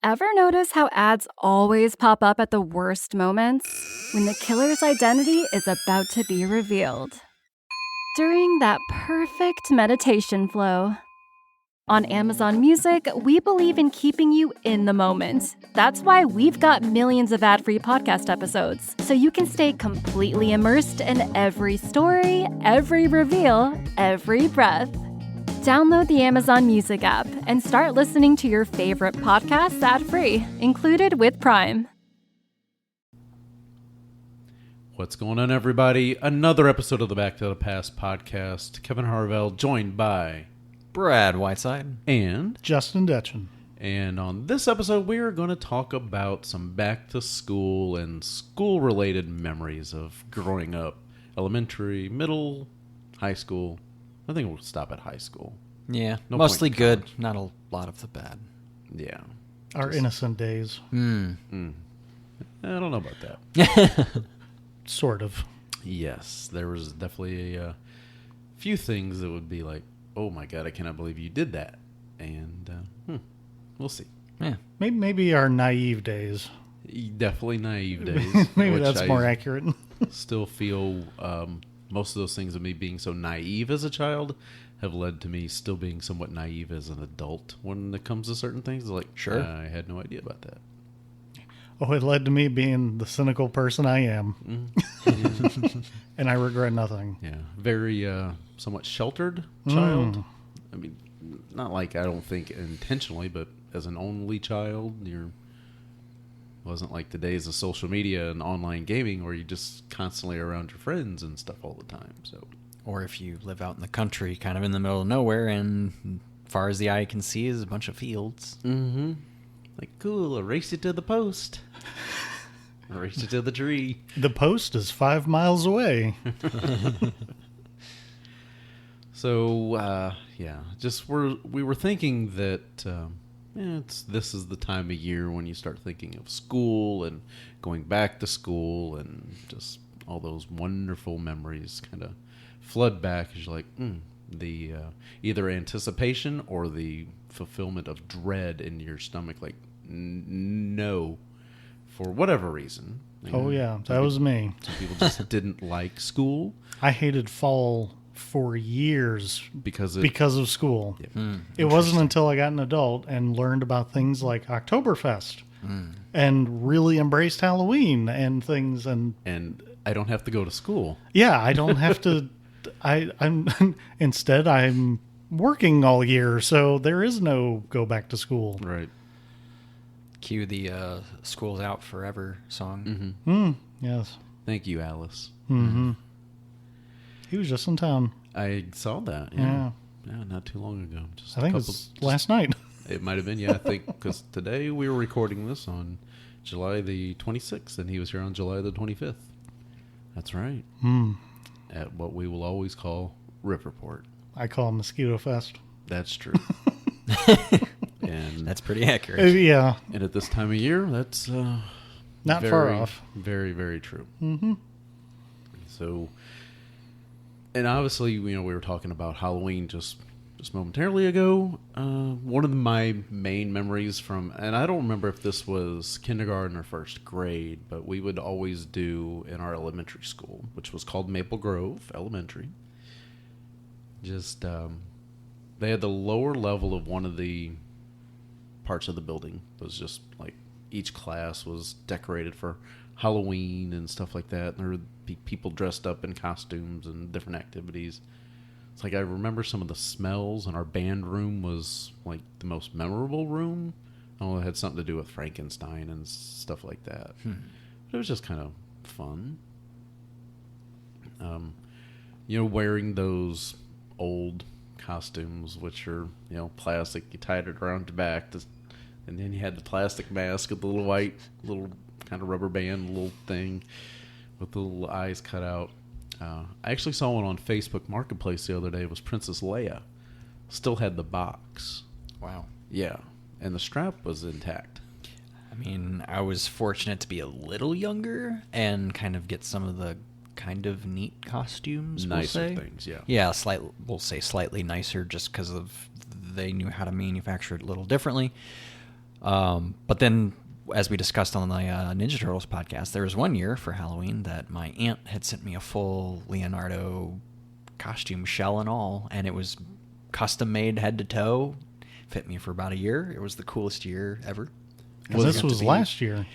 Ever notice how ads always pop up at the worst moments? When the killer's identity is about to be revealed. During that perfect meditation flow. On Amazon Music, we believe in keeping you in the moment. That's why we've got millions of ad-free podcast episodes, so you can stay completely immersed in every story, every reveal, every breath. Download the Amazon Music app and start listening to your favorite podcasts ad-free, included with Prime. What's going on, everybody? Another episode of the Back to the Past podcast. Kevin Harvell, joined by Brad Whiteside and Justin Detchen. And on this episode, we are going to talk about some back to school and school-related memories of growing up. Elementary, middle, high school. I think we'll stop at high school. Yeah, No mostly point in good, not a lot of the bad. Yeah. Our innocent days. I don't know about that. Sort of. Yes, there was definitely a few things that would be like, oh my God, I cannot believe you did that. And we'll see. Yeah. Maybe our naive days. Definitely naive days. Maybe which that's I more accurate. Still feel most of those things of me being so naive as a child have led to me still being somewhat naive as an adult when it comes to certain things. Like, Sure. I had no idea about that. Oh, it led to me being the cynical person I am. And I regret nothing. Yeah, very somewhat sheltered child. I mean, not like I don't think intentionally, but as an only child, wasn't like the days of social media and online gaming where you just constantly around your friends and stuff all the time. So, Or if you live out in the country, kind of in the middle of nowhere, and far as the eye can see is a bunch of fields. like, cool, erase it to the post, erase it to the tree. The post is 5 miles away. So, we were thinking that this is the time of year when you start thinking of school and going back to school, and just all those wonderful memories kind of flood back as you're like, the either anticipation or the fulfillment of dread in your stomach, like, no, for whatever reason. Oh, yeah. That was me. Some people just didn't like school. I hated fall for years Because of school. Yeah. It wasn't until I got an adult and learned about things like Oktoberfest and really embraced Halloween and things. And I don't have to go to school. yeah, I don't have to. I'm instead I'm working all year, so there is no go back to school. Right. Cue the School's Out Forever song. Yes, Thank you, Alice. he was just in town. I saw that. Yeah. Yeah, not too long ago. Just I think it was last night. It might have been, yeah, I think, because today we were recording this on July the 26th, and he was here on July the 25th. That's right. At what we will always call Riverport. I call it Mosquito Fest. That's true. and That's pretty accurate. Yeah, and at this time of year, that's not very, far off. Very, very true. So, and obviously, we were talking about Halloween just momentarily ago. One of my main memories from, and I don't remember if this was kindergarten or first grade, but we would always do in our elementary school, which was called Maple Grove Elementary. Just, they had the lower level of one of the parts of the building. It was just like each class was decorated for Halloween and stuff like that. And there would be people dressed up in costumes and different activities. It's like I remember some of the smells, and our band room was like the most memorable room. I don't know, it had something to do with Frankenstein and stuff like that. But it was just kind of fun. Wearing those old costumes, which are, plastic. You tied it around your back, and then you had the plastic mask with the little kind of rubber band little thing with the little eyes cut out. I actually saw one on Facebook Marketplace the other day. It was Princess Leia. Still had the box. Wow. Yeah. And the strap was intact. I mean, I was fortunate to be a little younger and kind of get some of the kind of neat costumes, Nicer we'll say. things, yeah. Yeah, we'll say slightly nicer just because of they knew how to manufacture it a little differently. But then, as we discussed on the Ninja Turtles podcast, there was one year for Halloween that my aunt had sent me a full Leonardo costume, shell and all, and it was custom made head to toe. Fit me for about a year. It was the coolest year ever. This was last year.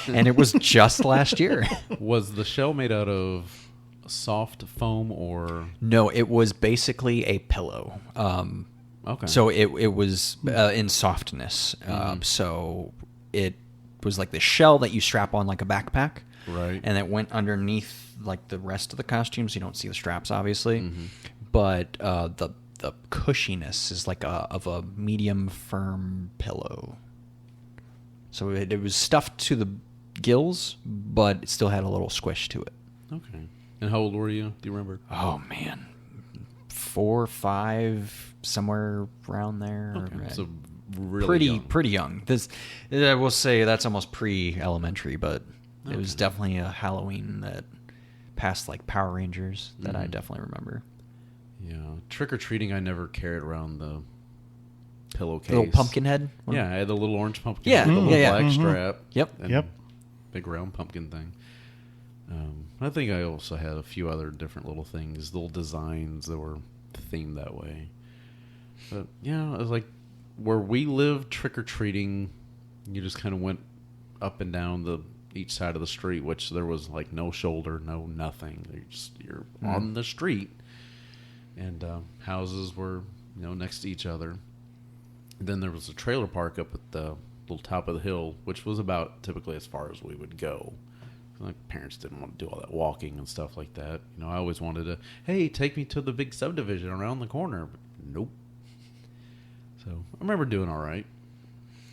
And it was just last year. Was the shell made out of soft foam or? No, it was basically a pillow. Okay. So it was in softness. So it was like the shell that you strap on like a backpack. Right. And it went underneath like the rest of the costumes. You don't see the straps, obviously. But the cushiness is like of a medium firm pillow. So it was stuffed to the gills, but it still had a little squish to it. Okay. And how old were you? Do you remember? Oh, man. 4 or 5, somewhere around there. Okay. So really Pretty young. This, I will say that's almost pre-elementary, but it was definitely a Halloween that passed like Power Rangers that I definitely remember. Yeah. Trick-or-treating, I never carried around the pillowcase. Little pumpkin head? Yeah, I had the little orange pumpkin Yeah, with the little yeah. black strap. Yep. and Yep. Big round pumpkin thing. I think I also had a few other different little things, little designs that were themed that way. But yeah, it was like where we lived, trick-or-treating, you just kind of went up and down each side of the street, which there was like no shoulder, no nothing. You're on the street, and houses were next to each other. And then there was a trailer park up at the little top of the hill, which was about typically as far as we would go. Like parents didn't want to do all that walking and stuff like that. I always wanted to, hey, take me to the big subdivision around the corner. But nope. So I remember doing all right.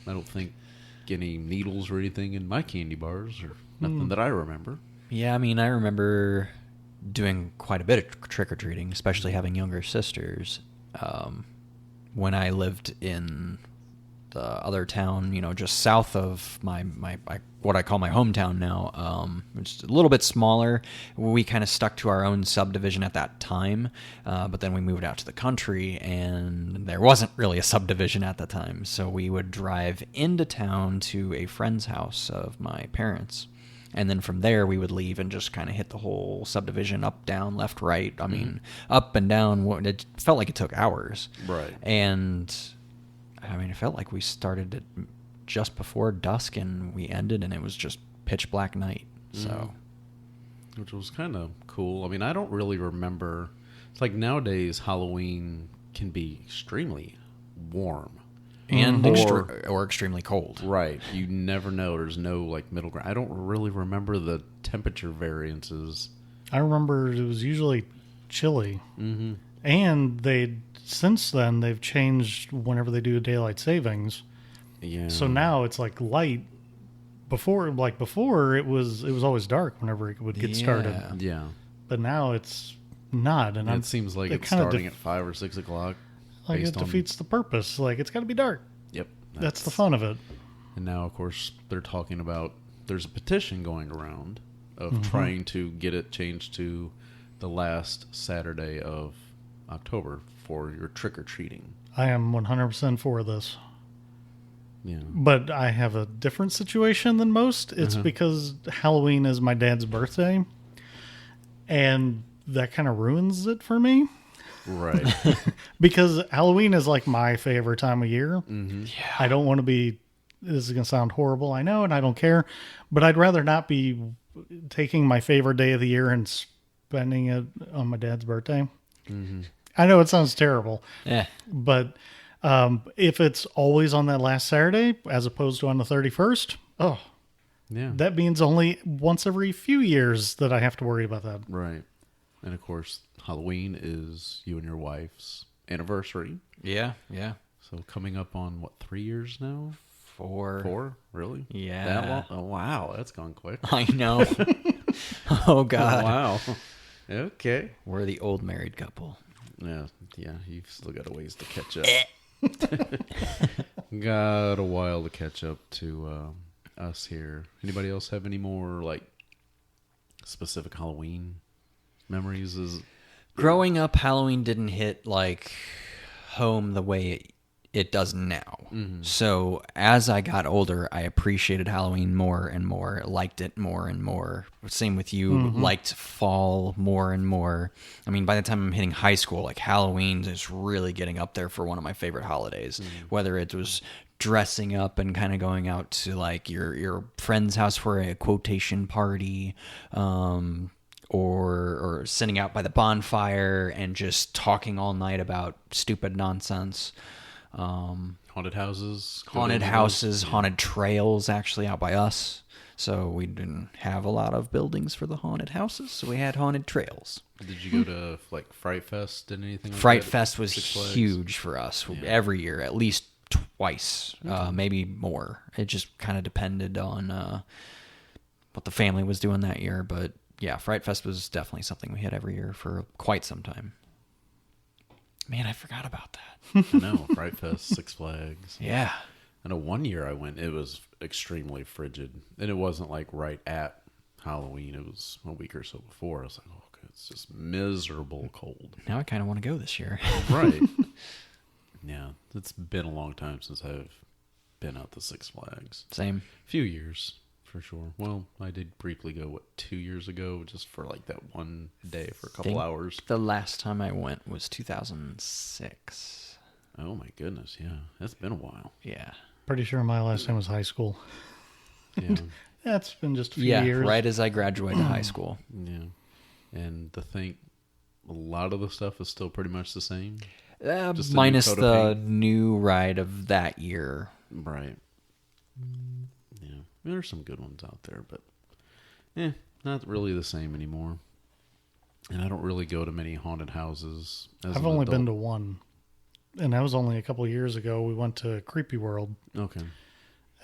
I don't think any needles or anything in my candy bars or nothing that I remember. Yeah, I mean, I remember doing quite a bit of trick-or-treating, especially having younger sisters. When I lived in the other town, just south of my what I call my hometown now, which is a little bit smaller. We kind of stuck to our own subdivision at that time, but then we moved out to the country, and there wasn't really a subdivision at the time. So we would drive into town to a friend's house of my parents. And then from there, we would leave and just kind of hit the whole subdivision up, down, left, right. I mean, up and down. It felt like it took hours. Right. And I mean, it felt like we started at just before dusk and we ended, and it was just pitch black night. So, Which was kind of cool. I mean, I don't really remember. It's like nowadays, Halloween can be extremely warm. and Or- or extremely cold. Right. You never know. There's no like middle ground. I don't really remember the temperature variances. I remember it was usually chilly. And since then they've changed whenever they do daylight savings. Yeah. So now it's like light. Before it was always dark whenever it would get started. Yeah. But now it's not, and It seems like it it's kinda starting at 5 or 6 o'clock. like it based on- defeats the purpose. Like it's got to be dark. Yep. That's the fun of it. And now, of course, they're talking about there's a petition going around of trying to get it changed to the last Saturday of October for your trick-or-treating. I am 100% for this. Yeah. But I have a different situation than most. It's because Halloween is my dad's birthday, and that kind of ruins it for me. Right. Because Halloween is like my favorite time of year. I don't want to be, this is going to sound horrible, I know, and I don't care, but I'd rather not be taking my favorite day of the year and spending it on my dad's birthday. I know it sounds terrible, Yeah. but if it's always on that last Saturday as opposed to on the 31st, Yeah. that means only once every few years that I have to worry about that. Right. And, of course, Halloween is you and your wife's anniversary. Yeah. Yeah. So coming up on, 3 years now? 4. 4? Really? Yeah. That long? Oh, wow. That's gone quick. I know. Oh God. Wow. Okay. We're the old married couple. Yeah, you've still got a ways to catch up. Got a while to catch up to us here. Anybody else have any more like specific Halloween memories? Growing up, Halloween didn't hit like home the way it does now. So as I got older, I appreciated Halloween more and more, liked it more and more. Same with you, liked fall more and more. I mean, by the time I'm hitting high school, like Halloween is really getting up there for one of my favorite holidays. Whether it was dressing up and kind of going out to like your friend's house for a quotation party, or sitting out by the bonfire and just talking all night about stupid nonsense. Haunted houses. Haunted trails actually out by us. So we didn't have a lot of buildings for the haunted houses, so we had haunted trails. Did you go to like Fright Fest and anything like Fright that? Fest was Six Flags? huge for us every year, at least twice, maybe more. It just kind of depended on what the family was doing that year. But yeah, Fright Fest was definitely something we had every year for quite some time. Man, I forgot about that. I know, Fright Fest, Six Flags. Yeah. I know one year I went, it was extremely frigid. And it wasn't like right at Halloween. It was a week or so before. I was like, oh, okay, it's just miserable cold. Now I kind of want to go this year. Right. Yeah, it's been a long time since I've been out to Six Flags. Same. A few years, for sure. Well, I did briefly go, 2 years ago, just for like that one day for a couple hours. The last time I went was 2006. Oh my goodness, yeah. It's been a while. Yeah. Pretty sure my last time was high school. Yeah. That's been just a few Yeah, years. right as I graduated high school. Yeah. And to think a lot of the stuff is still pretty much the same. Just a new Minus coat of the paint. new ride of that year. Right. Yeah. There's some good ones out there, but not really the same anymore. And I don't really go to many haunted houses. I've only been to one. And that was only a couple of years ago. We went to Creepy World. Okay.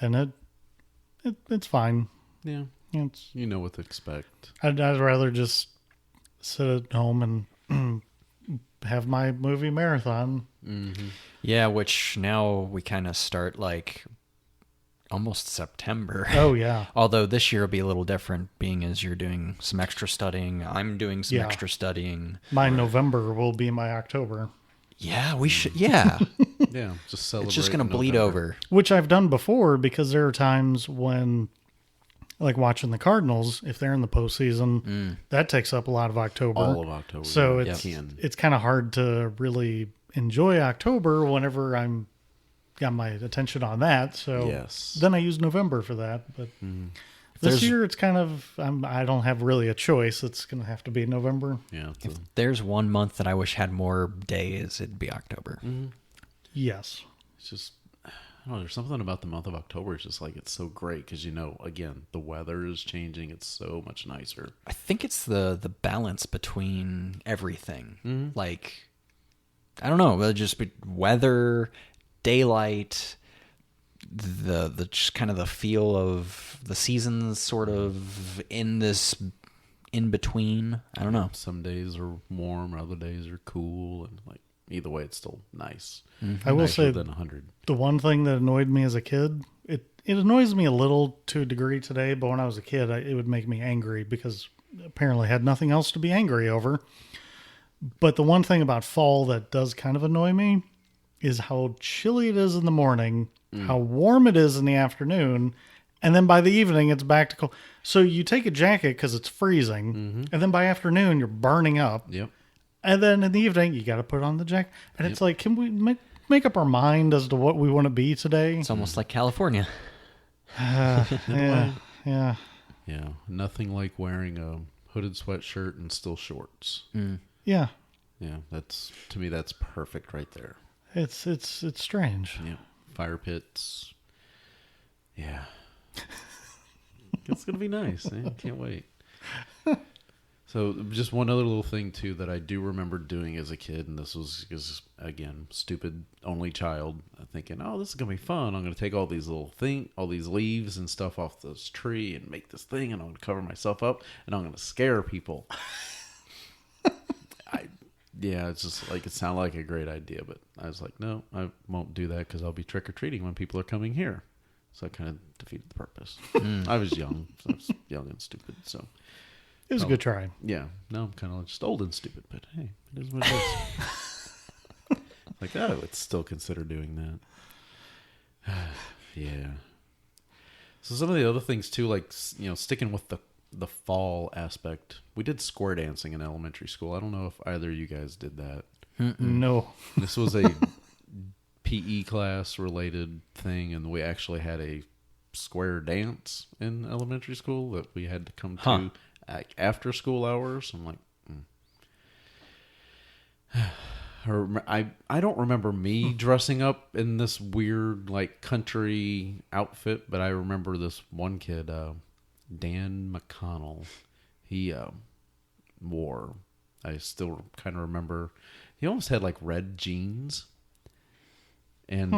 And it's fine. Yeah. It's You know what to expect. I'd rather just sit at home and have my movie marathon. Mm-hmm. Yeah, which now we kind of start like almost September. Oh, yeah. Although this year will be a little different, being as you're doing some extra studying. I'm doing some Yeah. extra studying. My November will be my October, Yeah, we should. Yeah, Yeah. Just celebrate. it's just gonna in bleed November. over. which I've done before because there are times when, like watching the Cardinals, if they're in the postseason, that takes up a lot of October. All of October. So yeah, it's it's kind of hard to really enjoy October whenever I'm got my attention on that. So Yes. then I use November for that. But this There's- year it's kind of I don't have really a choice. It's going to have to be November. Yeah. If there's one month that I wish had more days, it'd be October. Yes. It's just, I don't know, there's something about the month of October. It's just like, it's so great because, again, the weather is changing. It's so much nicer. I think it's the balance between everything. Like, I don't know, just weather, daylight, the just kind of the feel of the seasons sort of in this in between. I don't know. Some days are warm, other days are cool. And like, either way, it's still nice. I will Nicer say than 100. the one thing that annoyed me as a kid, it annoys me a little to a degree today, but when I was a kid, it would make me angry because apparently I had nothing else to be angry over. But the one thing about fall that does kind of annoy me is how chilly it is in the morning, how warm it is in the afternoon, and then by the evening it's back to cold. So you take a jacket because it's freezing, and then by afternoon you're burning up. Yep. And then in the evening, you got to put on the jacket. And it's like, can we make up our mind as to what we want to be today? It's almost like California. Yeah. Yeah. Yeah. Nothing like wearing a hooded sweatshirt and still shorts. Yeah. Yeah. To me, that's perfect right there. It's strange. Yeah. Fire pits. Yeah. It's going to be nice. I can't wait. So just one other little thing too that I do remember doing as a kid, and this was because, again, stupid only child, thinking, oh, this is gonna be fun. I'm gonna take all these leaves and stuff off this tree and make this thing, and I'm gonna cover myself up, and I'm gonna scare people. It's just like, it sounded like a great idea, but I was like, no, I won't do that because I'll be trick or treating when people are coming here. So I kind of defeated the purpose. I was young, so I was young and stupid, so. It was a good try. Yeah, no, I'm kind of just old and stupid, but hey, it is what it is. Like, I would still consider doing that. Yeah. So some of the other things too, like, sticking with the fall aspect. We did square dancing in elementary school. I don't know if either of you guys did that. No. This was a PE class related thing, and we actually had a square dance in elementary school that we had to come to after school hours. I'm like, I don't remember me dressing up in this weird like country outfit, but I remember this one kid, Dan McConnell. He wore. I still kind of remember. He almost had like red jeans, and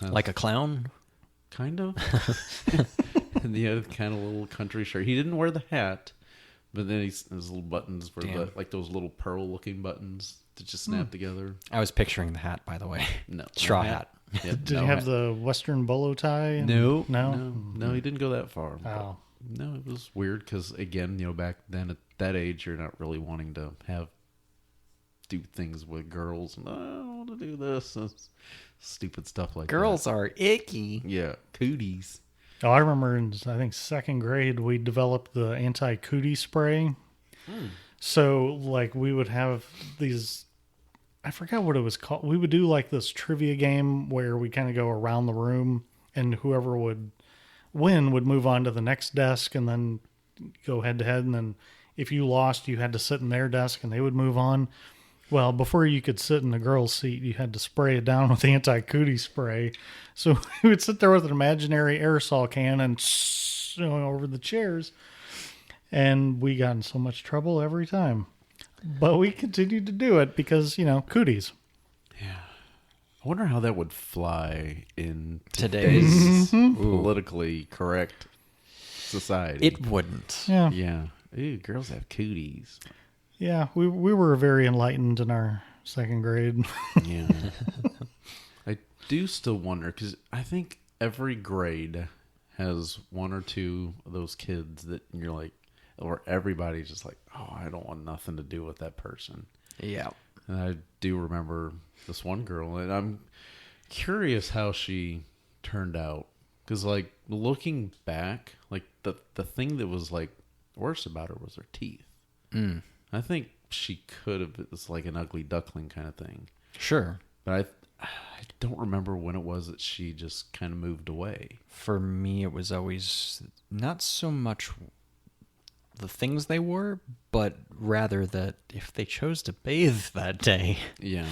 Like a clown? kind of, and the other kind of little country shirt. He didn't wear the hat, but then his little buttons were like those little pearl-looking buttons that just snap together. I was picturing the hat, by the way. No Straw hat. Yeah, Did you have the Western bolo tie? No, No? he didn't go that far. Oh. No, it was weird because again, back then at that age, you're not really wanting to do things with girls, and I don't want to do this. Stupid stuff like Girls are icky. that. Yeah, cooties. Oh, I remember in, I think, second grade, we developed the anti-cootie spray. So, like, we would have these, I forgot what it was called. We would do, like, this trivia game where we kind of go around the room, and whoever would win would move on to the next desk and then go head-to-head. And then if you lost, you had to sit in their desk, and they would move on. Well, before you could sit in the girl's seat, you had to spray it down with anti-cootie spray. So we would sit there with an imaginary aerosol can and over the chairs. And we got in so much trouble every time. But we continued to do it because, cooties. I wonder how that would fly in Today's politically correct society. It wouldn't. Yeah. Yeah. Ooh, girls have cooties. Yeah, we were very enlightened in our second grade. Yeah. I do still wonder, because I think every grade has one or two of those kids that you're like, or everybody's just like, oh, I don't want nothing to do with that person. Yeah. And I do remember this one girl, and I'm curious how she turned out. Because, like, looking back, like, the thing that was, like, worse about her was her teeth. I think she could have, it's like an ugly duckling kind of thing. Sure. But I don't remember when it was that she just kind of moved away. For me, it was always not so much the things they wore, but rather that if they chose to bathe that day, Yeah.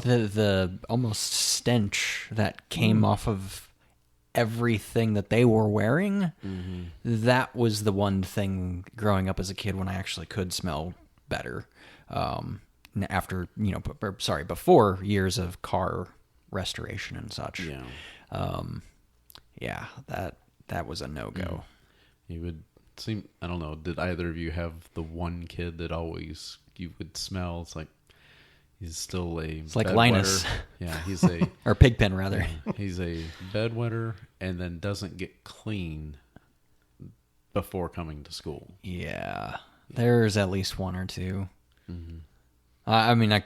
the almost stench that came off of everything that they were wearing, that was the one thing growing up as a kid when I actually could smell better. After, before years of car restoration and such. Yeah. That was a no-go. You would seem, I don't know, did either of you have the one kid that always you would smell? It's like, he's still it's like Linus. Yeah, he's a Or Pigpen, rather. he's a bedwetter and then doesn't get clean before coming to school. Yeah. There's at least one or two. I mean, I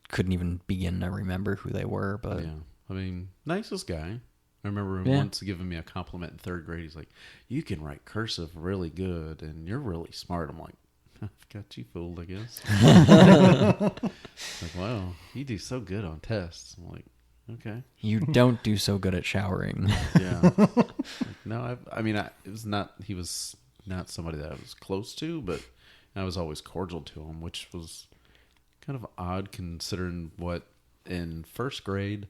couldn't even begin to remember who they were, but... Yeah. I mean, nicest guy. I remember him once giving me a compliment in third grade. He's like, you can write cursive really good, and you're really smart. I'm like, I've got you fooled, I guess. Like, wow, you do so good on tests. I'm like, okay. You don't do so good at showering. Yeah. Like, no, he was not somebody that I was close to, but I was always cordial to him, which was kind of odd considering what in first grade,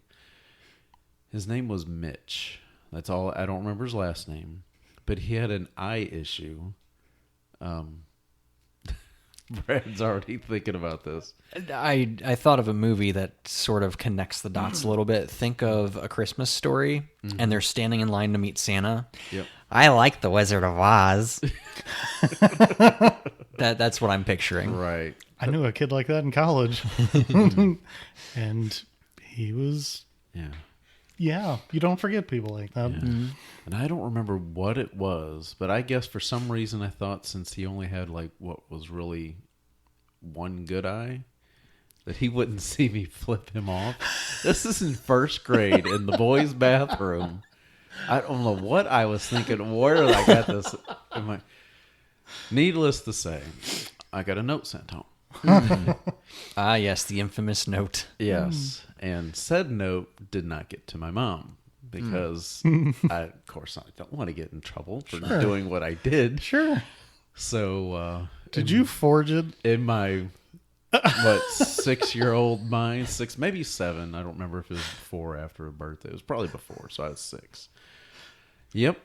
his name was Mitch. That's all. I don't remember his last name, but he had an eye issue. Brad's already thinking about this. I thought of a movie that sort of connects the dots a little bit. Think of A Christmas Story, and they're standing in line to meet Santa. Yep. I like The Wizard of Oz. That's what I'm picturing. Right. I knew a kid like that in college. And he was, Yeah. you don't forget people like that. And I don't remember what it was, but I guess for some reason I thought since he only had like what was really one good eye, that he wouldn't see me flip him off. This is in first grade in the boys' bathroom. I don't know what I was thinking, where I got this. Needless to say, I got a note sent home. Ah, yes, the infamous note. Yes, and said note did not get to my mom because, of course, I don't want to get in trouble for doing what I did. Sure. So, Did you forge it? in my 6-year-old mind, maybe 7. I don't remember if it was before or after a birthday. It was probably before, so I was 6. Yep.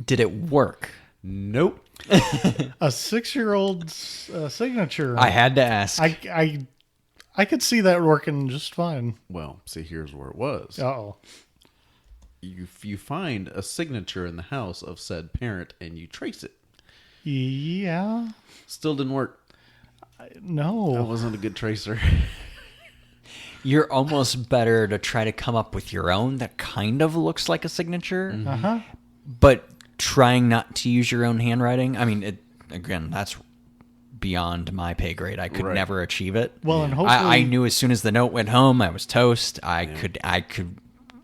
Did it work? Nope. A 6-year-old's signature. I had to ask. I could see that working just fine. Well, see, here's where it was. Uh-oh. You find a signature in the house of said parent and you trace it. Yeah. Still didn't work. I No. wasn't a good tracer. You're almost better to try to come up with your own that kind of looks like a signature, Uh-huh. but trying not to use your own handwriting. I mean, again, that's beyond my pay grade. I could Right. never achieve it. Well, and hopefully, I knew as soon as the note went home, I was toast. I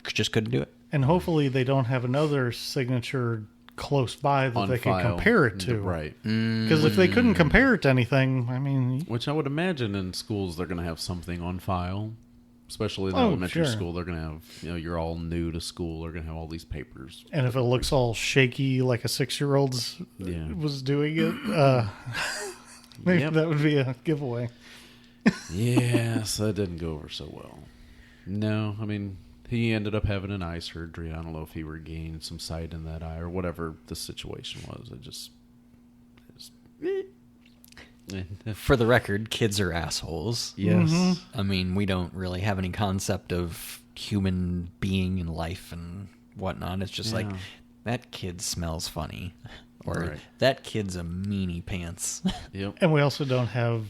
just couldn't do it. and hopefully they don't have another signature close by that On they file. can compare it to. Right. Because if they couldn't compare it to anything, I mean, Which I would imagine in schools they're going to have something on file. Especially in Oh, elementary sure. school, they're going to have, you're all new to school. They're going to have all these papers. and if it looks all shaky like a 6-year-old's Yeah. was doing it, maybe Yep. that would be a giveaway. Yeah, so that didn't go over so well. No, I mean, he ended up having an eye surgery. I don't know if he regained some sight in that eye or whatever the situation was. It just For the record, kids are assholes. yes. I mean, we don't really have any concept of human being and life and whatnot. It's just like, Yeah. that kid smells funny. Or Right. that kid's a meanie pants. Yep. And we also don't have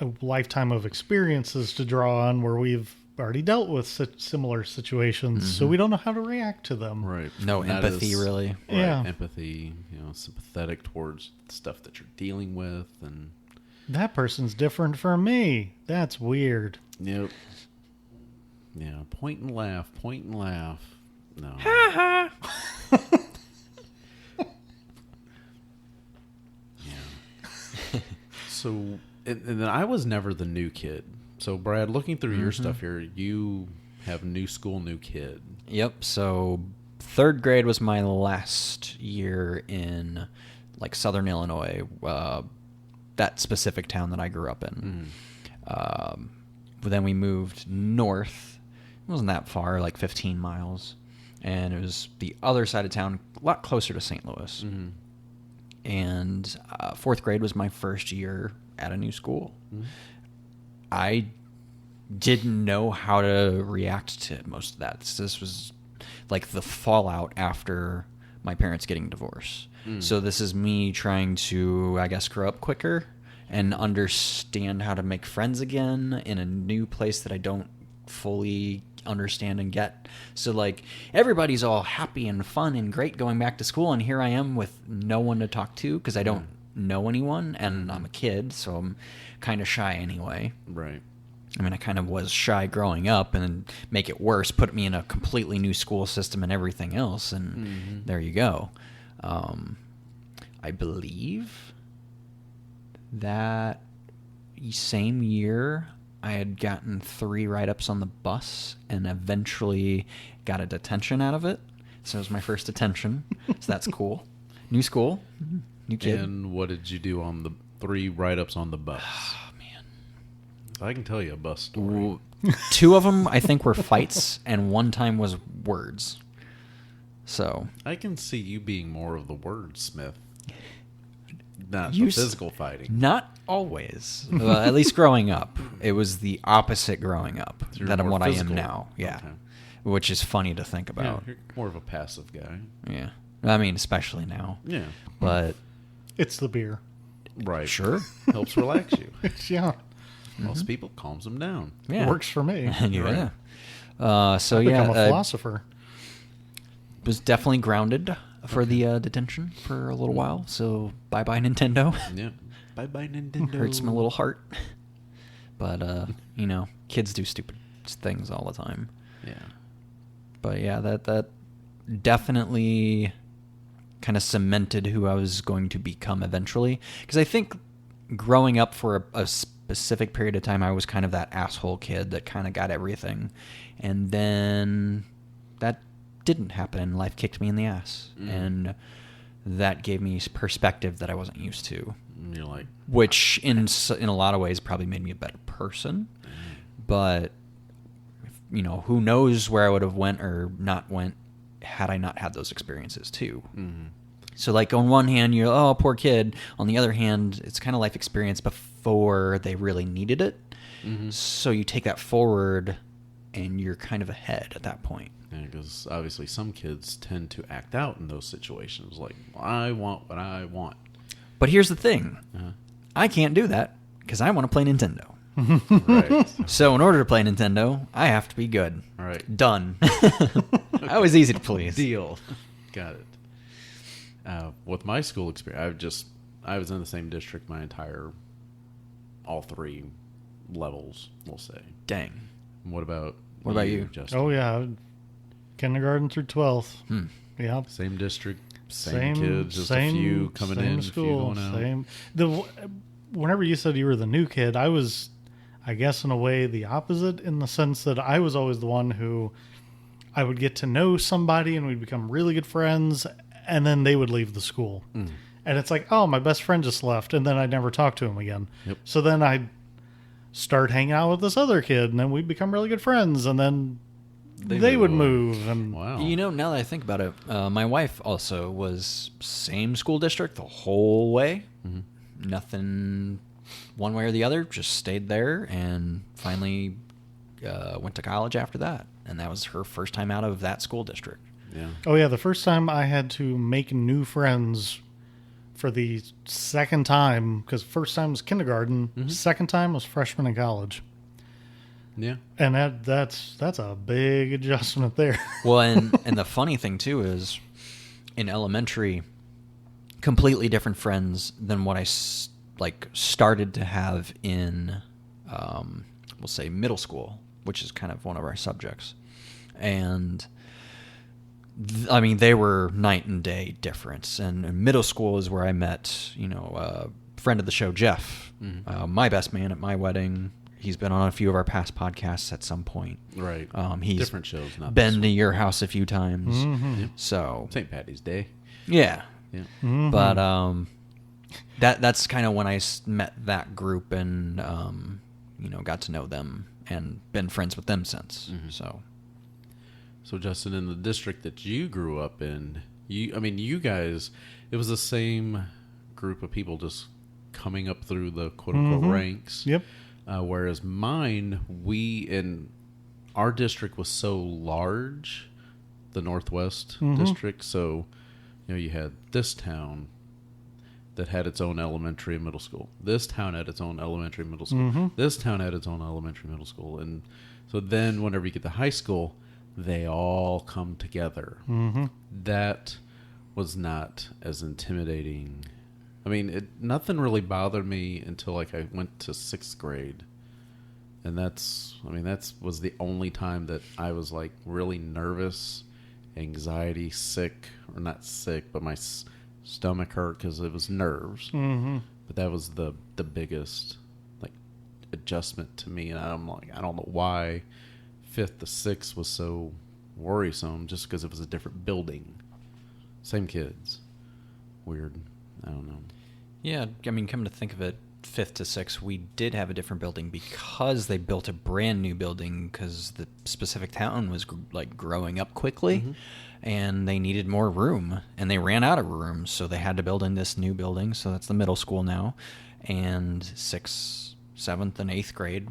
a lifetime of experiences to draw on where we've already dealt with such similar situations, so we don't know how to react to them. Right. No Not empathy, as- really. Right. Yeah. Empathy, sympathetic towards the stuff that you're dealing with. And That person's different from me. That's weird. yep. Yeah. Point and laugh. Point and laugh. No. Yeah. So, and then I was never the new kid. So, Brad, looking through your stuff here, you have new school, new kid. Yep. So 3rd grade was my last year in like Southern Illinois, that specific town that I grew up in. But then we moved north. It wasn't that far, like 15 miles. And it was the other side of town, a lot closer to St. Louis. And 4th grade was my first year at a new school. I didn't know how to react to most of that. This was like the fallout after my parents getting divorced. So this is me trying to, I guess, grow up quicker and understand how to make friends again in a new place that I don't fully understand and get. So like everybody's all happy and fun and great going back to school, and here I am with no one to talk to because I don't know anyone, and I'm a kid, so I'm kind of shy anyway. Right. I mean, I kind of was shy growing up, and then make it worse, put me in a completely new school system and everything else, and there you go. I believe that same year I had gotten 3 write-ups on the bus and eventually got a detention out of it. So it was my first detention. So that's cool. New school, new kid. And what did you do on the 3 write-ups on the bus? Oh, man. I can tell you a bus story. 2 of them, I think, were fights, and 1 time was words. So I can see you being more of the wordsmith, not You the s- physical fighting. not always. Well, at least growing up, it was the opposite growing up So you're than more what I physical. am now. Yeah, Okay. which is funny to think Yeah, about. you're more of a passive guy. Yeah, I mean, especially now. Yeah. But It's the beer. Right. sure, Helps relax you. Yeah. Most people calms them down. yeah, Works for me. yeah. So I've yeah, become a philosopher. was definitely grounded for the detention for a little while. So bye bye Nintendo. Yeah. Bye-bye, Nintendo. Hurts my little heart. But, you know, kids do stupid things all the time. Yeah. But yeah, that definitely kind of cemented who I was going to become eventually. Because I think growing up for a specific period of time, I was kind of that asshole kid that kind of got everything. And then that didn't happen, and life kicked me in the ass. And that gave me perspective that I wasn't used to. And you're like, Which, in a lot of ways, probably made me a better person. But, you know, who knows where I would have went or not went had I not had those experiences, too. So, like, on one hand, you're, oh, poor kid. On the other hand, it's kind of life experience before they really needed it. So you take that forward, and you're kind of ahead at that point. because obviously some kids tend to act out in those situations. Like, I want what I want. But here's the thing. I can't do that because I want to play Nintendo. Right. So in order to play Nintendo, I have to be good. All right. Done. I was easy to please. Deal. Got it. With my school experience, I was in the same district my entire, all three levels, we'll say. Dang. What about you? Justin? Oh yeah, kindergarten through 12th. Yeah, Same district, same kids, just a few coming same in, a few school, going out. same. Whenever you said you were the new kid, I was, I guess, in a way, the opposite, in the sense that I was always the one who I would get to know somebody and we'd become really good friends, and then they would leave the school. And it's like, oh, my best friend just left, and then I'd never talk to him again. Yep. So then I'd start hanging out with this other kid, and then we'd become really good friends, and then they would move. And Wow. You know, now that I think about it, my wife also was same school district the whole way. Nothing one way or the other, just stayed there and finally went to college after that. And that was her first time out of that school district. Yeah. oh yeah, the first time I had to make new friends for the second time, because first time was kindergarten, second time was freshman in college. Yeah. And that's a big adjustment there. Well, and the funny thing too is, in elementary, completely different friends than what I started to have in, we'll say, middle school, which is kind of one of our subjects. And I mean, they were night and day difference. And middle school is where I met, friend of the show, Jeff, my best man at my wedding. He's been on a few of our past podcasts at some point. Right. He's different shows, not been to your house a few times. Yep. So St. Patty's Day. yeah, Yeah. but that's kind of when I met that group and got to know them and been friends with them since. So Justin, in the district that you grew up in, you guys, it was the same group of people just coming up through the quote unquote ranks. Yep. Whereas mine, our district was so large, the Northwest district. So, you had this town that had its own elementary and middle school. This town had its own elementary and middle school. This town had its own elementary and middle school. And so then whenever you get to high school, they all come together. That was not as intimidating. I mean, nothing really bothered me until I went to 6th grade. And that was the only time that I was really nervous, anxiety, sick, or not sick, but my stomach hurt because it was nerves. But that was the biggest adjustment to me. And I'm I don't know why 5th to 6th was so worrisome, just because it was a different building. Same kids. Weird. I don't know. Yeah, I mean, come to think of it, 5th to 6th, we did have a different building because they built a brand new building because the specific town was growing up quickly and they needed more room and they ran out of room. So they had to build in this new building. So that's the middle school now. And 6th, 7th, and 8th grade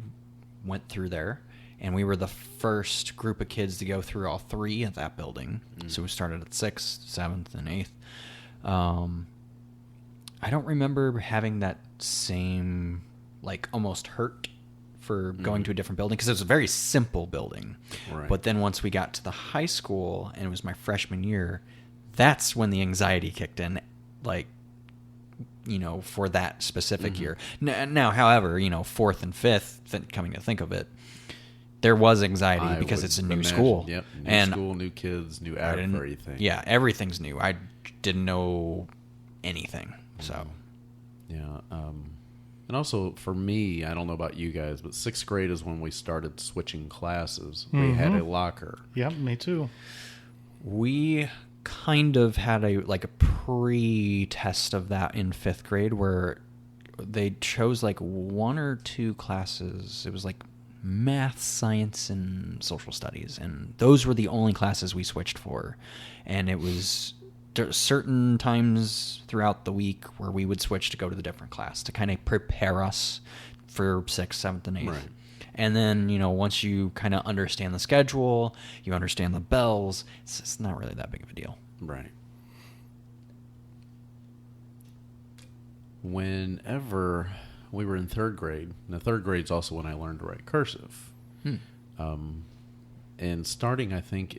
went through there. And we were the first group of kids to go through all three at that building. So we started at 6th, 7th, and 8th. I don't remember having that same, almost hurt for going to a different building because it was a very simple building. Right. But then once we got to the high school and it was my freshman year, that's when the anxiety kicked in. for that specific year. Now, however, 4th and 5th, coming to think of it, there was anxiety because it's a new school. Yep, new and school, new kids, new everything. Yeah, everything's new. I didn't know anything, so. Yeah, and also for me, I don't know about you guys, but 6th grade is when we started switching classes. We had a locker. Yep, me too. We kind of had a pre-test of that in 5th grade where they chose like 1 or 2 classes. It was like math, science, and social studies, and those were the only classes we switched for. And it was certain times throughout the week where we would switch to go to the different class to kind of prepare us for 6th, 7th, and 8th. Right. And then, once you kind of understand the schedule, you understand the bells, it's not really that big of a deal. Right. Whenever we were in 3rd grade, now 3rd grade's also when I learned to write cursive. And starting, I think,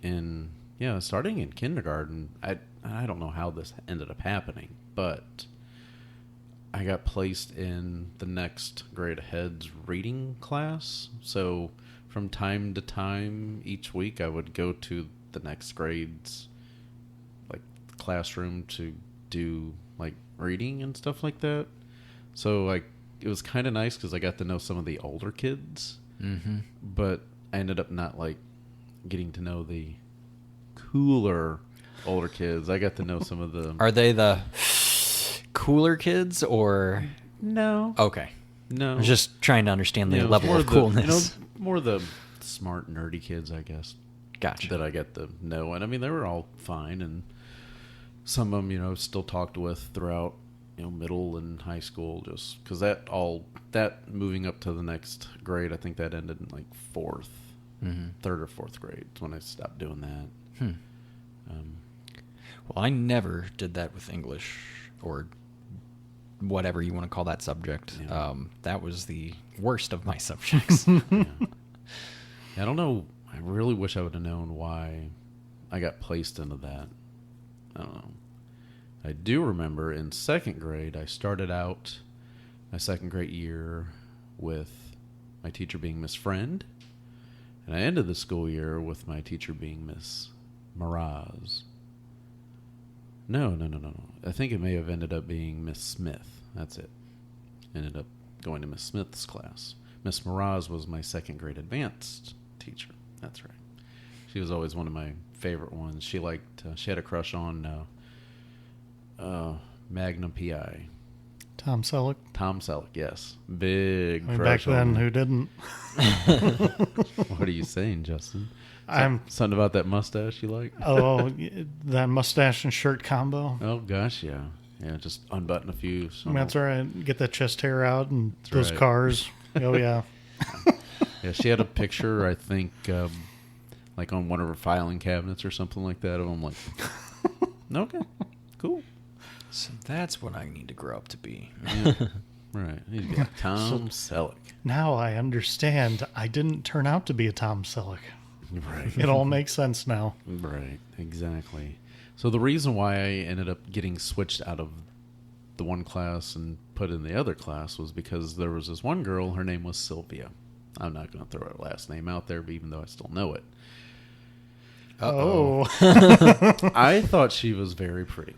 starting in kindergarten, I don't know how this ended up happening, but I got placed in the next grade ahead's reading class. So from time to time each week, I would go to the next grade's classroom to do reading and stuff like that. So it was kind of nice because I got to know some of the older kids, but I ended up not getting to know the cooler older kids. I got to know some of the. Are they the cooler kids or No. okay? No. I was just trying to understand the It's level more of coolness. more the smart nerdy kids, I guess. Gotcha. That I get to know, and I mean they were all fine, and some of them still talked with throughout middle and high school, just because that moving up to the next grade, I think that ended in 4th, 3rd or 4th grade when I stopped doing that. Well, I never did that with English or whatever you want to call that subject. Yeah. That was the worst of my subjects. Yeah. I don't know. I really wish I would have known why I got placed into that. I don't know. I do remember in 2nd grade, I started out my 2nd grade year with my teacher being Miss Friend, and I ended the school year with my teacher being Miss Miraz. No. I think it may have ended up being Miss Smith. That's it. Ended up going to Miss Smith's class. Miss Miraz was my 2nd grade advanced teacher. That's right. She was always one of my favorite ones. She had a crush on Magnum PI. Tom Selleck. Tom Selleck, yes. Big I mean, crush back then, on him. who didn't? What are you saying, Justin? I'm Something about that mustache you like? that mustache and shirt combo. Oh, gosh, yeah. Yeah, just unbutton a few. That's right. Get that chest hair out and those right. cars. Oh, yeah. Yeah, she had a picture, I think, on one of her filing cabinets or something like that. I'm like, okay, cool. So that's what I need to grow up to be. Yeah, right. He's got Tom Selleck. Now I understand. I didn't turn out to be a Tom Selleck. Right. It all makes sense now. Right, exactly. So the reason why I ended up getting switched out of the one class and put in the other class was because there was this one girl, her name was Sylvia. I'm not going to throw her last name out there, even though I still know it. Oh. I thought she was very pretty.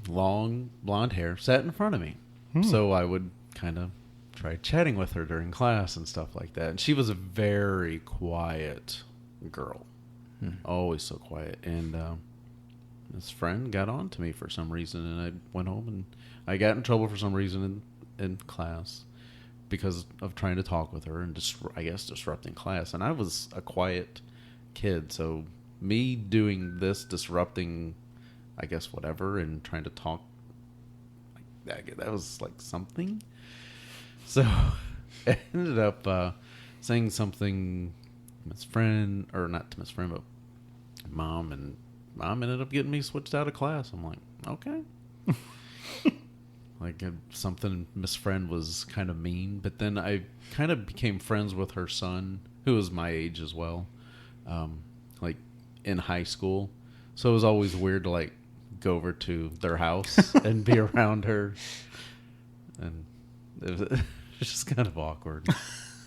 Long blonde hair, sat in front of me. So I would kind of try chatting with her during class and stuff like that. And she was a very quiet girl. Always so quiet. And this friend got on to me for some reason, and I went home and I got in trouble for some reason in class because of trying to talk with her and disrupting class. And I was a quiet kid, so me doing this, disrupting, I guess, whatever, and trying to talk, that was something. So I ended up saying something to Miss Friend, or not to Miss Friend, but Mom, and Mom ended up getting me switched out of class. I'm like, okay. Something Miss Friend was kind of mean, but then I kind of became friends with her son, who was my age as well, in high school. So it was always weird to go over to their house and be around her. and it was just kind of awkward.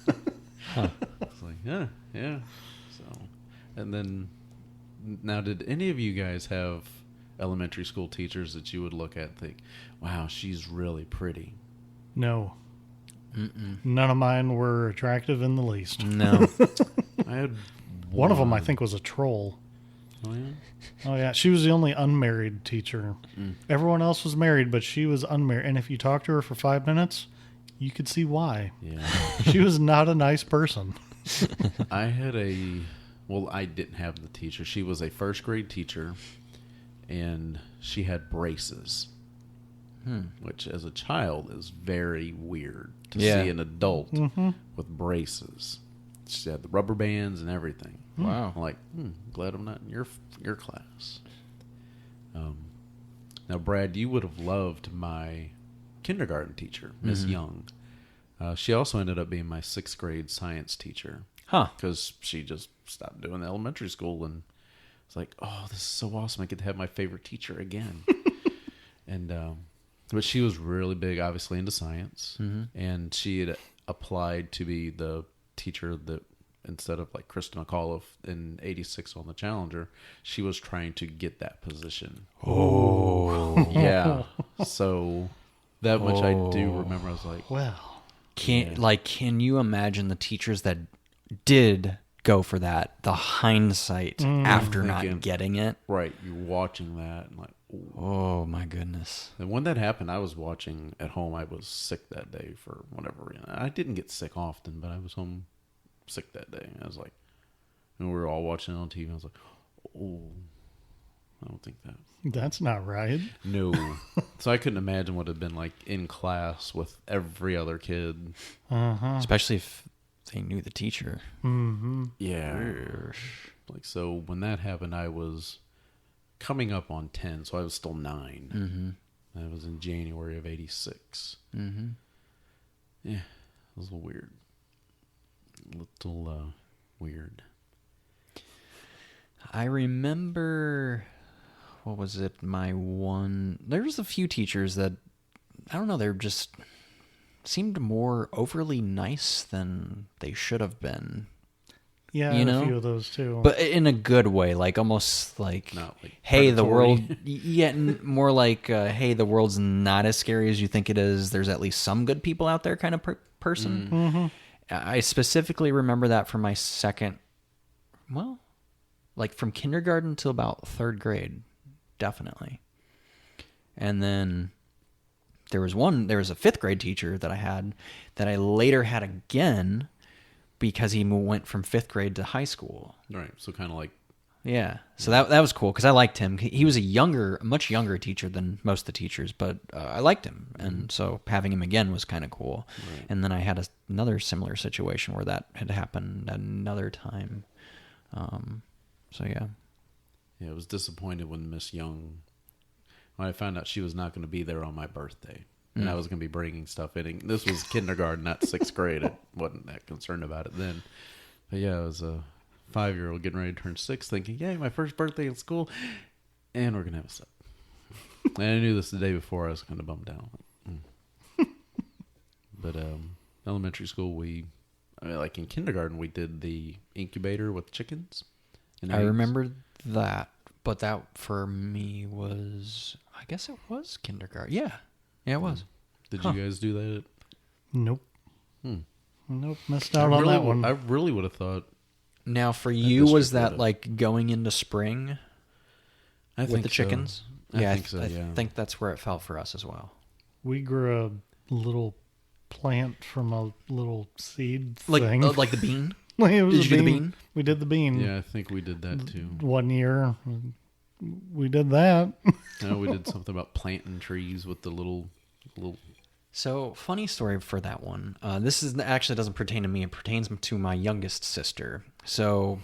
It's like, yeah. So, and then now, did any of you guys have elementary school teachers that you would look at and think, wow, she's really pretty? No. None of mine were attractive in the least. No. I had One of them, I think, was a troll. Oh, yeah? Oh, yeah. She was the only unmarried teacher. Everyone else was married, but she was unmarried. And if you talked to her for 5 minutes, you could see why. Yeah. She was not a nice person. I had I didn't have the teacher. She was a first grade teacher, and she had braces, which as a child is very weird to see an adult with braces. She had the rubber bands and everything. Wow. I'm like, glad I'm not in your class. Now, Brad, you would have loved my kindergarten teacher, Miss Young. She also ended up being my 6th grade science teacher. Huh. Because she just stopped doing the elementary school, and it's like, oh, this is so awesome. I get to have my favorite teacher again. And but she was really big, obviously, into science. And she had applied to be the teacher that, instead of like Krista McAuliffe in '86 on the Challenger, she was trying to get that position. Oh. Yeah. So that much I do remember. I was like, Well, Can you imagine the teachers that did go for that? The hindsight after Thinking, not getting it. right, you're watching that and like, ooh. Oh my goodness. And when that happened, I was watching at home. I was sick that day for whatever reason. I didn't get sick often, but I was home sick that day. I was like, and we were all watching it on TV. I was like, oh, I don't think that. that's not right. No. So I couldn't imagine what it had been like in class with every other kid. Especially if they knew the teacher. Yeah. Like, so when that happened, I was coming up on 10, so I was still 9. That was in January of '86. Yeah, it was a little weird. Weird. I remember, what was it? There was a few teachers that, I don't know, they're just seemed more overly nice than they should have been. Yeah, You know? a few of those too. But in a good way, like almost like, Not like hey, the predatory. world, more like, hey, the world's not as scary as you think it is. There's at least some good people out there kind of person. I specifically remember that from my from kindergarten till about 3rd grade, definitely. And then there was a 5th grade teacher that I had that I later had again because he went from 5th grade to high school. Right. So kind of like, Yeah. So that was cool because I liked him. He was a much younger teacher than most of the teachers, but I liked him. And so having him again was kind of cool. Right. And then I had another similar situation where that had happened another time. So yeah. yeah, I was disappointed when when I found out she was not going to be there on my birthday. And I was going to be bringing stuff in. This was kindergarten, not 6th grade. I wasn't that concerned about it then. But yeah, I was a 5-year-old getting ready to turn 6, thinking, yay, my first birthday in school, and we're going to have a set. And I knew this the day before. I was kind of bummed out. But elementary school, like in kindergarten, we did the incubator with chickens. And I eggs. remember that, but that for me was, I guess it was kindergarten. Yeah, it was. Did you guys do that? Nope. Nope. Missed out on that one. I really would have thought. Now for you, this was would that have- like going into spring I with think the so. chickens? I think so, I yeah. think that's where it fell for us as well. We grew a little plant from a little seed Like thing. like the bean. It was Did a you do the bean? We did the bean. Yeah, I think we did that too. One year. We did that. No, we did something about planting trees with the little. So, funny story for that one. This actually doesn't pertain to me. It pertains to my youngest sister. So,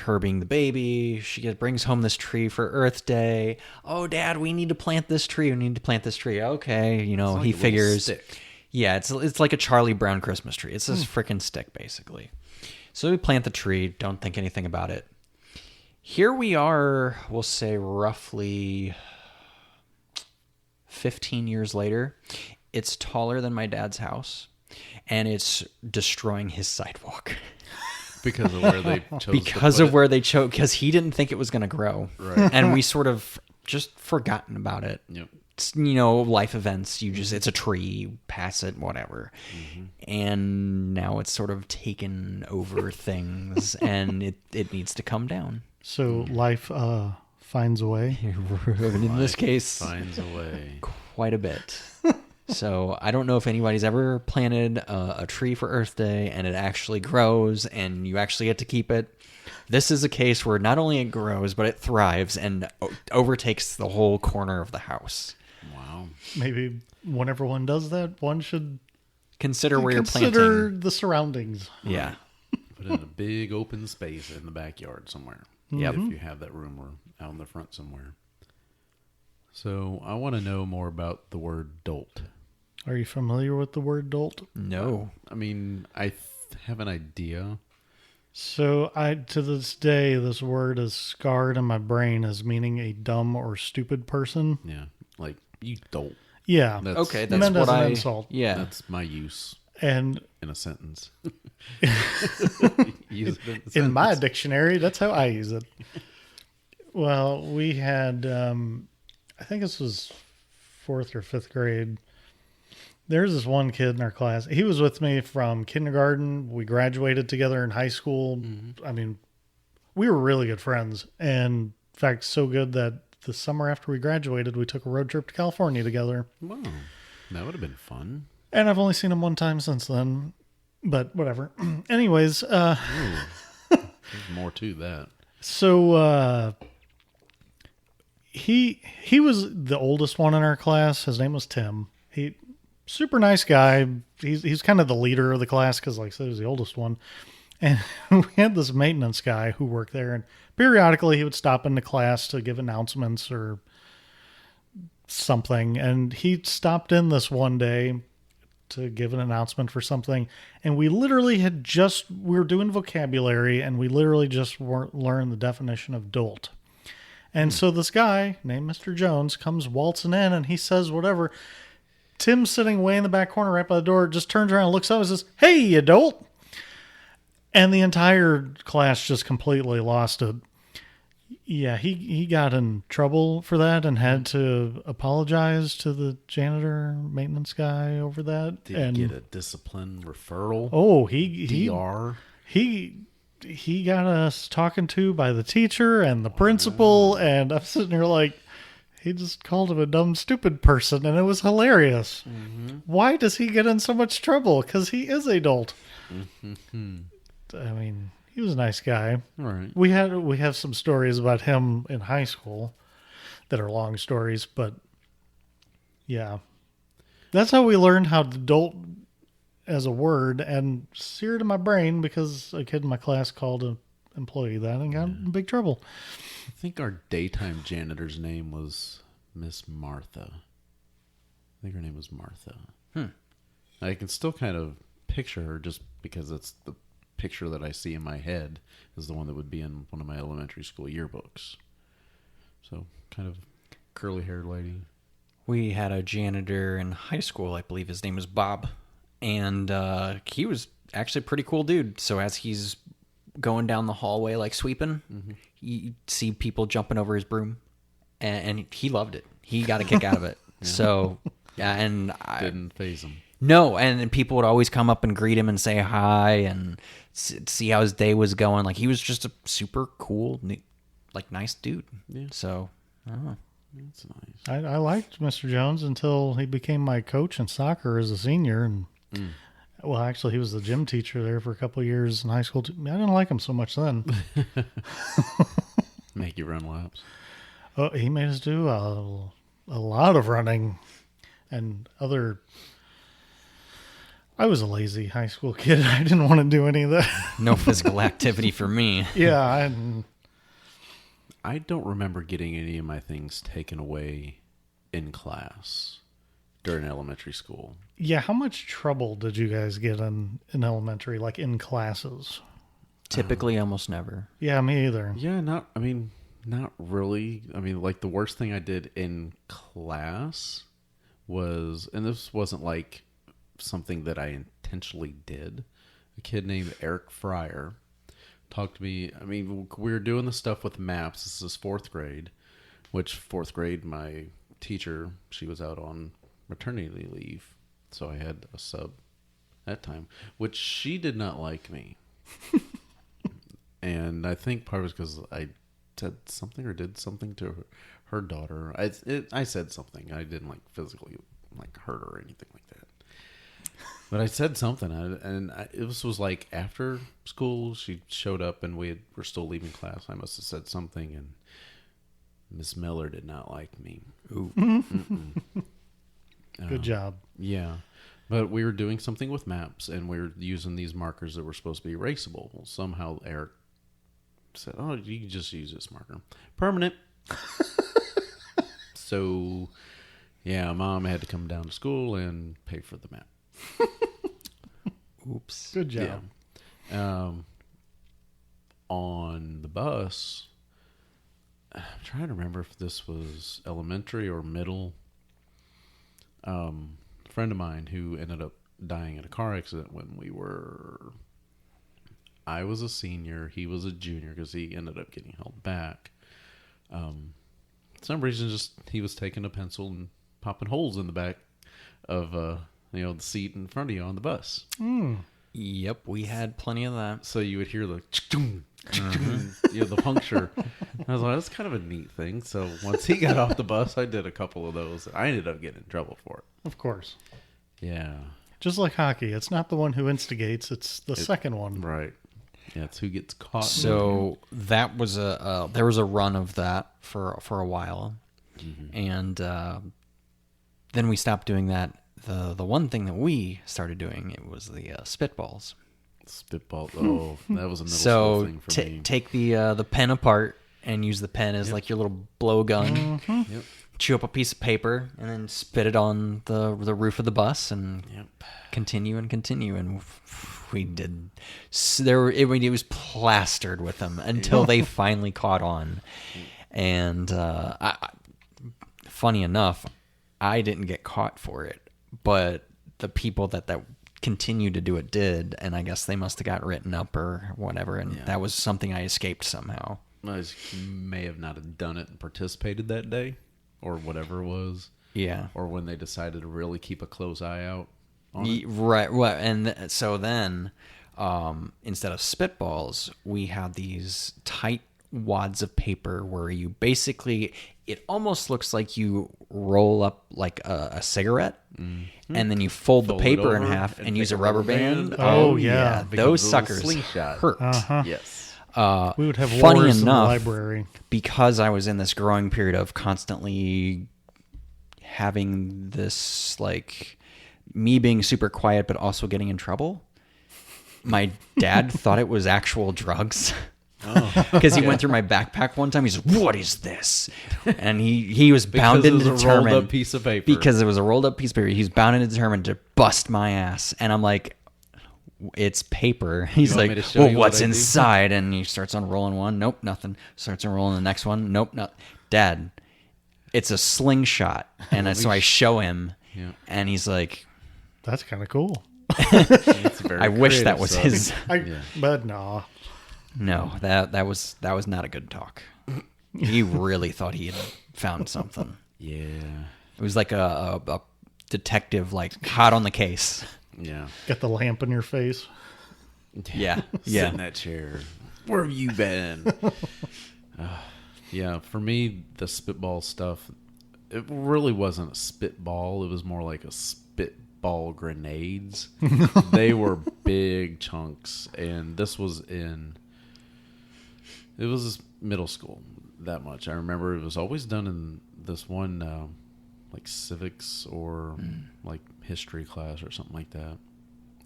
her being the baby, she brings home this tree for Earth Day. Oh, Dad, we need to plant this tree. We need to plant this tree. Okay, It's like he a little figures. stick. Yeah, it's like a Charlie Brown Christmas tree. It's this freaking stick, basically. So we plant the tree. Don't think anything about it. Here we are. We'll say roughly 15 years later, It's taller than my dad's house, and it's destroying his sidewalk. Because of where they chose Because to of put where they chose, because he didn't think it was going to grow. Right. And we sort of just forgotten about it. it. Yep. It's, you know, life events, it's a tree, you pass it, whatever. And now it's sort of taken over things, and it needs to come down. So life finds a way. In this case, Finds a way. quite a bit. So I don't know if anybody's ever planted a tree for Earth Day and it actually grows and you actually get to keep it. This is a case where not only it grows, but it thrives and overtakes the whole corner of the house. Wow. Maybe whenever one does that, one should Consider where you're consider planting. the surroundings. Yeah. Put it in a big open space in the backyard somewhere. Yep. If you have that room or out in the front somewhere. So I want to know more about the word dolt. Are you familiar with the word dolt? No. I mean, I have an idea. So to this day, this word is scarred in my brain as meaning a dumb or stupid person. Yeah. Like, you dolt. Yeah. That's, Okay, meant that's what as an I... insult. Yeah. That's my use And in a sentence. Use it in my sentence. dictionary, that's how I use it. Well, we had, I think this was 4th or 5th grade. There's this one kid in our class. He was with me from kindergarten. We graduated together in high school. I mean, we were really good friends. And in fact, so good that the summer after we graduated, we took a road trip to California together. Wow. That would have been fun. And I've only seen him one time since then, but whatever. Anyways, There's more to that. so he was the oldest one in our class. His name was Tim. He super nice guy. He's kind of the leader of the class because, like I said, he was the oldest one. And we had this maintenance guy who worked there, and periodically he would stop into class to give announcements or something. And he stopped in this one day to give an announcement for something, and we literally we were doing vocabulary, and we literally just learned the definition of dolt. And so this guy named Mr. Jones comes waltzing in, and he says whatever. Tim's sitting way in the back corner right by the door, just turns around and looks up and says, "Hey, you dolt." And the entire class just completely lost it. Yeah, he got in trouble for that and had to apologize to the janitor maintenance guy over that. Did and you get a discipline referral? oh, he DR? he got us talking to by the teacher and the principal, and I'm sitting here like, he just called him a dumb, stupid person, and it was hilarious. Why does he get in so much trouble? Because he is a dolt. I mean, he was a nice guy. All right. We have some stories about him in high school that are long stories, but yeah, that's how we learned how to dolt as a word, and seared in my brain because a kid in my class called an employee that and got in big trouble. I think our daytime janitor's name was Miss Martha. I think her name was Martha. I can still kind of picture her just because it's the picture that I see in my head is the one that would be in one of my elementary school yearbooks. So kind of curly-haired lady. We had a janitor in high school, I believe his name was Bob, and he was actually a pretty cool dude. So as he's going down the hallway like sweeping, you see people jumping over his broom, and he loved it. He got a kick out of it. So yeah, and Didn't faze him. no, and people would always come up and greet him and say hi and see how his day was going. Like, he was just a super cool, like, nice dude. Yeah. So I don't know. That's nice. I liked Mr. Jones until he became my coach in soccer as a senior, and well, actually, he was the gym teacher there for a couple of years in high school. I didn't like him so much then. Make you run laps. Oh, he made us do a lot of running and other. I was a lazy high school kid. I didn't want to do any of that. No physical activity for me. Yeah, I don't remember getting any of my things taken away in class during elementary school. yeah. How much trouble did you guys get in elementary, like in classes? Typically, almost never. Yeah, me either. Yeah, not really. I mean, like the worst thing I did in class was, and this wasn't like something that I intentionally did. A kid named Eric Fryer talked to me. I mean, we were doing the stuff with maps. This is 4th grade, which 4th grade, my teacher, she was out on maternity leave. So I had a sub that time, which she did not like me. And I think part was because I said something or did something to her daughter. I said something. I didn't like physically like hurt her or anything like that. But I said something, and it was like after school. She showed up, and were still leaving class. I must have said something, and Miss Miller did not like me. Ooh. Good job. Yeah. But we were doing something with maps, and we were using these markers that were supposed to be erasable. Well, somehow Eric said, "Oh, you can just use this marker. Permanent." So, yeah, Mom had to come down to school and pay for the map. Oops. Good job. Yeah. On the bus, I'm trying to remember if this was elementary or middle. A friend of mine who ended up dying in a car accident when I was a senior, he was a junior because he ended up getting held back. For some reason, just he was taking a pencil and popping holes in the back of the seat in front of you on the bus. Yep, we had plenty of that. So you would hear the the puncture. I was like, that's kind of a neat thing. So once he got off the bus, I did a couple of those. I ended up getting in trouble for it. Of course. Yeah. Just like hockey, it's not the one who instigates; it's the second one. Right. Yeah, it's who gets caught. So that was there was a run of that for a while, and then we stopped doing that. The one thing that we started doing, it was the spitballs. Spitball. Oh, that was a middle school thing for me. Take the pen apart and use the pen as like your little blow gun. Yep. Chew up a piece of paper and then spit it on the roof of the bus and continue and we did. So it was plastered with them until they finally caught on. And funny enough, I didn't get caught for it, but the people that continued to do it did, and I guess they must have got written up or whatever, and that was something I escaped somehow. I may have not have done it and participated that day, or whatever it was. Yeah. Or when they decided to really keep a close eye out on it. Right. Well, and so then instead of spitballs, we had these tight wads of paper where you basically, it almost looks like you roll up like a cigarette, and then you fold the paper in half and use a rubber band. Oh, yeah. Those suckers hurt. Yes. We would have Funny wars in the enough, library. because I was in this growing period of constantly having this, like, me being super quiet but also getting in trouble. My dad thought it was actual drugs. Because he went through my backpack one time. He's like, "What is this?" And he was bound and determined. Because it was a rolled up piece of paper. Because it was a rolled up piece of paper. He's bound and determined to bust my ass. And I'm like, "It's paper." He's want me like, to show "Well, you what what's I do?" inside?" And he starts unrolling one. Nope, nothing. Starts unrolling the next one. Nope, not. Dad, it's a slingshot. And so I show him, and he's like, That's kind of cool. It's very I wish that creative, was so- his. But no. No, that was not a good talk. He really thought he had found something. Yeah. It was like a detective, like hot on the case. Yeah. Get the lamp in your face. Yeah, Sit yeah. in that chair. Where have you been? Yeah, for me, the spitball stuff, it really wasn't a spitball. It was more like a spitball grenades. They were big chunks, and this was it was middle school, that much. I remember it was always done in this one, like civics or like history class or something like that.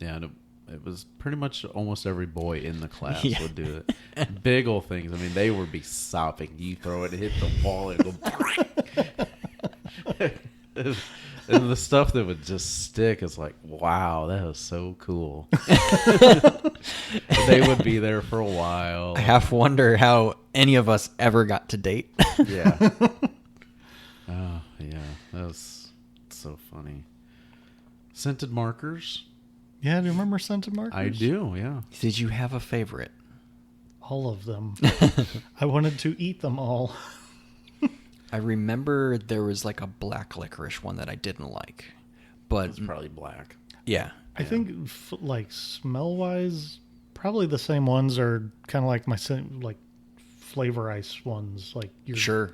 Yeah, and it was pretty much almost every boy in the class would do it. Big old things. I mean, they would be sopping. You throw it, hit the wall, and go. And the stuff that would just stick is like, wow, that was so cool. They would be there for a while. I half wonder how any of us ever got to date. Yeah. Oh, yeah. That was so funny. Scented markers. Yeah, do you remember scented markers? I do, yeah. Did you have a favorite? All of them. I wanted to eat them all. I remember there was like a black licorice one that I didn't like, but It's probably black. yeah, I think, like, smell-wise, probably the same ones are kind of like like flavor ice ones, like your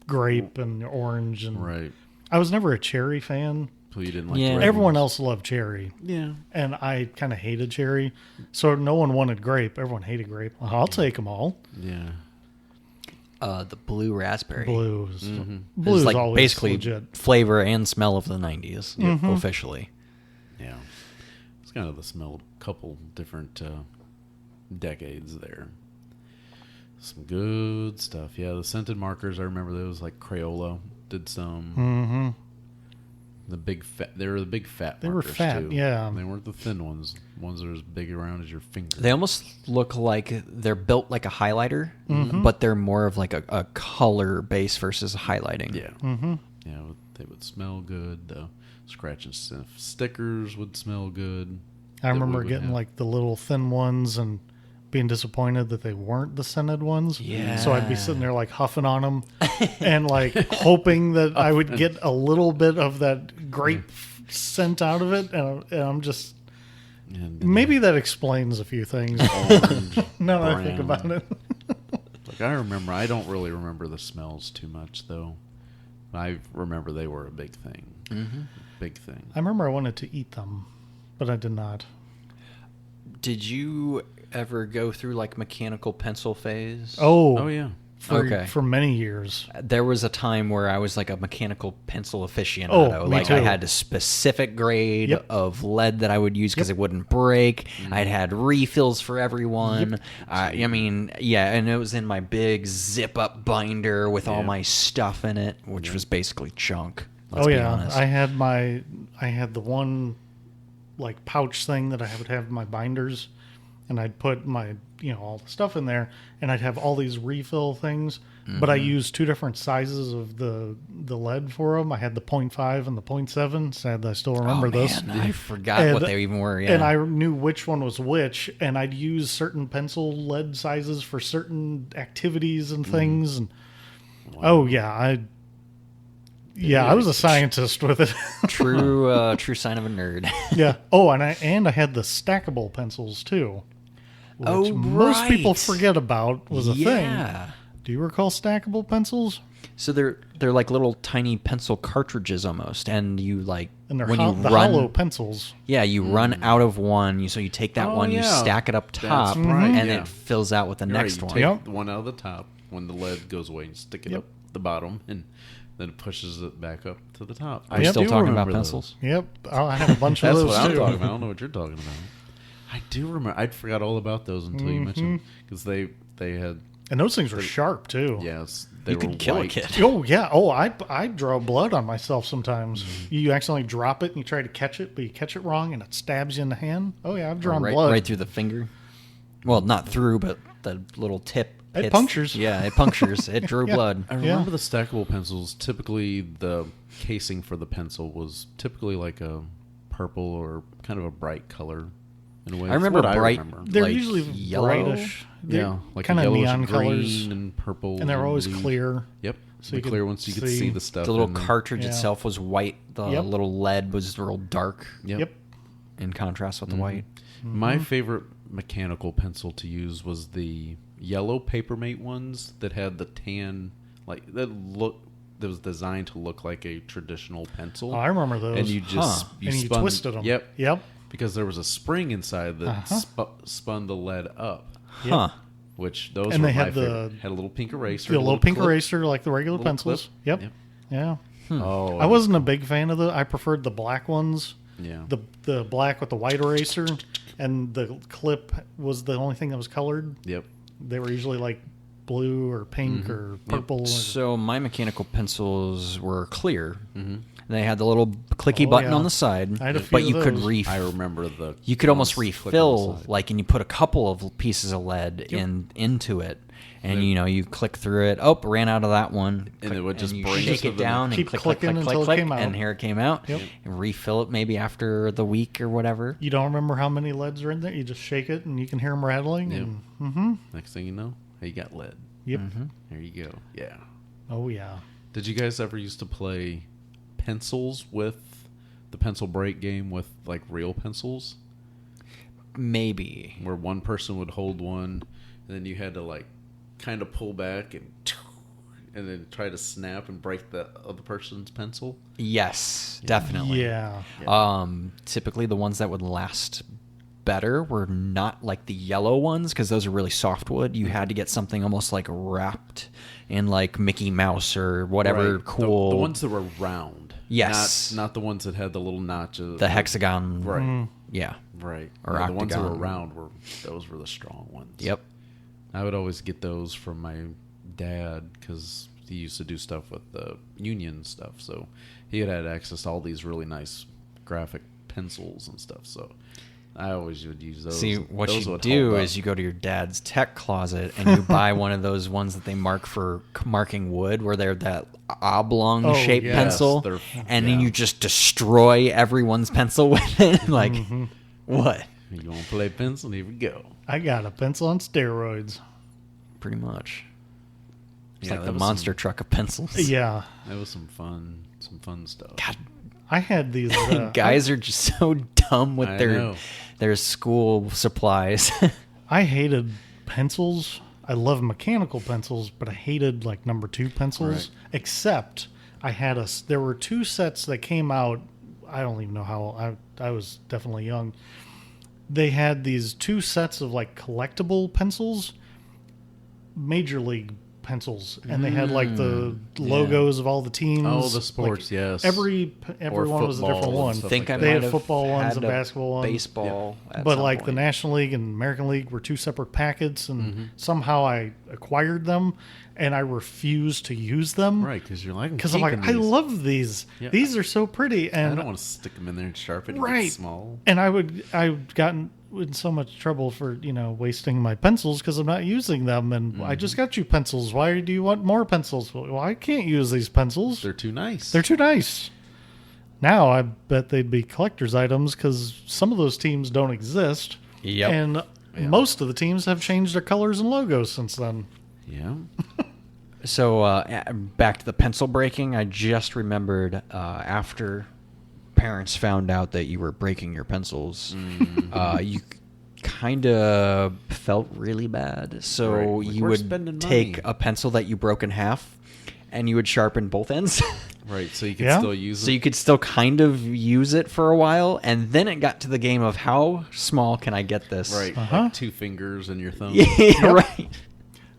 grape and your orange. And Right. I was never a cherry fan. So you didn't like Yeah. the red Everyone ones. else loved cherry, Yeah. and I kind of hated cherry. So no one wanted grape. Everyone hated grape. Well, I'll take them all. Yeah. the blue raspberry. Blues. Mm-hmm. Blues It's like always basically legit. flavor and smell of the 90s, officially. Yeah. It's kind of the smell of a couple different decades there. Some good stuff. Yeah, the scented markers, I remember those, like Crayola did some. Mm-hmm. The big fat, they were the big fat They were markers fat, too. yeah. They weren't the thin ones. Ones that are as big around as your finger. They almost look like they're built like a highlighter, but they're more of like a color base versus highlighting. Yeah. Mm-hmm. Yeah, they would smell good. The scratch and sniff stickers would smell good. I that we remember would getting have. like the little thin ones and being disappointed that they weren't the scented ones. Yeah. So I'd be sitting there like huffing on them and like hoping that I would get a little bit of that grape scent out of it. And I'm just, And maybe that explains a few things. orange, Now that I think brown. about it. Like I don't really remember the smells too much though. I remember they were a big thing. Mm-hmm. Big thing. I remember I wanted to eat them, but I did not. Did you ever go through like mechanical pencil phase? Oh yeah. For many years. There was a time where I was like a mechanical pencil aficionado. Oh, me like I too. had a specific grade Yep. of lead that I would use because it wouldn't break. I'd had refills for everyone. I mean, yeah, and it was in my big zip up binder with all Yeah. my stuff in it, which was basically junk. Let's Oh be yeah, honest. I had the one like pouch thing that I would have in my binders, and I'd put my all the stuff in there, and I'd have all these refill things. But I used two different sizes of the lead for them. I had the 0.5 and the 0.7. Sad I still remember oh, those. man, I forgot And- what they even were. Yeah. And I knew which one was which, and I'd use certain pencil lead sizes for certain activities and things. And oh yeah, I was a scientist with it. true sign of a nerd. Yeah. Oh, and I had the stackable pencils too. Which Oh, most people right. forget about was a thing. Yeah. Do you recall stackable pencils? So they're like little tiny pencil cartridges almost, and you like And they're when you the run, hollow pencils. yeah, you run out of one. So you take that Oh, one, you yeah. stack it up That's top, right, and yeah. it fills out with the You're right, next you one. take Yep. the one out of the top when the lead goes away and stick it Yep. up the bottom, and then it pushes it back up to the top. Are you I still do talking about remember those. pencils? Yep. I had a bunch of That's those what I'm too. talking about. I don't know what you're talking about. I do remember. I forgot all about those until you mentioned because they had And those things were sharp too. yes they You were could kill a white. kid. Oh yeah. Oh, I draw blood on myself sometimes. You accidentally drop it and you try to catch it, but you catch it wrong and it stabs you in the hand. Oh yeah, I've drawn right, blood. right through the finger. Well, not through, but the little tip. It hits- punctures. Yeah, it punctures. It drew Yeah. blood. I remember the stackable pencils. Typically, the casing for the pencil was typically like a purple or kind of a bright color. In a way, I remember That's what bright. I remember. They're like usually yellow. brightish. They're Yeah, like kind a of yellowish neon green colors, and purple, and they're always blue. clear. Yep, So the you could clear ones you could see see the stuff. The little in them. cartridge Yeah. itself was white. The Yep. little lead was real dark Yep. Yep. in contrast with the white. My favorite mechanical pencil to use was the yellow Papermate ones that had the tan, like that was designed to look like a traditional pencil. Oh, I remember those. And you just Huh. you and you spun, twisted them. Yep, Yep. because there was a spring inside that Uh-huh. spun the lead up. Huh. Which those And were they my had the- favorite. Had a little pink eraser, The little pink clip. eraser like the regular Little pencils. clip. Yep. Yeah. Oh, I wasn't a big fan of I preferred the black ones. Yeah. The black with the white eraser, and the clip was the only thing that was colored. Yep. They were usually like blue or pink or purple. or- So my mechanical pencils were clear. Mm-hmm. They had the little clicky button yeah. on the side, I had a few but of you could those. I remember you could almost ones click on the refill, side. like, and you put a couple of pieces of lead into it, And you click through it. Oh, ran out of that one. And it would just you bring shake it it to the- down and Keep click, click, clicking click, until click, it came click, out. and here it came out. Yep. And refill it maybe after the week or whatever. You don't remember how many leads are in there? You just shake it and you can hear them rattling. Yep. And, Next thing you know, hey, you got lead. Yep. There you go. Yeah. Oh, yeah. Did you guys ever used to play pencils with the pencil break game with like real pencils? Maybe. Where one person would hold one, and then you had to like kind of pull back and then try to snap and break the other person's pencil. Yes, definitely. Yeah. Typically the ones that would last better were not like the yellow ones, because those are really soft wood. You had to get something almost like wrapped in like Mickey Mouse or whatever Right. cool. The ones that were round. Yes. Not the ones that had the little notches. the hexagon. Right. Yeah. Right. Or Yeah, the ones that were octagon. round those were the strong ones. Yep. I would always get those from my dad because he used to do stuff with the union stuff. So he had access to all these really nice graphic pencils and stuff. So I always would use those. See, what Those you would do hold up. is you go to your dad's tech closet and you buy one of those ones that they mark for marking wood, where they're that oblong Oh, shaped yes, pencil, they're- and then yeah. you just destroy everyone's pencil with it. Like, what? You want to play pencil? Here we go. I got a pencil on steroids. Pretty much. It's Yeah, like that the was monster truck of pencils. Yeah. That was some fun stuff. God, I had these. guys are just so dumb with I their know. school supplies. I hated pencils. I love mechanical pencils, but I hated like number 2 pencils. Right. Except there were 2 sets that came out. I don't even know how I was definitely young. They had these 2 sets of like collectible pencils, Major League pencils, and they had like the logos of all the teams. Oh, the sports, Like, yes. every one was a football different and one. stuff think like I that. They might had have football ones had and a basketball ones. baseball. at But some like the point. National League and American League were 2 separate packets, and Mm-hmm. somehow I acquired them, and I refused to use them. Right, because you're like, Because I'm like, I love these. Yeah. These are so pretty, I and don't want to stick them in there and sharpen it. Right. Get small. and I've gotten in so much trouble for wasting my pencils because I'm not using them, and I just got you pencils. Why do you want more pencils? Well, I can't use these pencils. They're too nice. They're too nice. Now I bet they'd be collector's items because some of those teams don't exist. Yep. And most of the teams have changed their colors and logos since then. Yeah. So back to the pencil breaking, I just remembered after parents found out that you were breaking your pencils, you kind of felt really bad. So Right. Like, you we're would spending take money. a pencil that you broke in half, and you would sharpen both ends. Right, so you can Yeah. still use So them. you could still kind of use it for a while, and then it got to the game of how small can I get this? Right, Uh-huh. like 2 fingers and your thumb. Yeah, right.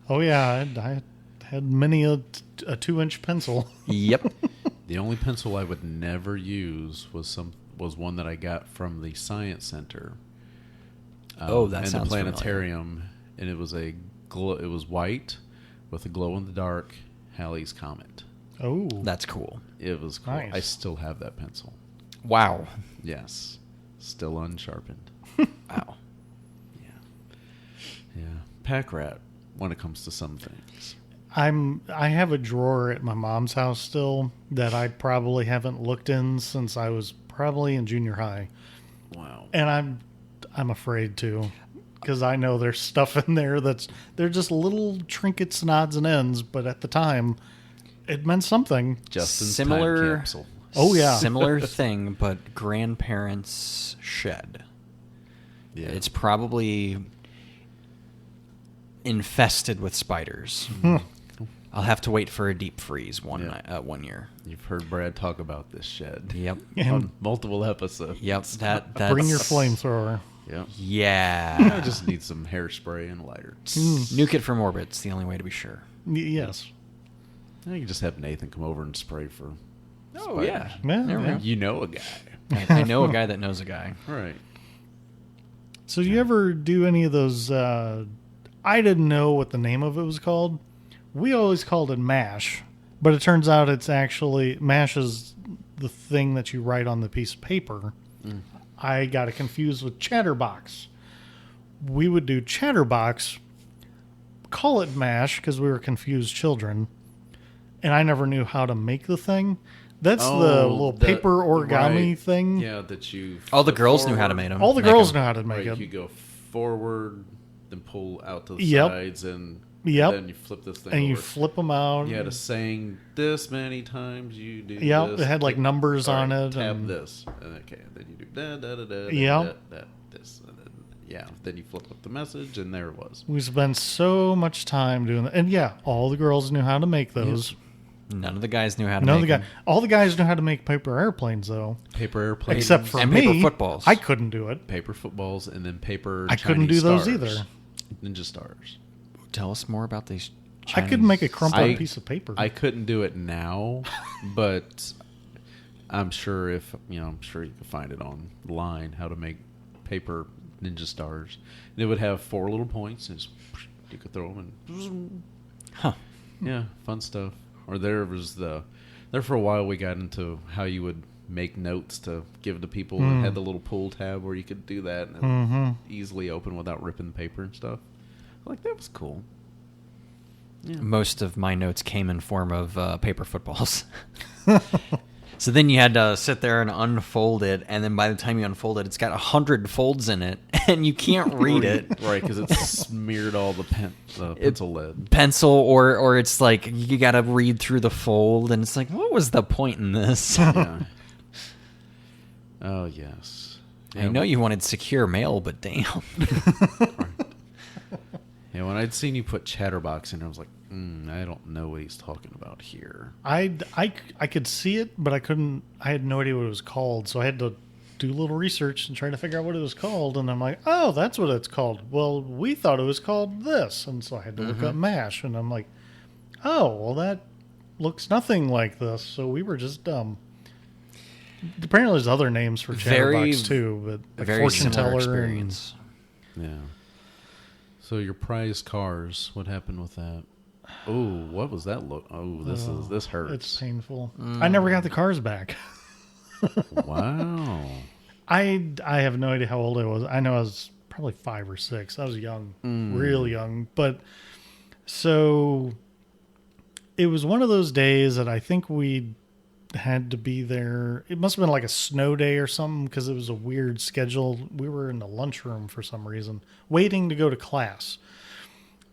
Oh yeah, I had many a 2-inch pencil. Yep. The only pencil I would never use was one that I got from the science center. Oh, that and sounds the familiar. planetarium, and it was it was white with a glow in the dark Halley's Comet. Oh, That's cool. It was cool. Nice. I still have that pencil. Wow. Yes, still unsharpened. Wow. Yeah, pack rat when it comes to some things. I have a drawer at my mom's house still that I probably haven't looked in since I was probably in junior high, Wow. and I'm afraid to, because I know there's stuff in there they're just little trinkets and odds and ends, but at the time, it meant something. Justin's Similar- time capsule. Oh yeah, Similar thing, but grandparents' shed. Yeah. It's probably infested with spiders. I'll have to wait for a deep freeze one year. You've heard Brad talk about this shed. Yep. On multiple episodes. Yep. That's bring your flamethrower. Yep. I Yeah. just need some hairspray and lighter. Nuke it from orbit. It's the only way to be sure. Yes. I can just have Nathan come over and spray for. Oh spiders. yeah. Yeah, There we yeah. go. You know a guy, I know a guy that knows a guy. right? So do you ever do any of those? I didn't know what the name of it was called. We always called it MASH, but it turns out it's actually MASH is the thing that you write on the piece of paper. I got it confused with Chatterbox. We would do Chatterbox call it MASH because we were confused children, and I never knew how to make the thing. That's the little paper origami right. thing. Yeah, that you. All the flip girls knew forward. how to make them. All the girls know how to make Right, it. you go forward, then pull out to the Yep. sides, and Yep. then you flip this thing And over. you flip them out. You had a saying this many times. You do. Yep, this. it had, like, numbers All on it, Tab and- this. And okay, then you do da da da da. Yep. Da, da, this. And then, yeah. Then you flip up the message, and there it was. We spent so much time doing that. And yeah, all the girls knew how to make those. None of the guys knew how to None of make the them. all the guys knew how to make paper airplanes, though. Paper airplanes, Except for and me, paper footballs. I couldn't do it. paper footballs, and then paper. I couldn't Chinese do those stars. either. Ninja stars. Tell us more about these. I could make a crumpled I- piece of paper. I couldn't do it now, but I'm sure I'm sure you can find it online how to make paper ninja stars. And it would have 4 little points, and you could throw them and Huh. yeah, fun stuff. Or there for a while we got into how you would make notes to give to people and had the little pull tab where you could do that and it would easily open without ripping the paper and stuff. Like that was cool. Most of my notes came in form of paper footballs. So then you had to sit there and unfold it, and then by the time you unfold it, it's got 100 folds in it, and you can't read it. Right, because it smeared all the pencil lead. Pencil, or it's like you got to read through the fold, and it's like, what was the point in this? Yeah. Oh, yes. I know you wanted secure mail, but damn. Yeah, when I'd seen you put Chatterbox in, I was like, I don't know what he's talking about here. I could see it, but I couldn't. I had no idea what it was called, so I had to do a little research and try to figure out what it was called. And I'm like, oh, that's what it's called. Well, we thought it was called this, and so I had to look up MASH, and I'm like, oh, well, that looks nothing like this. So we were just dumb. Apparently, there's other names for Chatterbox too, but like Very fortune similar teller experience. Yeah. So your prize cars, what happened with that? Oh, what was that look? Oh, this hurts. It's painful. I never got the cars back. Wow. I have no idea how old I was. I know I was probably 5 or 6. I was young, real young. But so it was one of those days that I think we had to be there. It must have been like a snow day or something because it was a weird schedule. We were in the lunchroom for some reason, waiting to go to class.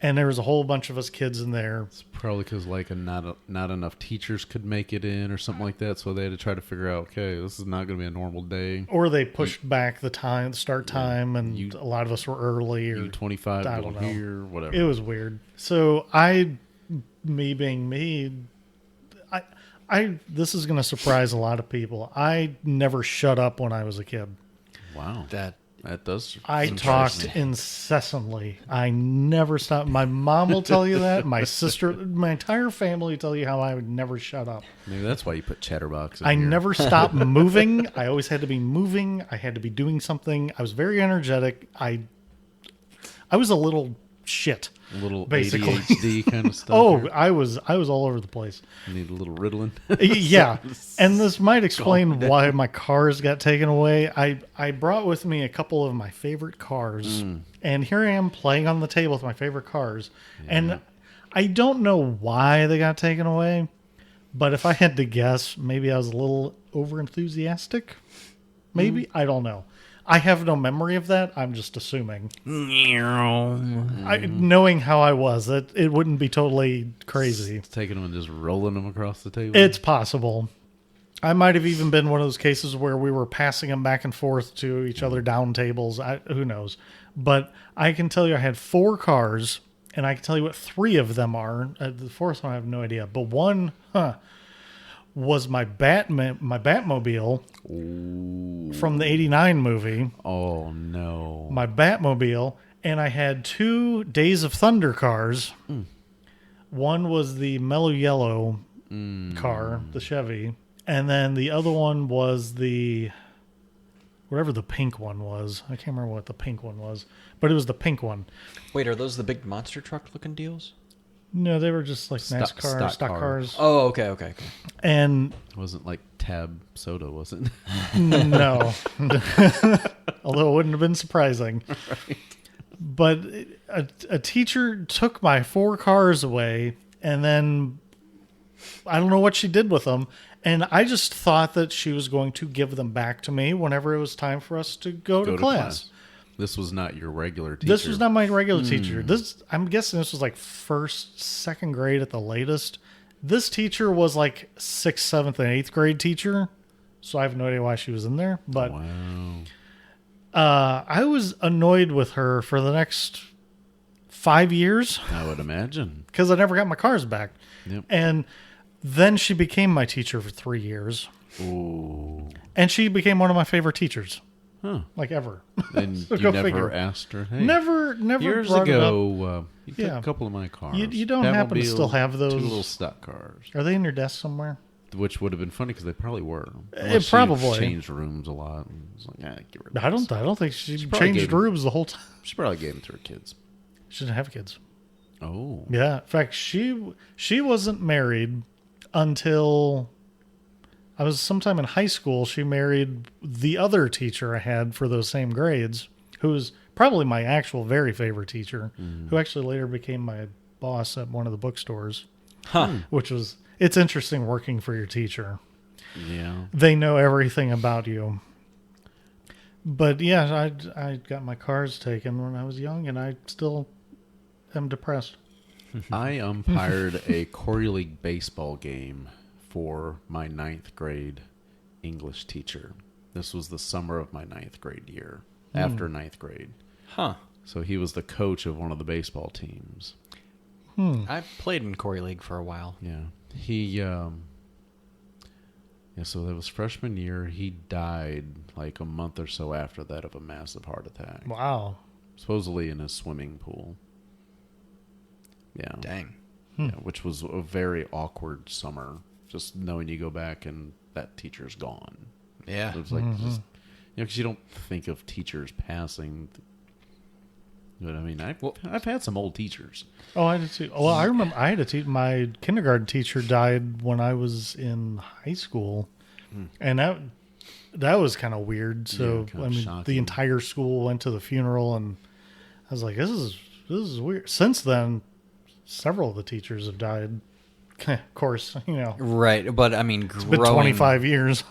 And there was a whole bunch of us kids in there. It's probably because like not enough teachers could make it in or something like that, so they had to try to figure out, okay, this is not going to be a normal day. Or they pushed back the start time, and a lot of us were early. Or U25 I go don't know. here, whatever. It was weird. So me being me, this is going to surprise a lot of people. I never shut up when I was a kid. Wow. That does. I talked incessantly. I never stopped. My mom will tell you that. My sister, my entire family will tell you how I would never shut up. Maybe that's why you put Chatterbox in I here. never stopped moving. I always had to be moving. I had to be doing something. I was very energetic. I was a little shit. A little basically. ADHD kind of stuff. Oh, here. I was all over the place. Need a little Ritalin. Yeah, and this might explain why my cars got taken away. I brought with me a couple of my favorite cars, and here I am playing on the table with my favorite cars, and I don't know why they got taken away, but if I had to guess, maybe I was a little over enthusiastic. Maybe I don't know. I have no memory of that. I'm just assuming. Knowing how I was, it wouldn't be totally crazy. Taking them and just rolling them across the table. It's possible. I might have even been one of those cases where we were passing them back and forth to each other down tables. Who knows? But I can tell you I had 4 cars, and I can tell you what 3 of them are. The fourth one I have no idea. But one was my Batmobile from the 89 movie. Oh, no. My Batmobile. And I had 2 Days of Thunder cars. One was the Mellow Yellow car, the Chevy. And then the other one was whatever the pink one was. I can't remember what the pink one was, but it was the pink one. Wait, are those the big monster truck looking deals? No, they were just like NASCAR stock cars. Oh, okay. And It wasn't like Tab soda, was it? no, although it wouldn't have been surprising. But a teacher took my 4 cars away, and then I don't know what she did with them. And I just thought that she was going to give them back to me whenever it was time for us to go to class. This was not your regular teacher. This was not my regular teacher. I'm guessing this was like 1st, 2nd grade at the latest. This teacher was like 6th, 7th, and 8th grade teacher. So I have no idea why she was in there. But I was annoyed with her for the next 5 years. I would imagine. Because I never got my cars back. Yep. And then she became my teacher for 3 years. Ooh. And she became one of my favorite teachers. Huh. Like ever. And So you go never figure. asked her, hey, Never years brought it up. ago, you took Yeah. a couple of my cars. You don't happen to still have those- 2 little stock cars. Are they in your desk somewhere? Which would have been funny because they probably were. Probably. She changed rooms a lot. And was like, get rid of I this. don't think she probably changed gave- rooms the whole time. She probably gave them to her kids. She didn't have kids. Oh. Yeah. In fact, she wasn't married until I was sometime in high school. She married the other teacher I had for those same grades, who was probably my actual very favorite teacher, who actually later became my boss at one of the bookstores. Huh. Which was, it's interesting working for your teacher. Yeah. They know everything about you. But yeah, I got my cars taken when I was young, and I still am depressed. I umpired a Corey League baseball game for my 9th grade English teacher. This was the summer of my 9th grade year, after 9th grade. Huh. So he was the coach of one of the baseball teams. I played in Corey League for a while. Yeah. So that was freshman year. He died like a month or so after that of a massive heart attack. Wow. Supposedly in his swimming pool. Yeah. Dang. Yeah, which was a very awkward summer. Just knowing you go back and that teacher's gone. Yeah. It was like, just, because you don't think of teachers passing. But I mean, I've had some old teachers. Oh, I did too. Well, I remember I had a my kindergarten teacher died when I was in high school, and that was kind of weird. So kind I of mean, shocking. the entire school went to the funeral, and I was like, "This is weird." Since then, several of the teachers have died. Of course, Right. But I mean, it's been 25 years.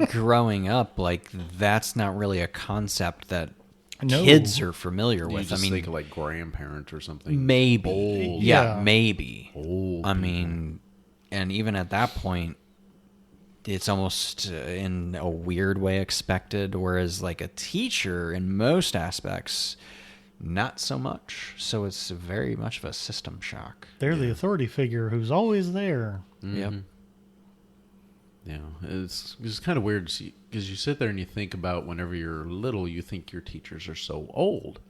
growing up, like, that's not really a concept that No. kids are familiar You with. just I mean, think of like grandparent or something. maybe. Old. Yeah, Yeah. maybe. Old I people. mean, and even at that point, it's almost in a weird way expected, whereas like a teacher in most aspects, not so much. So it's very much of a system shock. They're the authority figure who's always there. Yep. Yeah, it's kind of weird because you sit there and you think about whenever you're little, you think your teachers are so old.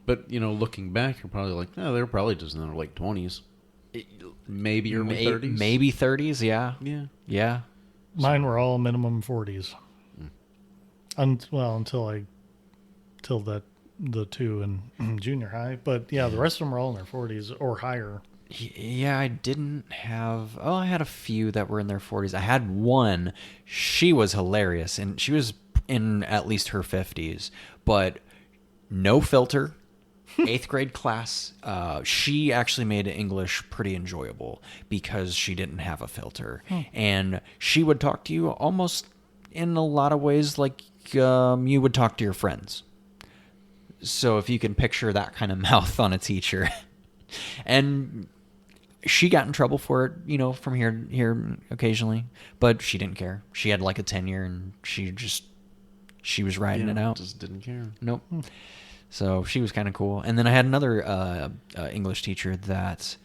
But, looking back, you're probably like, no, they're probably just in their late 20s. Maybe early 30s. Maybe 30s, yeah. Yeah. Yeah. Mine were all minimum 40s. Until the 2 in junior high. But yeah, the rest of them were all in their 40s or higher. Yeah, I didn't have... Oh, I had a few that were in their 40s. I had one. She was hilarious, and she was in at least her 50s. But no filter. 8th grade class. She actually made English pretty enjoyable because she didn't have a filter. And she would talk to you almost in a lot of ways like you would talk to your friends. So if you can picture that kind of mouth on a teacher. And she got in trouble for it, from here occasionally, but she didn't care. She had like a tenure and she was riding it out. Just didn't care. Nope. So she was kind of cool. And then I had another English teacher that,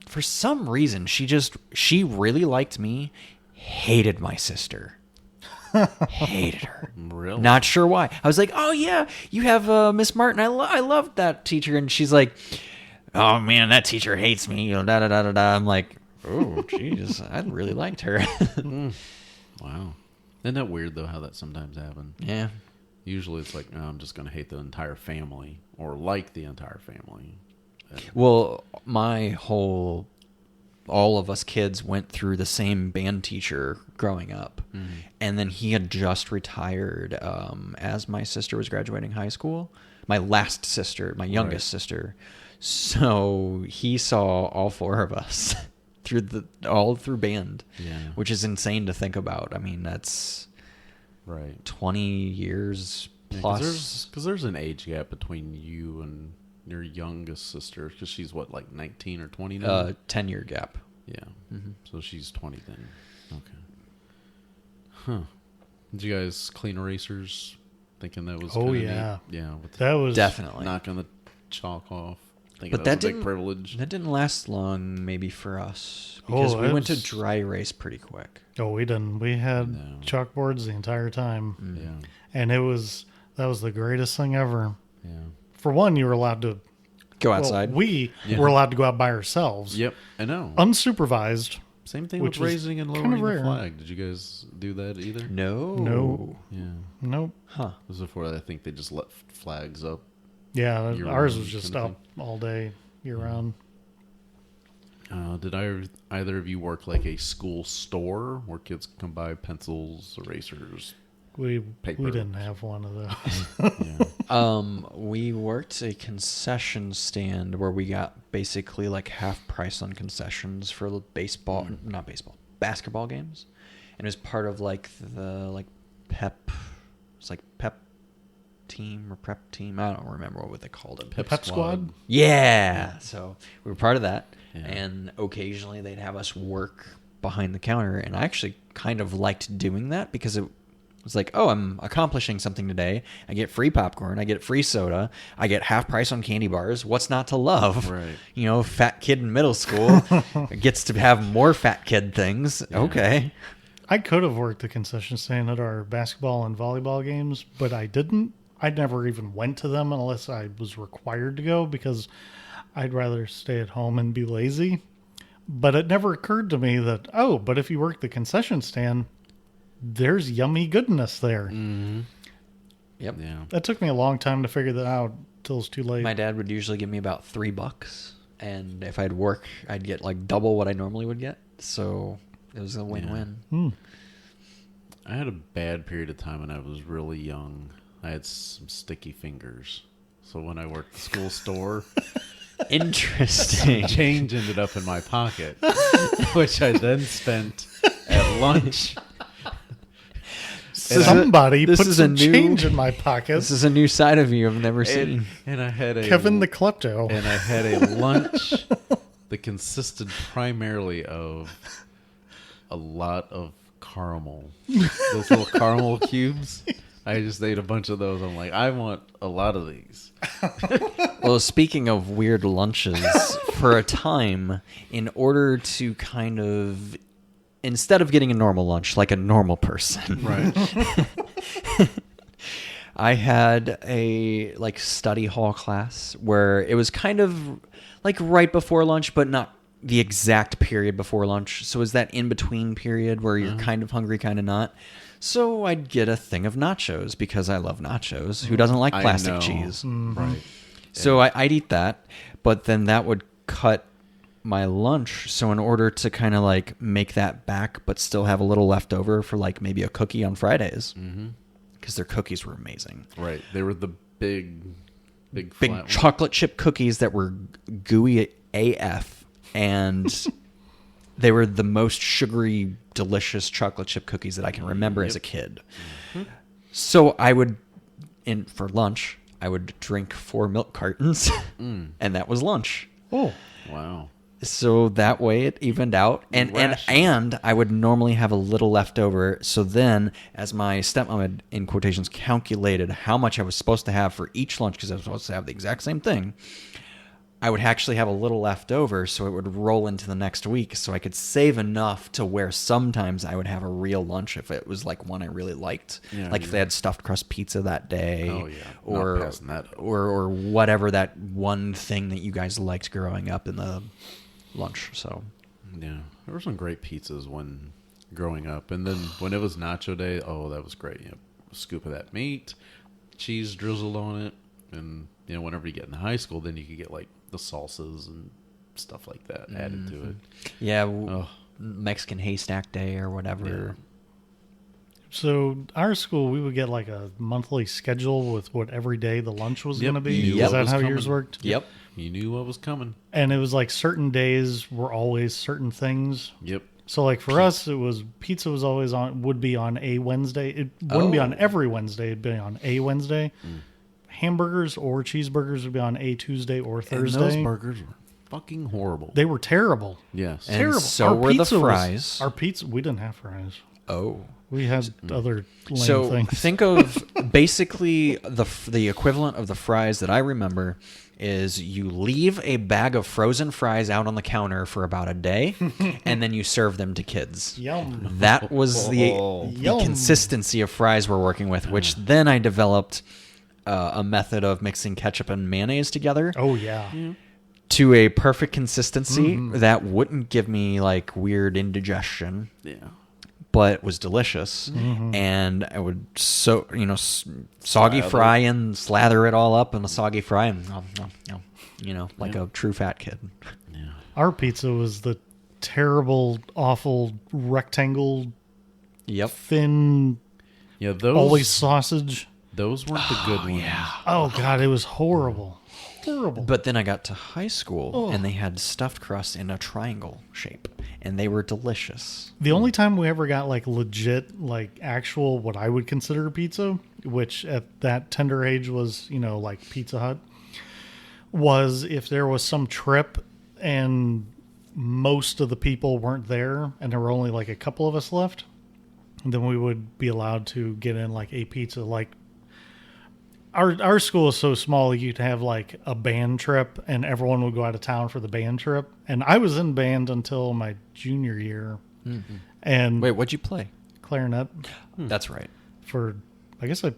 for some reason, she really liked me, hated my sister. Hated her. Really? Not sure why. I was like, oh, yeah, you have Miss Martin. I loved that teacher. And she's like, oh, man, that teacher hates me. Da-da-da-da-da. I'm like, oh, Jesus, I really liked her. Wow. Isn't that weird, though, how that sometimes happens? Yeah. Usually it's like, no, I'm just going to hate the entire family or like the entire family. Well, all of us kids went through the same band teacher growing up. And then he had just retired as my sister was graduating high school. my last sister, my youngest sister. So he saw all four of us all through band, which is insane to think about. I mean, that's Right. 20 years plus. Because there's an age gap between you and your youngest sister. Because she's what, like 19 or 20 now? 10-year gap. Yeah. So she's 20 then. Okay. Huh. Did you guys clean erasers? Thinking that was Oh, kinda yeah. neat? Yeah. With That was Definitely. knocking the chalk off. Thinking But that that was a big privilege. That didn't last long, maybe for us, Oh, because we that went to was- dry erase pretty quick. Oh, we didn't. We had No. chalkboards the entire time, Yeah. and that was the greatest thing ever. Yeah. For one, you were allowed to Go well, outside. we Yeah. were allowed to go out by ourselves, Yep. I know. unsupervised. Same thing which with was raising and kind lowering of the rare. flag. Did you guys do that either? No. No. Yeah. Nope. Huh. This was before I think they just let flags up. Yeah, Year ours round was just kinda up all day, year round. Did either of you work like a school store where kids can come buy pencils, erasers? We Paper. didn't have one of those. Yeah. We worked a concession stand where we got basically like half price on concessions for basketball games, and it was part of like the pep, it's like pep team or prep team. I don't remember what they called it. Pep squad? Yeah. So we were part of that, Yeah. and occasionally they'd have us work behind the counter, and I actually kind of liked doing that because it was like, oh, I'm accomplishing something today. I get free popcorn, I get free soda, I get half price on candy bars. What's not to love? Right. You know, fat kid in middle school gets to have more fat kid things. Okay. I could have worked the concession stand at our basketball and volleyball games, but I didn't. I never even went to them unless I was required to go because I'd rather stay at home and be lazy. But it never occurred to me that, oh, but if you work the concession stand, there's yummy goodness there. Mm-hmm. Yep. Yeah. That took me a long time to figure that out till it's too late. My dad would usually give me about $3, and if I'd work, I'd get like double what I normally would get. So it was a win-win. I had a bad period of time when I was really young. I had some sticky fingers. So when I worked the school store, Interesting. change ended up in my pocket, which I then spent at lunch. Somebody this put is some a new- change in my pocket. This is a new side of you I've never seen. And I had a Kevin the klepto. and I had a lunch that consisted primarily of a lot of caramel. Those little caramel cubes. I just ate a bunch of those. I'm like, I want a lot of these. Well, speaking of weird lunches, for a time, in order to kind of, instead of getting a normal lunch like a normal person, Right. I had a like study hall class where it was kind of like right before lunch, but not the exact period before lunch. So it was that in between period where you're kind of hungry, kind of not. So I'd get a thing of nachos because I love nachos. Who doesn't like I plastic know. cheese? Right. So I'd eat that, but then that would cut my lunch. So in order to kind of like make that back, but still have a little left over for like maybe a cookie on Fridays, because their cookies were amazing. Right. They were the big Big flat ones. chocolate chip cookies that were gooey AF, and they were the most sugary, delicious chocolate chip cookies that I can remember as a kid. So I would, for lunch, I would drink 4 milk cartons, and that was lunch. Oh, Wow. So that way it evened out, and Rational. I would normally have a little left over. So then, as my stepmom had, in quotations, calculated how much I was supposed to have for each lunch, because I was supposed to have the exact same thing, I would actually have a little left over, so it would roll into the next week, so I could save enough to where sometimes I would have a real lunch if it was like one I really liked, Yeah, like if they had stuffed crust pizza that day, Oh, yeah. Not or passing that up. or whatever that one thing that you guys liked growing up in the lunch. So Yeah. There were some great pizzas when growing up. And then when it was nacho day, oh, that was great. You know, a scoop of that meat, cheese drizzled on it. And, you know, whenever you get in high school, then you could get like the salsas and stuff like that added to it. yeah, Oh. Mexican haystack day or whatever. So our school, we would get like a monthly schedule with what every day the lunch was Yep, going to be. you knew Is what that was how coming. yours worked? Yep. You knew what was coming. And it was like certain days were always certain things. Yep. So like for us, it was pizza was always would be on a Wednesday. It wouldn't be on every Wednesday. It'd be on a Wednesday. Hamburgers or cheeseburgers would be on a Tuesday or Thursday. And those burgers were fucking horrible. They were terrible. Yes. And Terrible. so were the pizza was- fries. our pizza, we didn't have fries. Oh. We had other lame So things. think of basically the equivalent of the fries that I remember is you leave a bag of frozen fries out on the counter for about a day, and then you serve them to kids. Yum. That was the Yum. consistency of fries we're working with, which then I developed a method of mixing ketchup and mayonnaise together Oh yeah. to a perfect consistency that wouldn't give me like weird indigestion. Yeah. But was delicious, and I would soggy Slather. fry and slather it all up in a soggy fry, and like a true fat kid. Yeah. Our pizza was the terrible, awful rectangle, Yep. thin, Yeah. Those always sausage. those weren't the good ones. Oh god, it was horrible. Horrible. But then I got to high school, and they had stuffed crust in a triangle shape, and they were delicious. The only time we ever got like legit, like actual what I would consider pizza, which at that tender age was, like Pizza Hut, was if there was some trip and most of the people weren't there and there were only like a couple of us left, then we would be allowed to get in like a pizza. Like our school is so small, you'd have like a band trip and everyone would go out of town for the band trip. And I was in band until my junior year. And Wait, what'd you play? clarinet That's right. for, I guess, like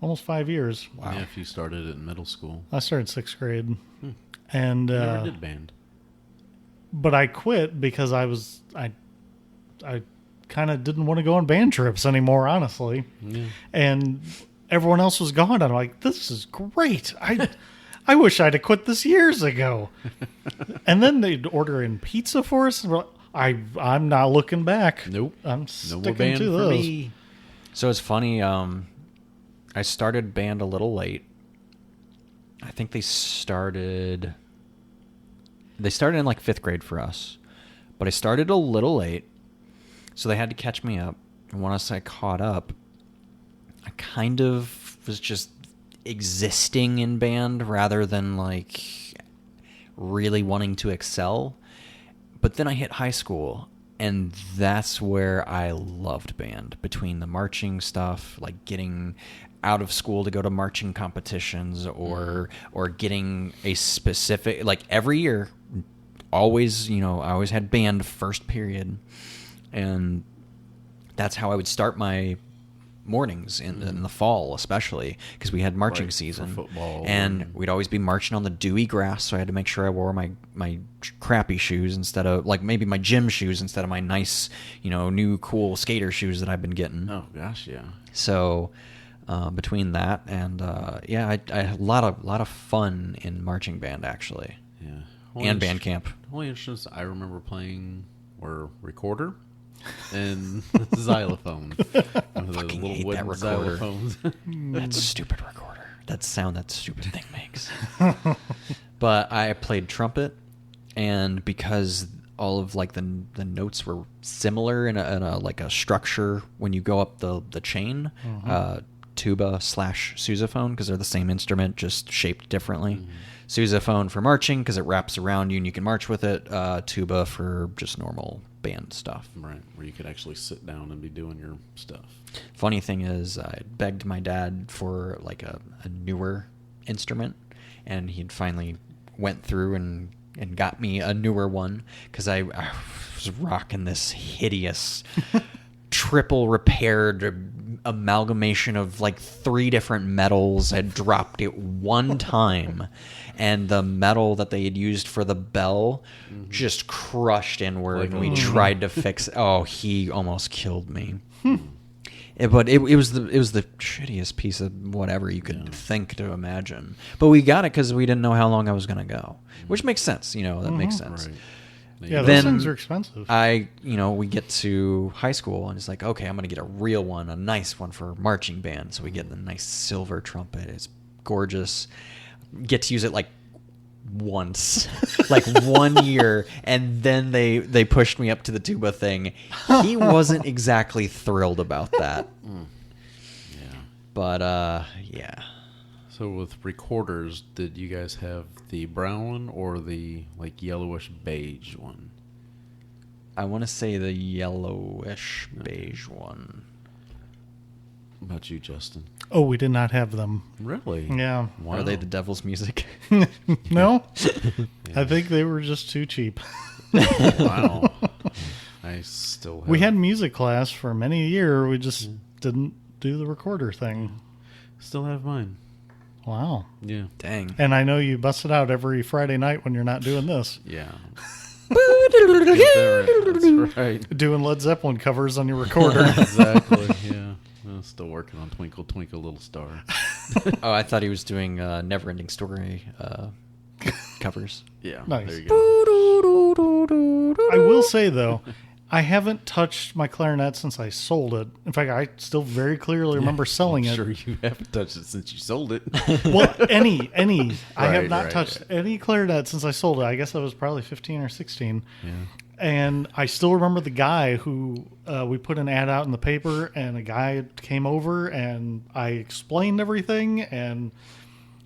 almost 5 years. Wow. Yeah, if you started it in middle school. I started 6th grade. And, Never did band. but I quit because I kind of didn't want to go on band trips anymore, honestly. Yeah. And everyone else was gone. I'm like, this is great. I wish I'd have quit this years ago. And then they'd order in pizza for us. And we're like, I'm not looking back. Nope. I'm No sticking more band to for those. me. So it's funny. I started band a little late. I think they started in like 5th grade for us, but I started a little late, so they had to catch me up. And once I caught up, I kind of was just existing in band rather than like really wanting to excel. But then I hit high school, and that's where I loved band. Between the marching stuff, like getting out of school to go to marching competitions, or getting a specific, like every year, always, I always had band first period, and that's how I would start my mornings in the fall, especially because we had marching Right, for season, football and we'd always be marching on the dewy grass, so I had to make sure I wore my crappy shoes instead of like maybe my gym shoes instead of my nice new cool skater shoes that I've been getting. Oh gosh, yeah. So between that and I had a lot of fun in marching band actually, Yeah. and band camp. The only instruments I remember playing were recorder and xylophone. The Fucking little hate that wooden recorder. xylophones. That stupid recorder. That sound that stupid thing makes. But I played trumpet, and because all of like the notes were similar in a like a structure when you go up the chain, tuba / sousaphone, because they're the same instrument just shaped differently. Sousaphone for marching because it wraps around you and you can march with it. Tuba for just normal band stuff. Right, where you could actually sit down and be doing your stuff. Funny thing is, I begged my dad for like a newer instrument, and he'd finally went through and got me a newer one because I was rocking this hideous triple repaired amalgamation of like 3 different metals. I dropped it one time, and the metal that they had used for the bell just crushed inward, Like and we a- tried to fix it. Oh, he almost killed me. But it was the shittiest piece of whatever you could think to imagine. But we got it because we didn't know how long I was going to go, which makes sense. That makes sense. Right. Yeah, those Then things are expensive. we get to high school and it's like, okay, I'm going to get a real one, a nice one for marching band. So we get the nice silver trumpet. It's gorgeous. Get to use it like once, like 1 year. And then they pushed me up to the tuba thing. He wasn't exactly thrilled about that. Yeah. But, yeah. So with recorders, did you guys have the brown one or the like yellowish beige one? I want to say the yellowish beige one. What about you, Justin? Oh, we did not have them. Really? Yeah. Wow. Are they the devil's music? No? I think they were just too cheap. Wow. I still have... We had music class for many a year. We just didn't do the recorder thing. Still have mine. Wow. Yeah. Dang. And I know you bust it out every Friday night when you're not doing this. Yeah. That's right. Doing Led Zeppelin covers on your recorder. Exactly. Yeah. I'm still working on Twinkle Twinkle Little Star. Oh, I thought he was doing Neverending Story covers. Yeah. Nice. There you go. I will say, though, I haven't touched my clarinet since I sold it. In fact, I still very clearly remember selling it. Sure, you haven't touched it since you sold it. Well, any. I have Right, not right, touched right. any clarinet since I sold it. I guess I was probably 15 or 16. Yeah. And I still remember the guy who we put an ad out in the paper, and a guy came over, and I explained everything, and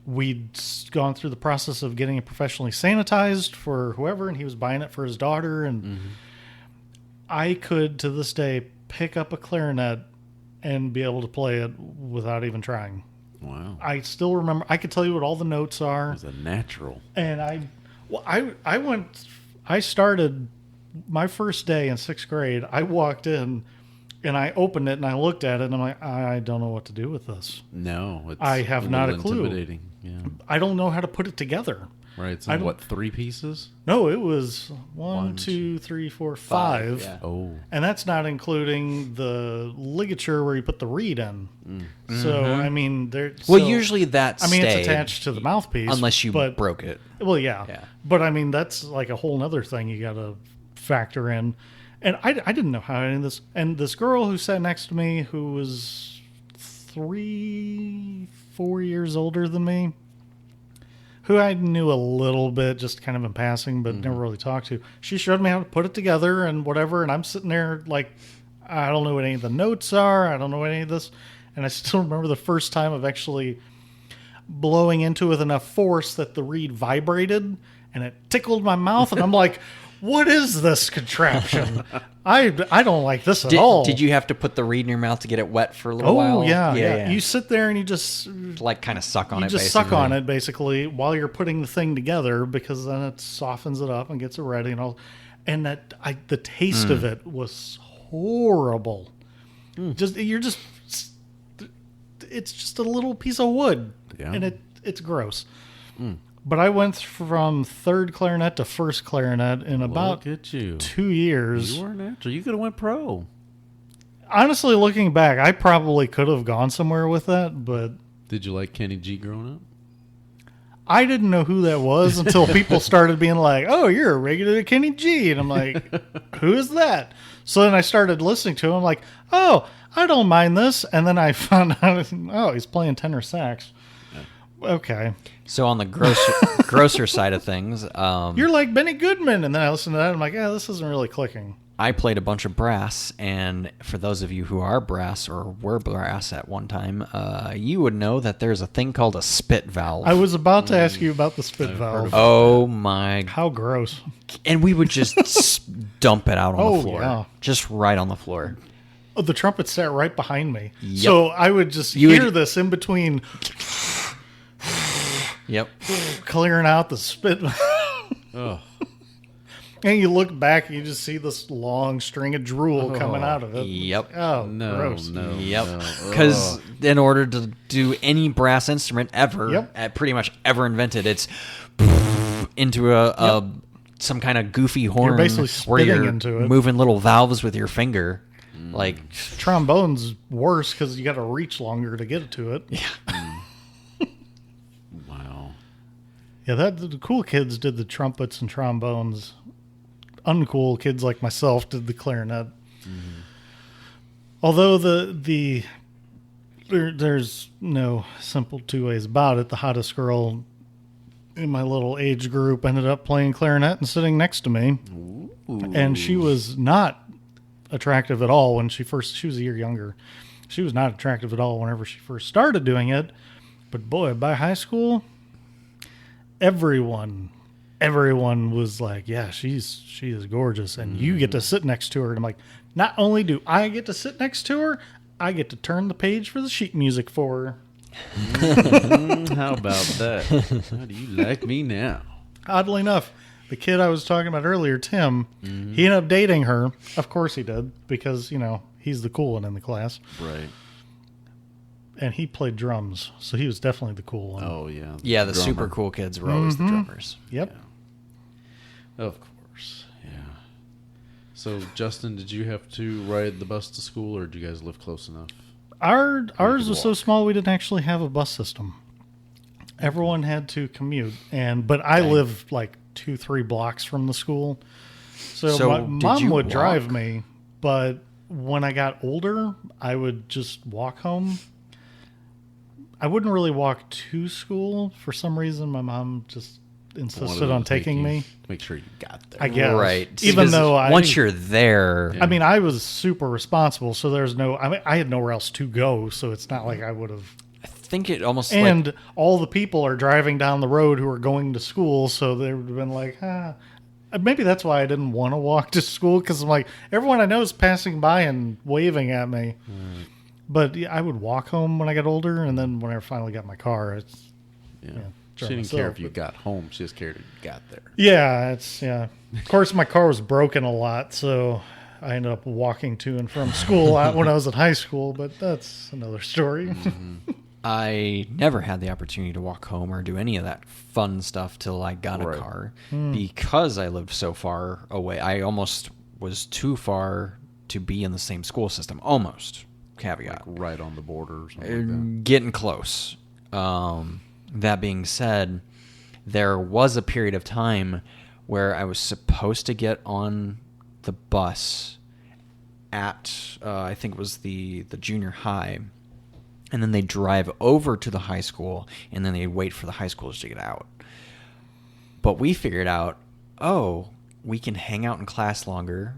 we'd gone through the process of getting it professionally sanitized for whoever, and he was buying it for his daughter, and I could, to this day, pick up a clarinet and be able to play it without even trying. Wow. I still remember. I could tell you what all the notes It are. was a natural. And I started my first day in 6th grade. I walked in and I opened it and I looked at it and I'm like, I don't know what to do with this. No. It's I have a not little a clue. Intimidating. Yeah. I don't know how to put it together. Right. I So don't- what, 3 pieces? No, it was One, 1, 2, 3, 4, 5. yeah. Oh. And that's not including the ligature where you put the reed in. So, I mean, Well, usually that's I mean, it's attached to the mouthpiece. unless you but, broke it. Well, yeah. Yeah. But I mean, that's like a whole other thing you got to factor in. And I didn't know how any of this. And this girl who sat next to me, who was 3, 4 years older than me, who I knew a little bit, just kind of in passing, but never really talked to, she showed me how to put it together and whatever. And I'm sitting there like, I don't know what any of the notes are. I don't know any of this. And I still remember the first time of actually blowing into it with enough force that the reed vibrated and it tickled my mouth. And I'm like, what is this contraption? I don't like this at all. Did you have to put the reed in your mouth to get it wet for a little Oh, while? yeah. You sit there and you just like kind of suck on it. suck basically. on it basically while you're putting the thing together, because then it softens it up and gets it ready and all. And the taste of it was horrible. It's just a little piece of wood, Yeah. and it's gross. But I went from 3rd clarinet to 1st clarinet in about Look at you. 2 years. You were natural. You could have went pro. Honestly, looking back, I probably could have gone somewhere with that, but Did you like Kenny G growing up? I didn't know who that was until people started being like, "Oh, you're a regular Kenny G," and I'm like, "Who is that?" So then I started listening to him, like, "Oh, I don't mind this," and then I found out, oh, he's playing tenor sax. Okay, So on the grosser side of things, you're like Benny Goodman, and then I listened to that, and I'm like, "Yeah, this isn't really clicking." I played a bunch of brass, and for those of you who are brass or were brass at one time, you would know that there's a thing called a spit valve. I was about to ask you about the spit I've heard valve. of Oh my! How gross! And we would just dump it out on the Oh, floor, yeah. just right on the floor. Oh, the trumpet sat right behind me, Yep. so I would just You hear would- this in between Yep. clearing out the spit. Oh. And you look back, and you just see this long string of drool coming out of it. Yep. Oh, No, gross. no. Yep. no. Because Ugh. in order to do any brass instrument ever, Yep. pretty much ever invented, it's into a some kind of goofy horn basically where spitting you're into it. moving little valves with your finger. Like, Trombone's worse because you got to reach longer to get to it. Yeah, Wow. the cool kids did the trumpets and trombones uncool kids like myself did the clarinet. Although there's no simple two ways about it. The hottest girl in my little age group ended up playing clarinet and sitting next to me. Ooh. And she was not attractive at all when she was a year younger. She was not attractive at all whenever she first started doing it. But boy, by high school, everyone was like, yeah, she is gorgeous. And you get to sit next to her. And I'm like, not only do I get to sit next to her, I get to turn the page for the sheet music for her. How about that? How do you like me now? Oddly enough, the kid I was talking about earlier, Tim, he ended up dating her. Of course he did, because, he's the cool one in the class. Right. And he played drums, so he was definitely the cool one. Oh, yeah. Yeah, the drummer. super cool kids were always the drummers. Yep. Of course, yeah. So, Justin, did you have to ride the bus to school, or did you guys live close enough? Ours was so small we didn't actually have a bus system. Everyone had to commute, but I lived like 2-3 blocks from the school, so my did mom you would drive walk? me. But when I got older, I would just walk home. I wouldn't really walk to school for some reason. My mom just insisted Wanted on to take taking you- me. Make sure you got there. I guess. Right. Even Because though once you're there, I mean, I was super responsible, so there's I had nowhere else to go, so it's not like I would have. I think it almost And all the people are driving down the road who are going to school, so they would have been like, maybe that's why I didn't want to walk to school, because I'm like, everyone I know is passing by and waving at me. But yeah, I would walk home when I got older, and then when I finally got my car, it's Yeah. Yeah, She drive didn't care myself, if you but- got home. She just cared if you got there. yeah. Of course, my car was broken a lot, so I ended up walking to and from school when I was at high school. But that's another story. I never had the opportunity to walk home or do any of that fun stuff till I got Right. a car because I lived so far away. I almost was too far to be in the same school system. Almost. Caveat. Right on the border or something like that. Getting close. That being said, there was a period of time where I was supposed to get on the bus at, I think it was the junior high, and then they'd drive over to the high school, and then they'd wait for the high schoolers to get out. But we figured out, we can hang out in class longer,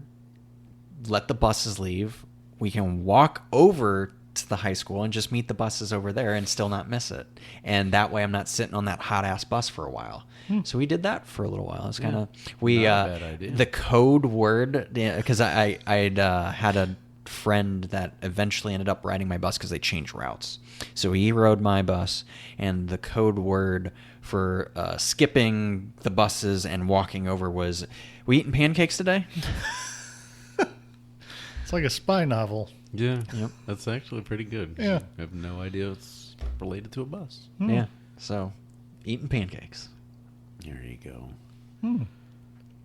let the buses leave, we can walk over to the high school and just meet the buses over there and still not miss it. And that way I'm not sitting on that hot ass bus for a while. So we did that for a little while. It's kind of, Not a bad idea. the code word, because I'd had a friend that eventually ended up riding my bus because they changed routes. So he rode my bus, and the code word for skipping the buses and walking over was, "We eating pancakes today?" It's like a spy novel. Yeah. Yep. That's actually pretty good. Yeah. I have no idea it's related to a bus. Yeah. So, eating pancakes. There you go.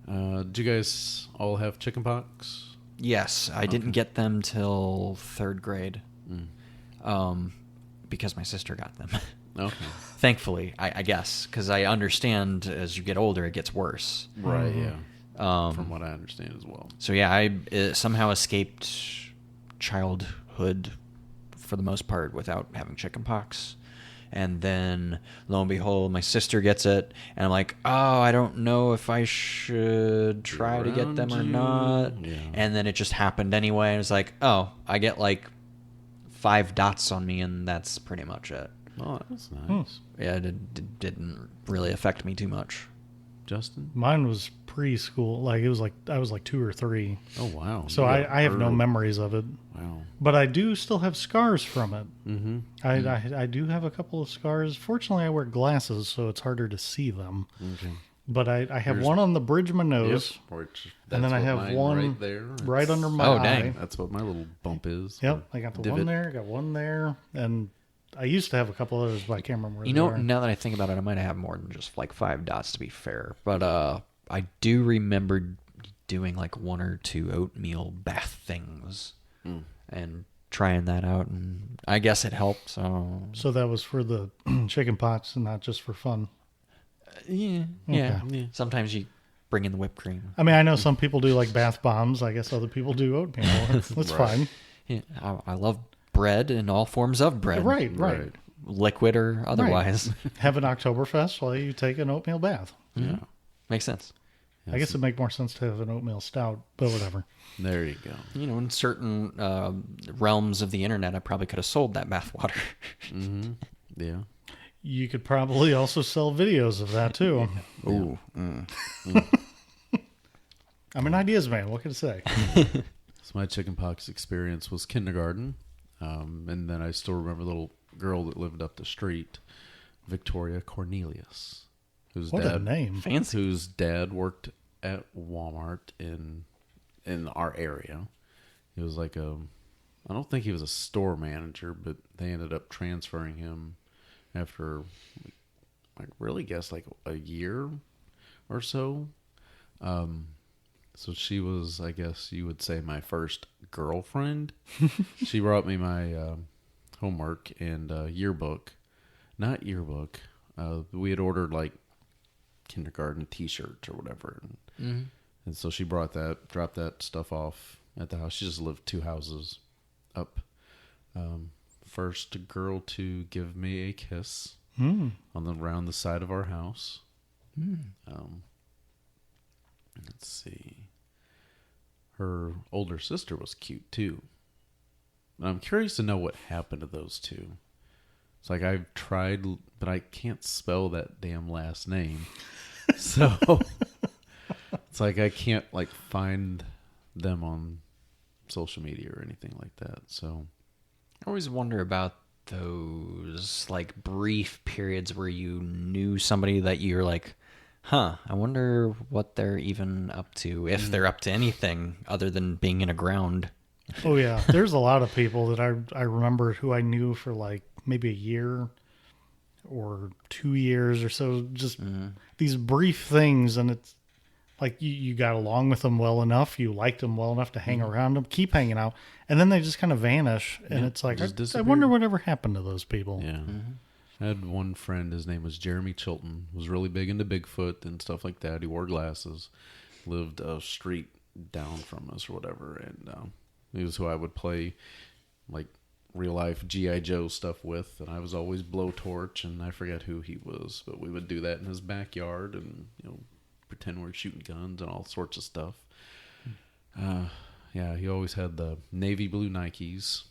Do you guys all have chicken pox? Yes, I didn't get them till 3rd grade. Mm. Because my sister got them. Okay. Thankfully, I guess, because I understand as you get older, it gets worse. Right, yeah. Um, From what I understand as well. So yeah, I somehow escaped childhood for the most part without having chickenpox. And then, lo and behold, my sister gets it, and I'm like, I don't know if I should try to get them or Around you. not. Yeah. And then it just happened anyway. And it's like, I get like 5 dots on me, and that's pretty much it. Oh, that's nice. Yeah, it didn't really affect me too much. Justin? Mine was preschool. Like it was like I was like 2 or 3. Oh, wow. So You got I have no early. memories of it. Wow. But I do still have scars from it. Mm-hmm. I do have a couple of scars. Fortunately, I wear glasses, so it's harder to see them. Okay. But I have Here's- one on the bridge of my nose, Yep. Which, and then I that's what have mine one right there. right under my Oh, eye. dang. That's what my little bump is. Yep, or I got the divot. one there, got one there, and I used to have a couple others, but I can't remember where You they know, are. now that I think about it, I might have more than just like 5 dots to be fair. But I do remember doing like 1 or 2 oatmeal bath things and trying that out, and I guess it helped. So that was for the chicken pox and not just for fun. Yeah. Okay. Sometimes you bring in the whipped cream. I mean, I know some people do like bath bombs. I guess other people do oatmeal. That's fine. Yeah, I love bread and all forms of bread. Right. Liquid or otherwise. Have an Oktoberfest while you take an oatmeal bath. Yeah. Makes sense. I guess it'd make more sense to have an oatmeal stout, but whatever. There you go. You know, in certain realms of the internet, I probably could have sold that bathwater. Yeah. You could probably also sell videos of that too. Ooh. I'm an ideas man. What can I say? So my chickenpox experience was kindergarten. And then I still remember the little girl that lived up the street, Victoria Cornelius. What a name. Fancy. Whose dad worked at Walmart in our area. He was like I don't think he was a store manager, but they ended up transferring him after, I really guess, like a year or so. So she was, I guess you would say, my first girlfriend. She brought me my homework and yearbook. Not yearbook. We had ordered like kindergarten t-shirts or whatever. And so she dropped that stuff off at the house. She just lived 2 houses up. First girl to give me a kiss around the side of our house. Let's see. Her older sister was cute too. And I'm curious to know what happened to those two. It's like I've tried, but I can't spell that damn last name. So it's like I can't like find them on social media or anything like that. So I always wonder about those like brief periods where you knew somebody that you're like, I wonder what they're even up to, if they're up to anything other than being in a ground. Oh yeah, there's a lot of people that I remember who I knew for like maybe a year or 2 years or so, just these brief things, and it's like you got along with them well enough, you liked them well enough to hang around them, keep hanging out, and then they just kind of vanish, and it's like, I wonder whatever happened to those people. yeah. I had one friend, his name was Jeremy Chilton, was really big into Bigfoot and stuff like that. He wore glasses, lived a street down from us or whatever, and he was who I would play like real life G.I. Joe stuff with, and I was always blowtorch, and I forget who he was, but we would do that in his backyard and, you know, pretend we were shooting guns and all sorts of stuff. Yeah, he always had the navy blue Nikes,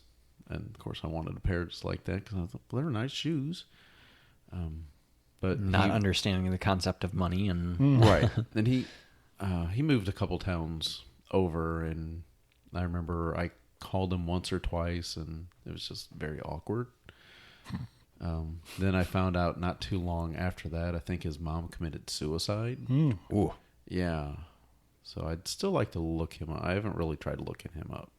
and of course I wanted a pair just like that because I thought, well, they're nice shoes. But Not understanding the concept of money and right. And he moved a couple towns over, and I remember I called him once or twice, and it was just very awkward. Then I found out not too long after that, I think his mom committed suicide. Ooh. Yeah. So I'd still like to look him up. I haven't really tried looking him up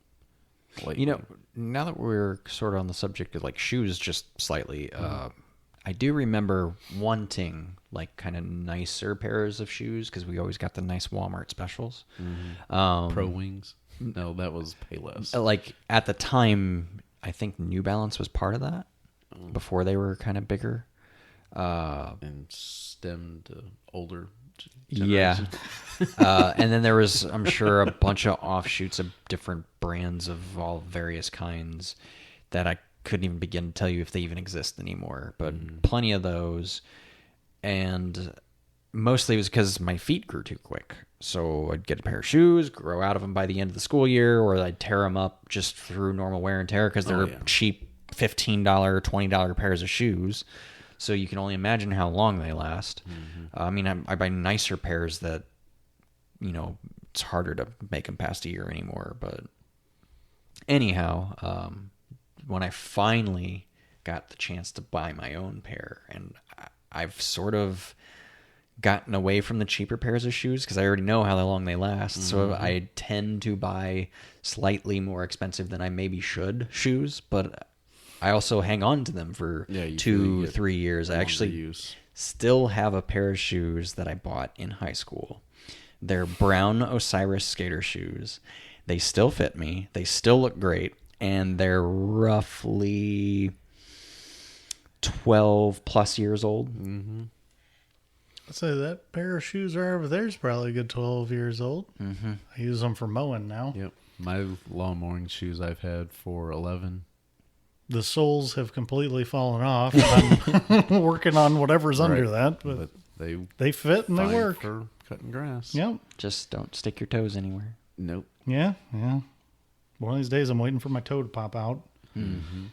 lately. You know, now that we're sort of on the subject of like shoes just slightly, I do remember wanting like kind of nicer pairs of shoes because we always got the nice Walmart specials. Pro Wings? No, that was Payless. Like at the time, I think New Balance was part of that before they were kind of bigger. And stemmed to older Yeah. generation. And then there was, I'm sure, a bunch of offshoots of different brands of all various kinds that I couldn't even begin to tell you if they even exist anymore. But plenty of those. And mostly it was because my feet grew too quick. So I'd get a pair of shoes, grow out of them by the end of the school year, or I'd tear them up just through normal wear and tear because they're cheap $15, $20 pairs of shoes. So you can only imagine how long they last. I mean, I buy nicer pairs that, you know, it's harder to make them past a year anymore. But anyhow, when I finally got the chance to buy my own pair, and I've sort of gotten away from the cheaper pairs of shoes because I already know how long they last. So I tend to buy slightly more expensive than I maybe should shoes, but I also hang on to them for 2-3 years. I actually still have a pair of shoes that I bought in high school. They're brown Osiris skater shoes. They still fit me. They still look great. And they're roughly 12 plus years old. I'd say that pair of shoes right over there is probably a good 12 years old. Mm-hmm. I use them for mowing now. Yep. My lawn mowing shoes I've had for 11. The soles have completely fallen off. And I'm working on whatever's under that, but they fit and they fine work. for cutting grass. Yep. Just don't stick your toes anywhere. Nope. Yeah. One of these days I'm waiting for my toe to pop out. And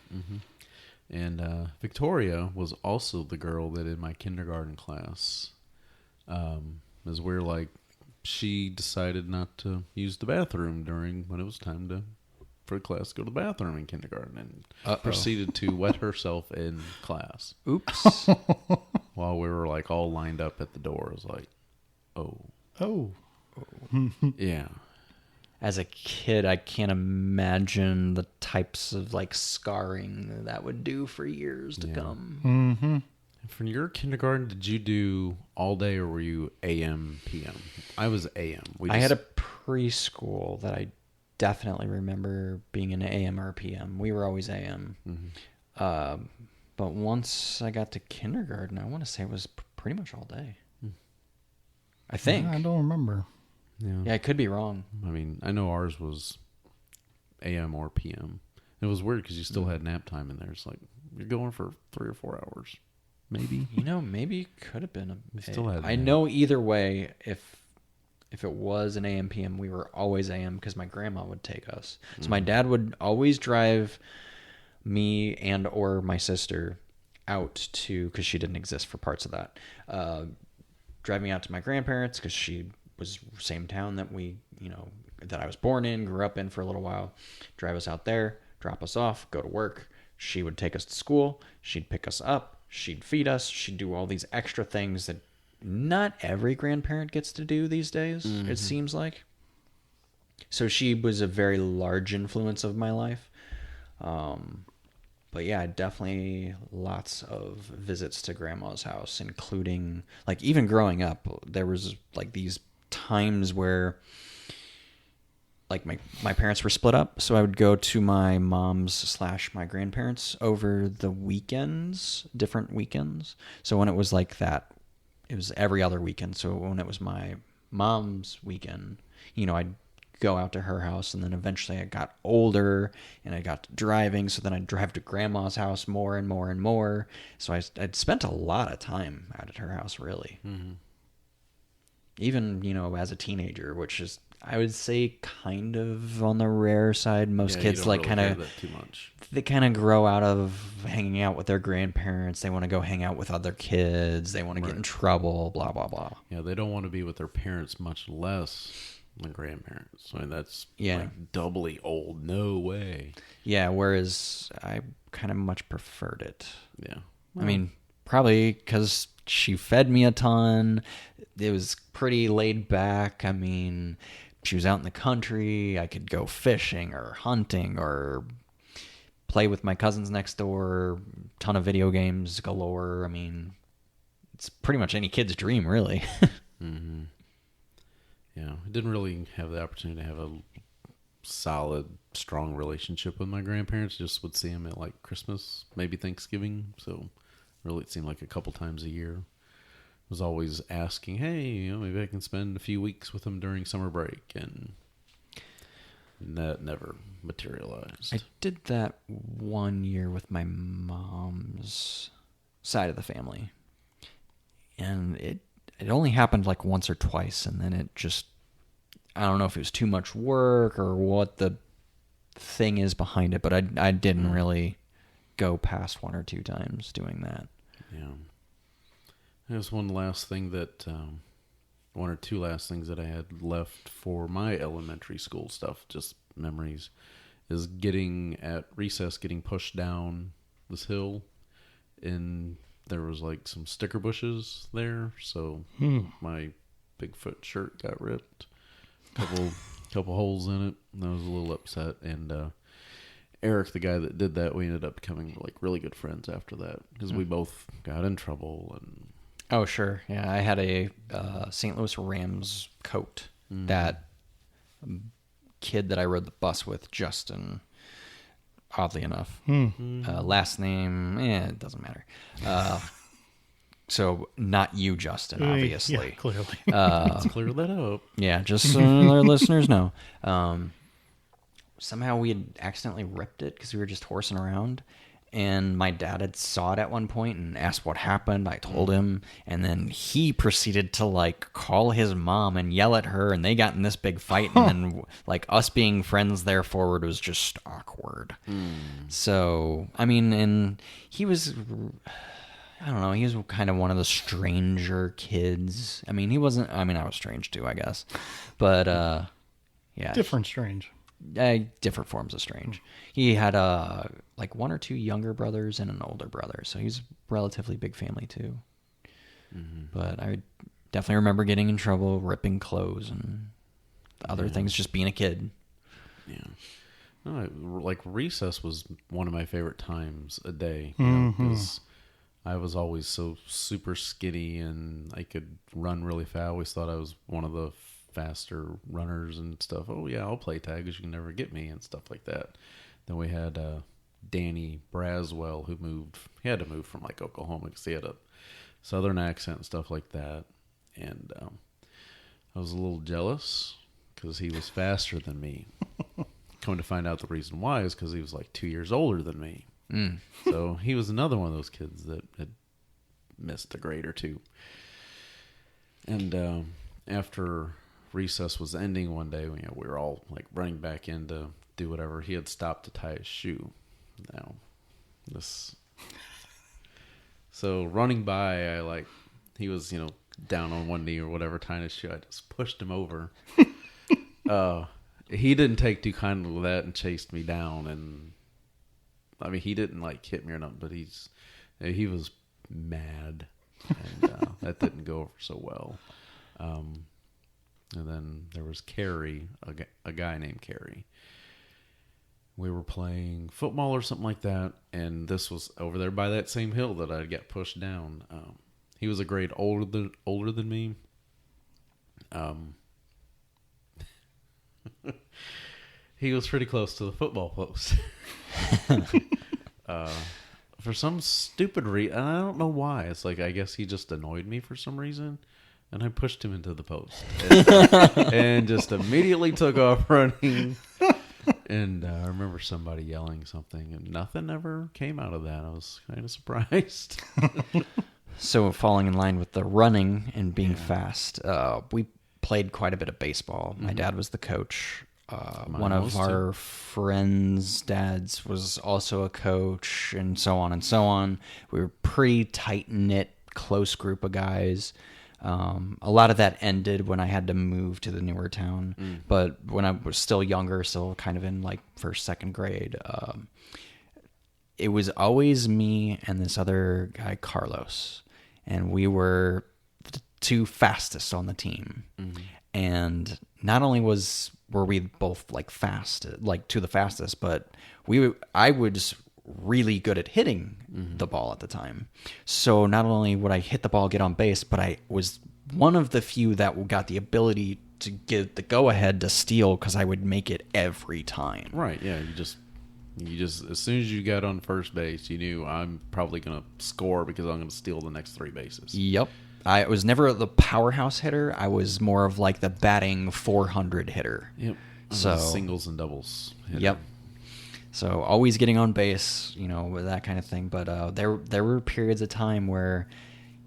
Victoria was also the girl that in my kindergarten class, as we're like, she decided not to use the bathroom when it was time for class to go to the bathroom in kindergarten, and proceeded to wet herself in class. Oops. While we were like all lined up at the door. It was like, Oh. yeah. As a kid, I can't imagine the types of like scarring that would do for years to come. Mm-hmm. For your kindergarten, did you do all day or were you AM, PM? I was AM. I had a preschool that I definitely remember being an AM or PM. We were always AM. Mm-hmm. But once I got to kindergarten, I want to say it was pretty much all day. I think. I don't remember. Yeah, I could be wrong. I mean, I know ours was AM or PM. It was weird because you still had nap time in there. It's like, you're going for 3 or 4 hours. Maybe. Maybe it could have been still had I nap. know either way, if it was an AM, PM, we were always AM because my grandma would take us. So my dad would always drive me and or my sister out to, because she didn't exist for parts of that, drive me out to my grandparents because she was same town that that I was born in, grew up in for a little while, drive us out there, drop us off, go to work. She would take us to school. She'd pick us up. She'd feed us. She'd do all these extra things that not every grandparent gets to do these days, it seems like. So she was a very large influence of my life. But yeah, definitely lots of visits to grandma's house, including like even growing up, there was like these times where like my parents were split up. So I would go to my mom's / my grandparents over the weekends, different weekends. So when it was like that, it was every other weekend. So when it was my mom's weekend, I'd go out to her house, and then eventually I got older and I got to driving, so then I'd drive to grandma's house more and more and more. So I'd spent a lot of time out at her house, really. Even as a teenager, which is, I would say, kind of on the rare side. Most kids like kind of too much. They kind of grow out of hanging out with their grandparents. They want to go hang out with other kids. They want to get in trouble, blah blah blah. Yeah, they don't want to be with their parents, much less the grandparents. I mean, that's like doubly old. No way. Yeah, whereas I kind of much preferred it. Yeah. I mean, probably because she fed me a ton. It was pretty laid back. I mean, she was out in the country. I could go fishing or hunting or play with my cousins next door. Ton of video games galore. I mean, it's pretty much any kid's dream, really. Yeah, I didn't really have the opportunity to have a solid, strong relationship with my grandparents. Just would see them at like Christmas, maybe Thanksgiving. So really it seemed like a couple times a year. Was always asking, hey, maybe I can spend a few weeks with them during summer break, and that never materialized. I did that 1 year with my mom's side of the family, and it only happened like once or twice, and then it just, I don't know if it was too much work or what the thing is behind it, but I didn't really go past 1 or 2 times doing that. Yeah. There's one last thing that, 1 or 2 last things that I had left for my elementary school stuff, just memories, is getting at recess, getting pushed down this hill, and there was like some sticker bushes there, so my Bigfoot shirt got ripped, couple holes in it, and I was a little upset. And Eric, the guy that did that, we ended up becoming like really good friends after that because we both got in trouble. And oh sure, yeah, I had a St. Louis Rams coat. That kid that I rode the bus with, Justin, oddly enough, last name, it doesn't matter, So not you, Justin, obviously. Yeah, clearly. Let's clear that up. Yeah, just so our listeners know. Somehow we had accidentally ripped it because we were just horsing around. And my dad had saw it at one point and asked what happened. I told him. And then he proceeded to, like, call his mom and yell at her. And they got in this big fight. And then, like, us being friends there forward was just awkward. So, I mean, and he was... I don't know. He was kind of one of the stranger kids. I mean, he wasn't... I mean, I was strange too, I guess. But, yeah. Different strange. Different forms of strange. He had like 1 or 2 younger brothers and an older brother, so he's a relatively big family too. But I definitely remember getting in trouble, ripping clothes, and other things, just being a kid. Yeah. No, like recess was one of my favorite times a day, because I was always so super skinny and I could run really fast. I always thought I was one of the faster runners and stuff. Oh yeah, I'll play tag because you can never get me and stuff like that. Then we had Danny Braswell, who had to move from like Oklahoma because he had a southern accent and stuff like that. And I was a little jealous because he was faster than me. Come to find out, the reason why is because he was like 2 years older than me. So he was another one of those kids that had missed a grade or two. And after recess was ending one day, we were all like running back in to do whatever. He had stopped to tie his shoe. Now, so running by, he was, down on one knee or whatever, tying his shoe. I just pushed him over. He didn't take too kindly with that and chased me down. And I mean, he didn't like hit me or nothing, but he was mad, and that didn't go over so well. And then there was Carrie, a guy named Carrie. We were playing football or something like that, and this was over there by that same hill that I got pushed down. He was a grade older than me. He was pretty close to the football post. For some stupid reason, I don't know why. It's like, I guess he just annoyed me for some reason. And I pushed him into the post and just immediately took off running. And I remember somebody yelling something, and nothing ever came out of that. I was kind of surprised. So falling in line with the running and being fast, we played quite a bit of baseball. My dad was the coach. One of our friends' dads was also a coach, and so on and so on. We were pretty tight-knit, close group of guys. A lot of that ended when I had to move to the newer town. But when I was still younger, still kind of in like first, second grade, it was always me and this other guy, Carlos. And we were the 2 fastest on the team. And not only were we both like fast, like to the fastest, but I was really good at hitting the ball at the time. So not only would I hit the ball, get on base, but I was one of the few that got the ability to get the go-ahead to steal because I would make it every time. Right, yeah. You just as soon as you got on first base, you knew I'm probably going to score because I'm going to steal the next 3 bases. Yep. I was never the powerhouse hitter. I was more of like the batting 400 hitter. Yep. So singles and doubles hitter. Yep. So always getting on base, with that kind of thing. But there were periods of time where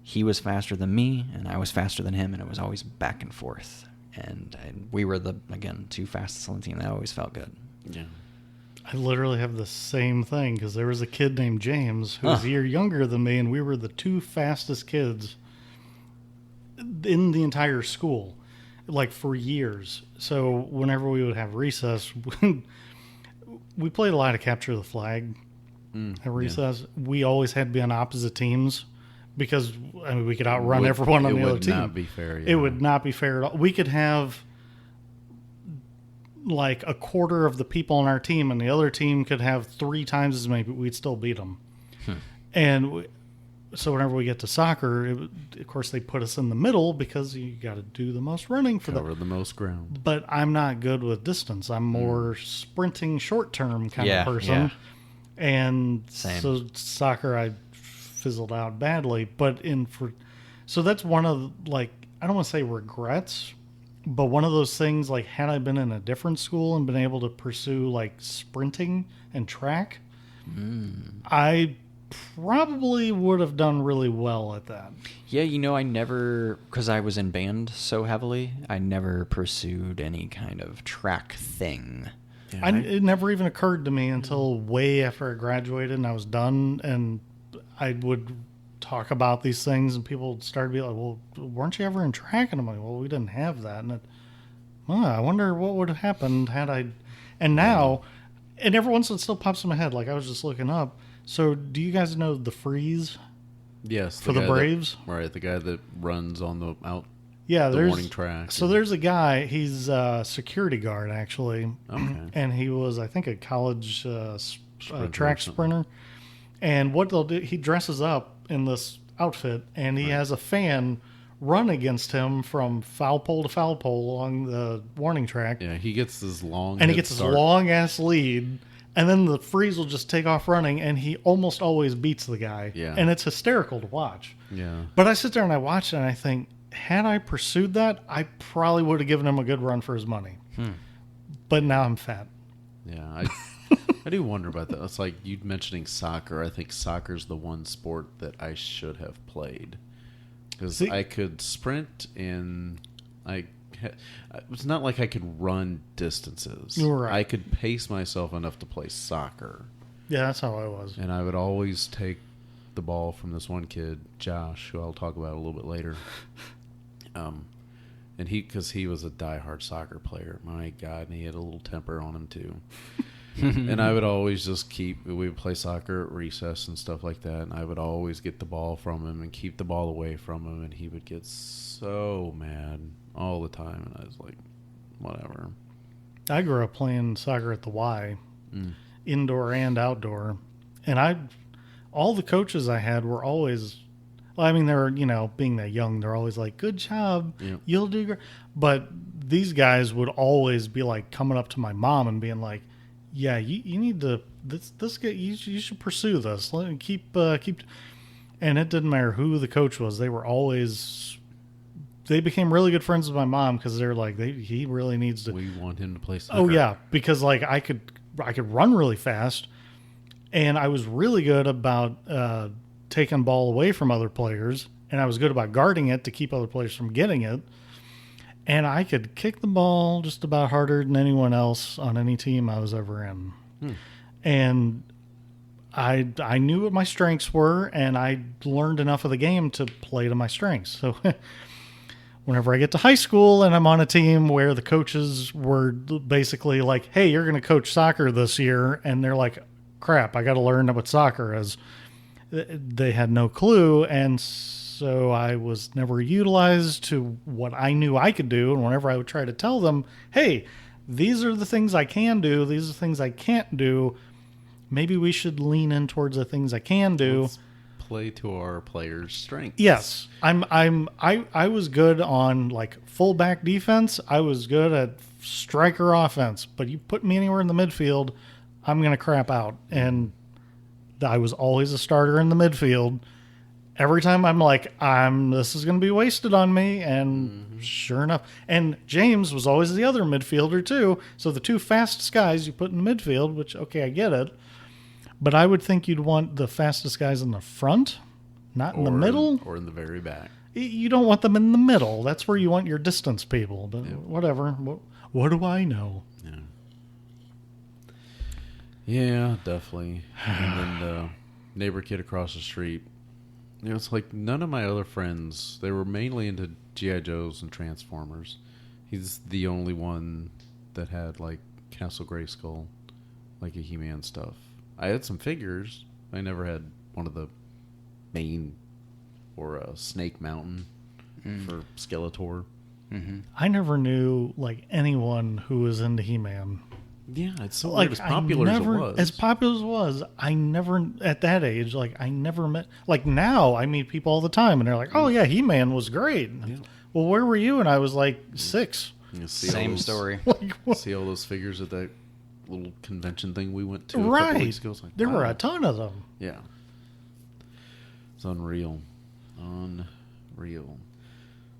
he was faster than me and I was faster than him, and it was always back and forth. And we were the 2 fastest on the team. That always felt good. Yeah. I literally have the same thing because there was a kid named James who was a year younger than me, and we were the 2 fastest kids in the entire school, like for years. So whenever we would have recess, we played a lot of capture the flag at recess. Yeah. We always had to be on opposite teams because we could outrun everyone on the other team. It would not be fair. Yeah. It would not be fair at all. We could have like a quarter of the people on our team, and the other team could have 3 times as many, but we'd still beat them. And so whenever we get to soccer, of course they put us in the middle because you got to do the most running for cover the most ground. But I'm not good with distance. I'm more sprinting short term kind of person. Yeah. And Same. So soccer, I fizzled out badly. But so that's one of, like, I don't want to say regrets, but one of those things, like, had I been in a different school and been able to pursue, like, sprinting and track, I probably would have done really well at that. Yeah, I never, because I was in band so heavily, I never pursued any kind of track thing. Yeah, It never even occurred to me until way after I graduated and I was done, and I would talk about these things, and people started to be like, well, weren't you ever in track? And I'm like, well, we didn't have that. And I wonder what would have happened had I... And now, and every once in a while it still pops in my head, like I was just looking up. So do you guys know the Freeze? Yes. For the guy Braves? Right, the guy that runs on the Yeah, the there's warning track. So there's a guy. He's a security guard actually, and he was, I think, a college track sprinter. And what they'll do, he dresses up in this outfit, and he has a fan run against him from foul pole to foul pole along the warning track. Yeah, he gets this long, and he gets this long ass lead. And then the Freeze will just take off running, and he almost always beats the guy. Yeah. And it's hysterical to watch. Yeah. But I sit there and I watch it, and I think, had I pursued that, I probably would have given him a good run for his money. But now I'm fat. Yeah, I do wonder about that. It's like you mentioning soccer. I think soccer's the one sport that I should have played. Because I could sprint, and it's not like I could run distances. Right. I could pace myself enough to play soccer. Yeah, that's how I was. And I would always take the ball from this one kid, Josh, who I'll talk about a little bit later. And because he was a diehard soccer player, my God, and he had a little temper on him too. And I would always just we would play soccer at recess and stuff like that, and I would always get the ball from him and keep the ball away from him, and he would get so mad all the time, and I was like, whatever. I grew up playing soccer at the Y, indoor and outdoor, and all the coaches I had were always, well, I mean, they're, being that young, they're always like, good job, you'll do great. But these guys would always be like coming up to my mom and being like, yeah, you need to, this guy, you should pursue this. Let me keep, and it didn't matter who the coach was. They became really good friends with my mom because they're like, he really needs to. We want him to play soccer. Oh yeah, because like I could run really fast, and I was really good about taking ball away from other players, and I was good about guarding it to keep other players from getting it. And I could kick the ball just about harder than anyone else on any team I was ever in. And I knew what my strengths were, and I learned enough of the game to play to my strengths. So whenever I get to high school and I'm on a team where the coaches were basically like, hey, you're going to coach soccer this year, and they're like, crap, I got to learn what soccer is. They had no clue, and so I was never utilized to what I knew I could do. And whenever I would try to tell them, hey, these are the things I can do, these are the things I can't do, maybe we should lean in towards the things I can do. Let's play to our players' strengths. Yes. I was good on like fullback defense. I was good at striker offense, but you put me anywhere in the midfield, I'm going to crap out. And I was always a starter in the midfield. Every time I'm like, this is going to be wasted on me. And sure enough. And James was always the other midfielder too. So the two fastest guys you put in the midfield, which, okay, I get it. But I would think you'd want the fastest guys in the front, not in the middle. Or in the very back. You don't want them in the middle. That's where you want your distance people. But whatever. What do I know? Yeah, definitely. And then the neighbor kid across the street. It's like none of my other friends, they were mainly into G.I. Joes and Transformers. He's the only one that had like Castle Grayskull, like a He-Man stuff. I had some figures. I never had one of the main or Snake Mountain for Skeletor. I never knew like anyone who was into He-Man. Yeah, it's so Like, weird, as popular as it was. As popular as it was, I never, at that age, like, I never met, like, now I meet people all the time, and they're like, oh, yeah, He-Man was great. Yeah. Well, where were you? And I was like 6. You see Same story. Like, what? See all those figures at that little convention thing we went to a couple Right. weeks ago. It's like, There were wow. a ton of them. Yeah. It's unreal. Unreal.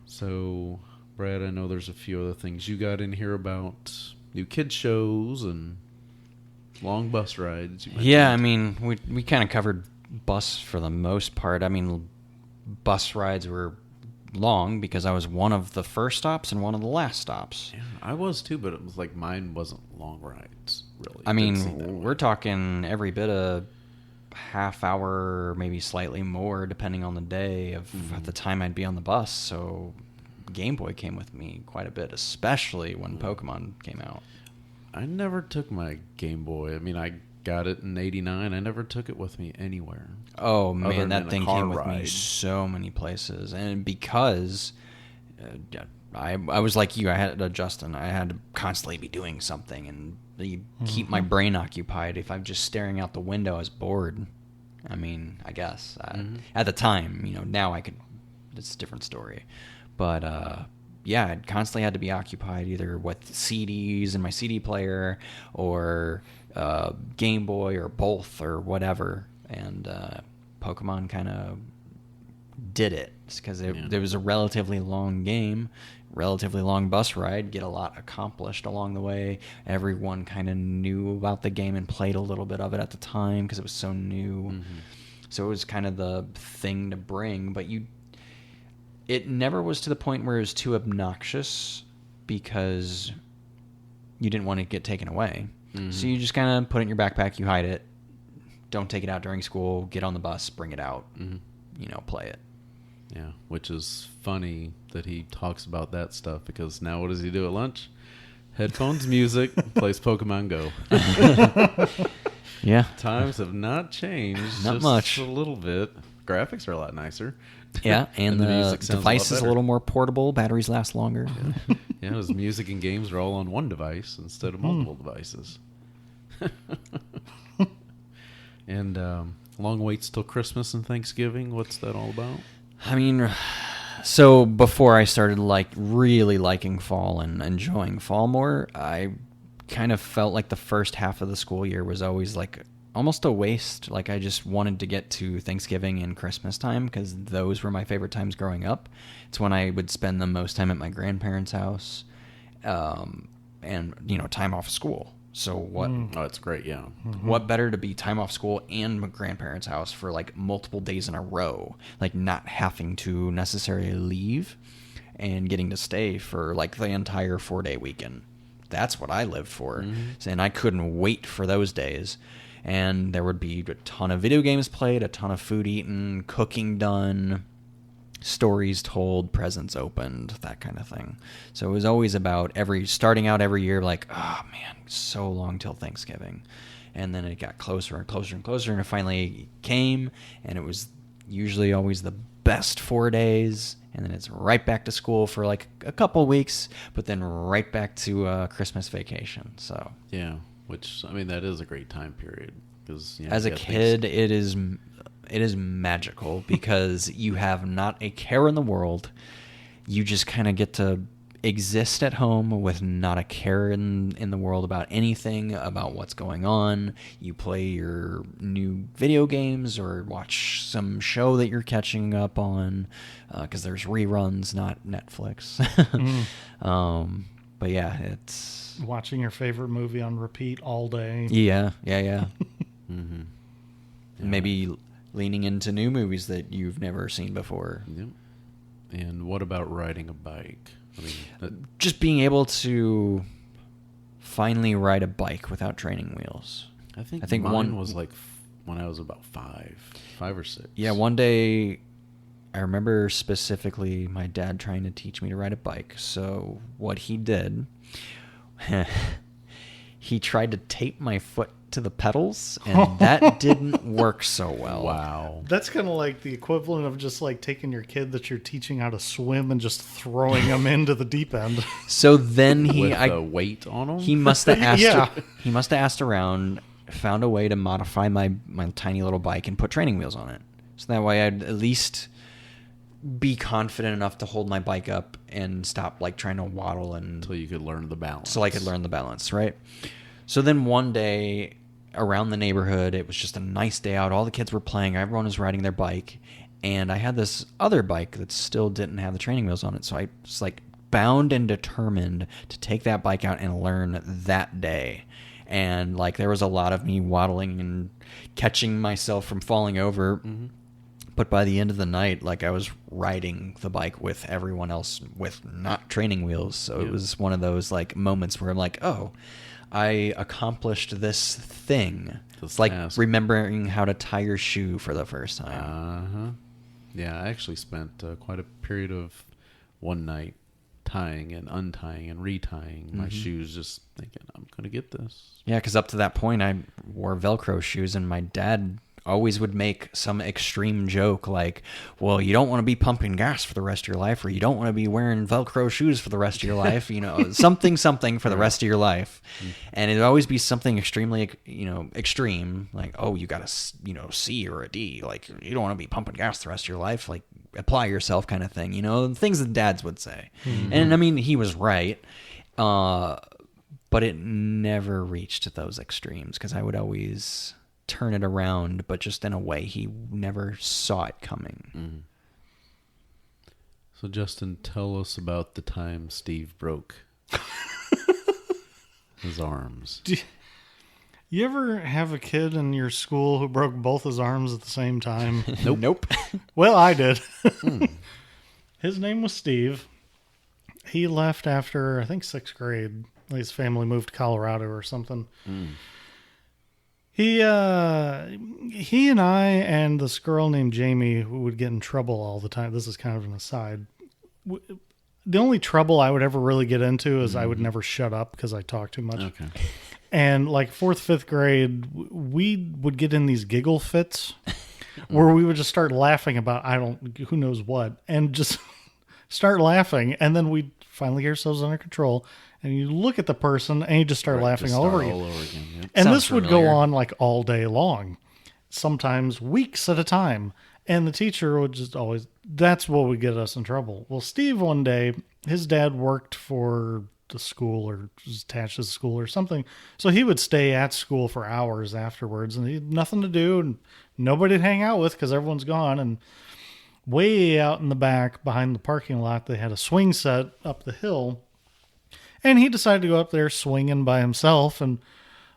So, Brad, I know there's a few other things you got in here about new kids shows and long bus rides. You mentioned. Yeah, I mean, we kind of covered bus for the most part. I mean, bus rides were long because I was one of the first stops and one of the last stops. Yeah, I was too, but it was like mine wasn't long rides, really. I Didn't seem that mean, way. we're talking every bit of half hour, maybe slightly more, depending on the day of the time I'd be on the bus. So Game Boy came with me quite a bit, especially when Pokemon came out. I never took my Game Boy. I mean, I got it in '89. I never took it with me anywhere. Oh Other man, than that a thing car came with me ride. so many places, and because I was like you, I had to Justin. I had to constantly be doing something and keep my brain occupied. If I'm just staring out the window, I was bored. I mean, I guess at the time, now I could. It's a different story, but yeah, I constantly had to be occupied either with CDs in my CD player or Game Boy or both or whatever. And Pokemon kind of did it because there was a relatively long game, relatively long bus ride, get a lot accomplished along the way. Everyone kind of knew about the game and played a little bit of it at the time because it was so new. So it was kind of the thing to bring, but it never was to the point where it was too obnoxious because you didn't want to get taken away. So you just kind of put it in your backpack, you hide it, don't take it out during school, get on the bus, bring it out, play it. Yeah, which is funny that he talks about that stuff because now what does he do at lunch? Headphones, music, plays Pokemon Go. Yeah. Times have not changed. Not just much. a little bit. Graphics are a lot nicer. Yeah, and the music sounds device is a better. little more portable. Batteries last longer. Yeah, his music and games are all on one device instead of multiple devices. And long waits till Christmas and Thanksgiving. What's that all about? I mean, so before I started really liking fall and enjoying fall more, I kind of felt like the first half of the school year was always like almost a waste. Like I just wanted to get to Thanksgiving and Christmas time because those were my favorite times growing up. It's when I would spend the most time at my grandparents' house, and time off of school. So what? Oh, it's great, yeah. What better to be time off school and my grandparents' house for like multiple days in a row, like not having to necessarily leave and getting to stay for like the entire 4-day weekend. That's what I lived for. And I couldn't wait for those days. And there would be a ton of video games played, a ton of food eaten, cooking done, stories told, presents opened, that kind of thing. So it was always about starting out every year like, oh man, so long till Thanksgiving. And then it got closer and closer and closer, and it finally came, and it was usually always the best 4 days, and then it's right back to school for like a couple weeks, but then right back to Christmas vacation. So Yeah, which, I mean, that is a great time period. Cause, as a kid, it is magical because you have not a care in the world. You just kind of get to exist at home with not a care in the world about anything, about what's going on. You play your new video games or watch some show that you're catching up on because there's reruns, not Netflix. But yeah, it's Watching your favorite movie on repeat all day. yeah. Maybe leaning into new movies that you've never seen before. Yep. And what about riding a bike? I mean, Just being able to finally ride a bike without training wheels. I think think mine one was like when I was about 5 or 6. Yeah, one day I remember specifically my dad trying to teach me to ride a bike. So what he did, he tried to tape my foot to the pedals, and that didn't work so well. Wow. That's kind of like the equivalent of just like taking your kid that you're teaching how to swim and just throwing them into the deep end. So then With the weight on them? he must have asked. Yeah. He must have asked around, found a way to modify my tiny little bike and put training wheels on it. So that way I'd at least be confident enough to hold my bike up and stop like trying to waddle Until you could learn the balance. so I could learn the balance, right? So then one day around the neighborhood, it was just a nice day out. All the kids were playing. Everyone was riding their bike. And I had this other bike that still didn't have the training wheels on it. So I was like bound and determined to take that bike out and learn that day. And like there was a lot of me waddling and catching myself from falling over. But by the end of the night, like I was riding the bike with everyone else with not training wheels. So it was one of those like moments where I'm like, oh, I accomplished this thing. It's like remembering how to tie your shoe for the first time. Yeah, I actually spent quite a period of one night tying and untying and retying my shoes, just thinking, I'm going to get this. Yeah, because up to that point, I wore Velcro shoes, and my dad always would make some extreme joke like, well, you don't want to be pumping gas for the rest of your life, or you don't want to be wearing Velcro shoes for the rest of your life, you know, something for the rest of your life. And it'd always be something extremely, you know, extreme, like, oh, you got a, you know, C or a D, like, you don't want to be pumping gas the rest of your life, like, apply yourself kind of thing, you know, things that dads would say. And I mean, he was right, but it never reached those extremes, because I would always turn it around, but just in a way he never saw it coming. So Justin, tell us about the time Steve broke his arms. You ever have a kid in your school who broke both his arms at the same time? Nope. Well, I did. His name was Steve. He left after, I think, 6th grade. His family moved to Colorado or something. He and I and this girl named Jamie, who would get in trouble all the time. This is kind of an aside. The only trouble I would ever really get into is I would never shut up because I talk too much. Okay. And like 4th, 5th grade, we would get in these giggle fits where we would just start laughing about, who knows what, and just start laughing. And then we'd finally get ourselves under control. And you look at the person and you just start laughing all over again. Yep. And Sounds this would familiar. go on like all day long, sometimes weeks at a time. And the teacher would just always, that's what would get us in trouble. Well, Steve, one day, his dad worked for the school or was attached to the school or something. So he would stay at school for hours afterwards, and he had nothing to do and nobody to hang out with because everyone's gone. And way out in the back behind the parking lot, they had a swing set up the hill. And he decided to go up there swinging by himself and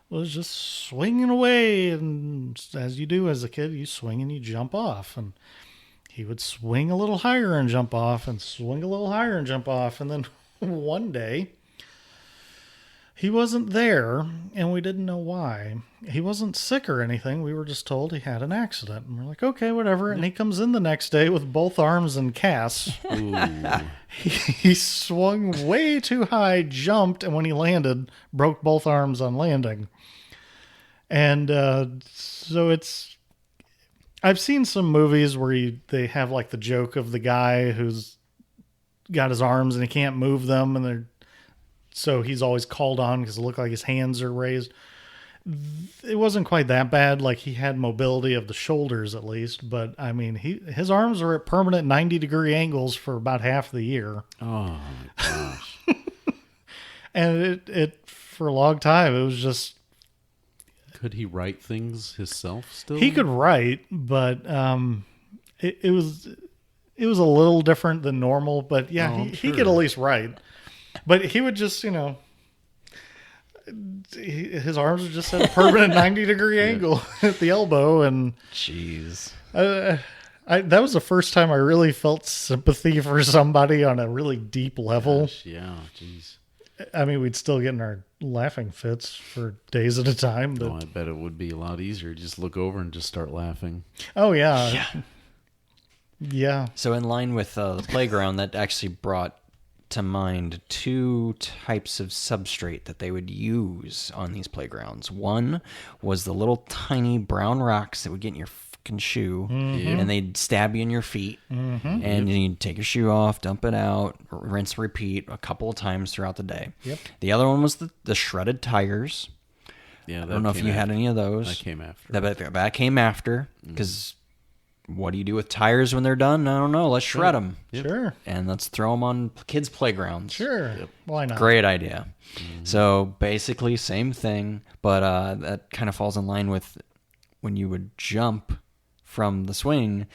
was just swinging away. And as you do as a kid, you swing and you jump off. And he would swing a little higher and jump off and swing a little higher and jump off. And then one day, he wasn't there, and we didn't know why. He wasn't sick or anything. We were just told he had an accident. And we're like, okay, whatever. And he comes in the next day with both arms in casts. He swung way too high, jumped, and when he landed, broke both arms on landing. And so I've seen some movies where they have like the joke of the guy who's got his arms and he can't move them, and so he's always called on because it looked like his hands are raised. It wasn't quite that bad. Like, he had mobility of the shoulders at least, but I mean, his arms were at permanent 90-degree angles for about half the year. Oh my gosh. And it for a long time, it was just, Could he write things himself still? he could write, but it was a little different than normal. But yeah, Oh, he could sure. at least write. But he would just, his arms were just at a permanent 90-degree angle at the elbow. And Jeez. that was the first time I really felt sympathy for somebody on a really deep level. Gosh, yeah, jeez. I mean, we'd still get in our laughing fits for days at a time. But, Oh, I bet it would be a lot easier to just look over and just start laughing. oh, yeah. Yeah. So in line with the playground, that actually brought to mind two types of substrate that they would use on these playgrounds. One was the little tiny brown rocks that would get in your fucking shoe, and they'd stab you in your feet, and then you'd take your shoe off, dump it out, rinse, repeat a couple of times throughout the day. Yep. The other one was the shredded tires. Yeah, I don't know if you had any of those. That came after. That came after, because what do you do with tires when they're done? I don't know. Let's shred them. Yep. Sure. And let's throw them on kids' playgrounds. Sure. Why not? Great idea. So basically, same thing, but that kind of falls in line with when you would jump from the swing.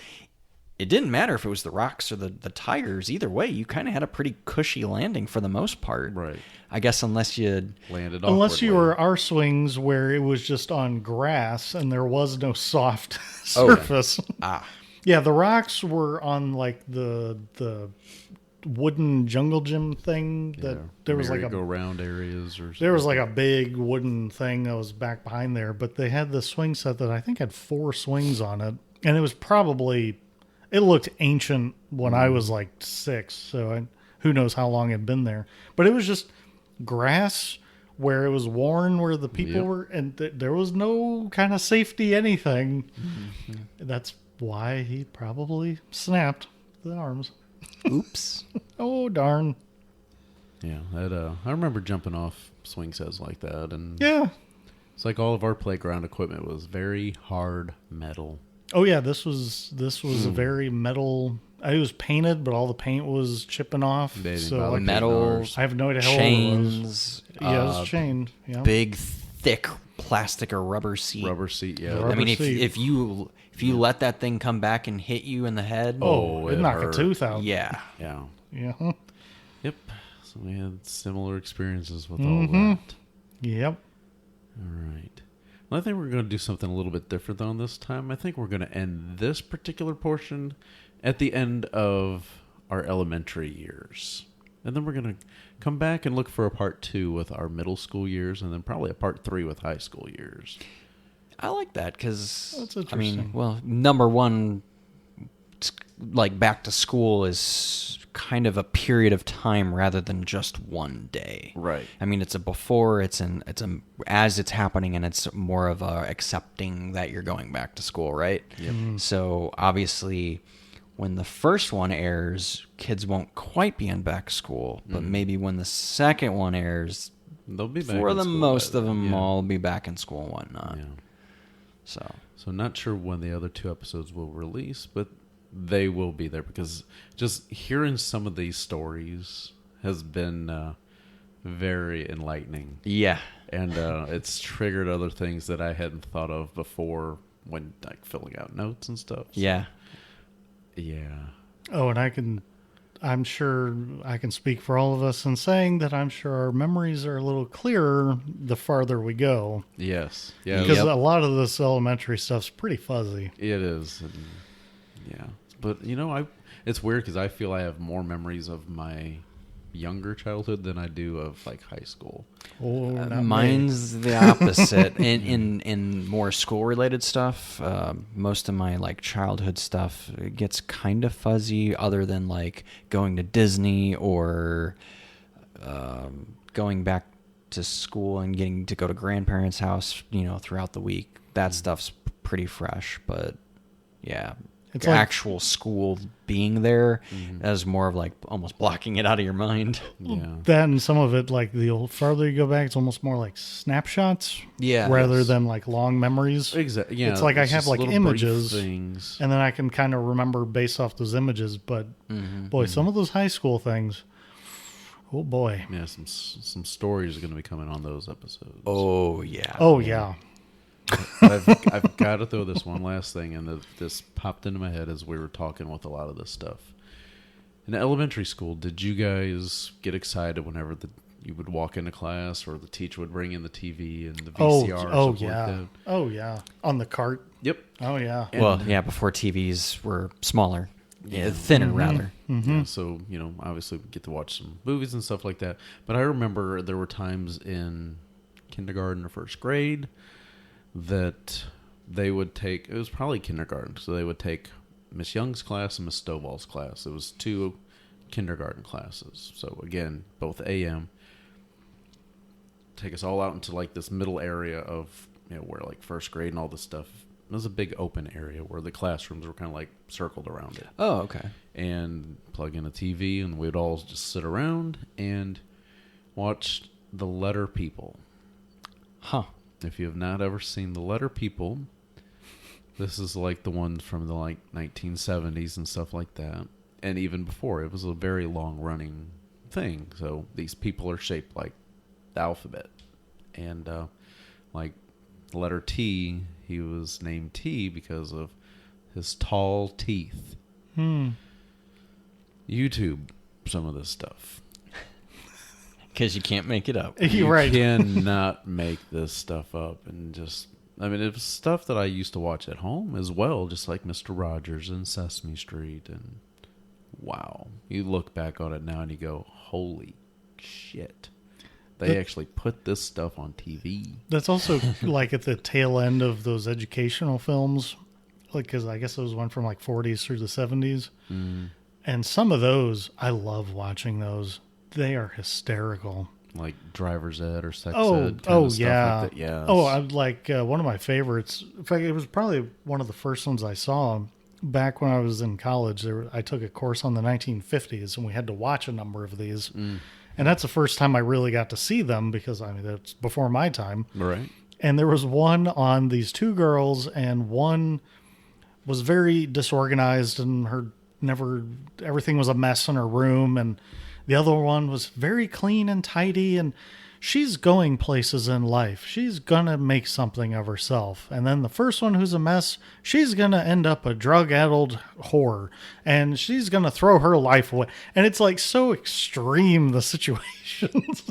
it didn't matter if it was the rocks or the tires. Either way, you kind of had a pretty cushy landing for the most part. Right. I guess unless you Landed Unless you awkwardly. were our swings where it was just on grass and there was no soft Oh, yeah. surface. ah Yeah, the rocks were on like the wooden jungle gym thing that there was like a merry-go-round areas or there was like a big wooden thing that was back behind there, but they had the swing set that I think had 4 swings on it, and it was probably it looked ancient when I was like 6, so who knows how long it had been there, but it was just grass where it was worn where the people Yep. were, and there was no kind of safety anything. That's why he probably snapped the arms. oops. Oh darn. Yeah, that I remember jumping off swing sets like that, and Yeah. it's like all of our playground equipment was very hard metal. Oh yeah, this was a very metal. It was painted, but all the paint was chipping off. They didn't So bother like, painting Metal ours. I have no idea how old it was. Chains. Yeah, it was chained. Yeah. Big, thick plastic or rubber seat. Rubber seat, yeah. Rubber I mean, seat. if you let that thing come back and hit you in the head, Oh, it'd it knock hurt. a tooth out. yeah. Yeah. Yeah. Yep. So we had similar experiences with Mm-hmm. all that. Yep. All right. Well, I think we're going to do something a little bit different on this time. I think we're going to end this particular portion at the end of our elementary years. And then we're going to come back and look for a part 2 with our middle school years, and then probably a part 3 with high school years. I like that because, That's I mean, interesting. well, number one, like back to school is kind of a period of time rather than just one day. Right. I mean, it's a before, it's a as it's happening, and it's more of a accepting that you're going back to school, right? Yep. So obviously, when the first one airs, kids won't quite be in back school, but maybe when the second one airs, They'll be back for in the school most by of then, them, yeah. all be back in school and whatnot. Yeah. So not sure when the other 2 episodes will release, but they will be there because just hearing some of these stories has been very enlightening. yeah, And it's triggered other things that I hadn't thought of before when like filling out notes and stuff. yeah. Yeah. Oh, and I'm sure I can speak for all of us in saying that I'm sure our memories are a little clearer the farther we go. Yes. Yeah. Because Yep. a lot of this elementary stuff's pretty fuzzy. It is. And, yeah. But, it's weird because I feel I have more memories of my younger childhood than I do of like high school. Oh, not me. Mine's the opposite. in more school related stuff, most of my like childhood stuff gets kind of fuzzy, other than like going to Disney or going back to school and getting to go to grandparents' house, throughout the week. That stuff's pretty fresh, but yeah. It's like- actual school being there is more of like almost blocking it out of your mind. Yeah. That and some of it, like the old farther you go back, it's almost more like snapshots. Yeah. Rather Yes. than like long memories. Exactly. Yeah. It's like I have, just like, little brief images. things. And then I can kind of remember based off those images. But boy, some of those high school things, oh boy. Yeah. Some stories are going to be coming on those episodes. Oh yeah. Oh, yeah. I've got to throw this one last thing, and this popped into my head as we were talking with a lot of this stuff. In elementary school, did you guys get excited whenever you would walk into class, or the teacher would bring in the TV and the VCR? or Oh, something yeah. Like that? Oh, yeah. On the cart. Yep. Oh, yeah. Well, yeah, before TVs were smaller, thinner rather. Yeah, so, obviously we get to watch some movies and stuff like that. But I remember there were times in kindergarten or first grade that they would take, it was probably kindergarten, so they would take Miss Young's class and Miss Stovall's class. It was 2 kindergarten classes. So again, both AM. Take us all out into like this middle area of, where like first grade and all this stuff. It was a big open area where the classrooms were kind of like circled around it. Oh, okay. And plug in a TV, and we'd all just sit around and watch The Letter People. Huh. If you have not ever seen The Letter People, this is like the one from the like 1970s and stuff like that. And even before, it was a very long running thing. So these people are shaped like the alphabet. And like the letter T, he was named T because of his tall teeth. YouTube some of this stuff. Because you can't make it up. You Right. cannot make this stuff up. And just, I mean, it was stuff that I used to watch at home as well, just like Mr. Rogers and Sesame Street. And wow, you look back on it now and you go, holy shit. They actually put this stuff on TV. That's also like at the tail end of those educational films, like because I guess those went from like 40s through the 70s, and some of those I love watching those. They are hysterical. Like Driver's Ed or Sex Ed. Oh, kind oh of stuff yeah. Like that. Yeah. Oh, I like one of my favorites. In fact, it was probably one of the first ones I saw back when I was in college. I took a course on the 1950s, and we had to watch a number of these. And that's the first time I really got to see them because, I mean, that's before my time. Right. And there was one on these two girls, and one was very disorganized, and everything was a mess in her room, and the other one was very clean and tidy, and she's going places in life. She's gonna make something of herself. And then the first one, who's a mess, she's gonna end up a drug-addled whore, and she's gonna throw her life away. And it's like so extreme, the situations.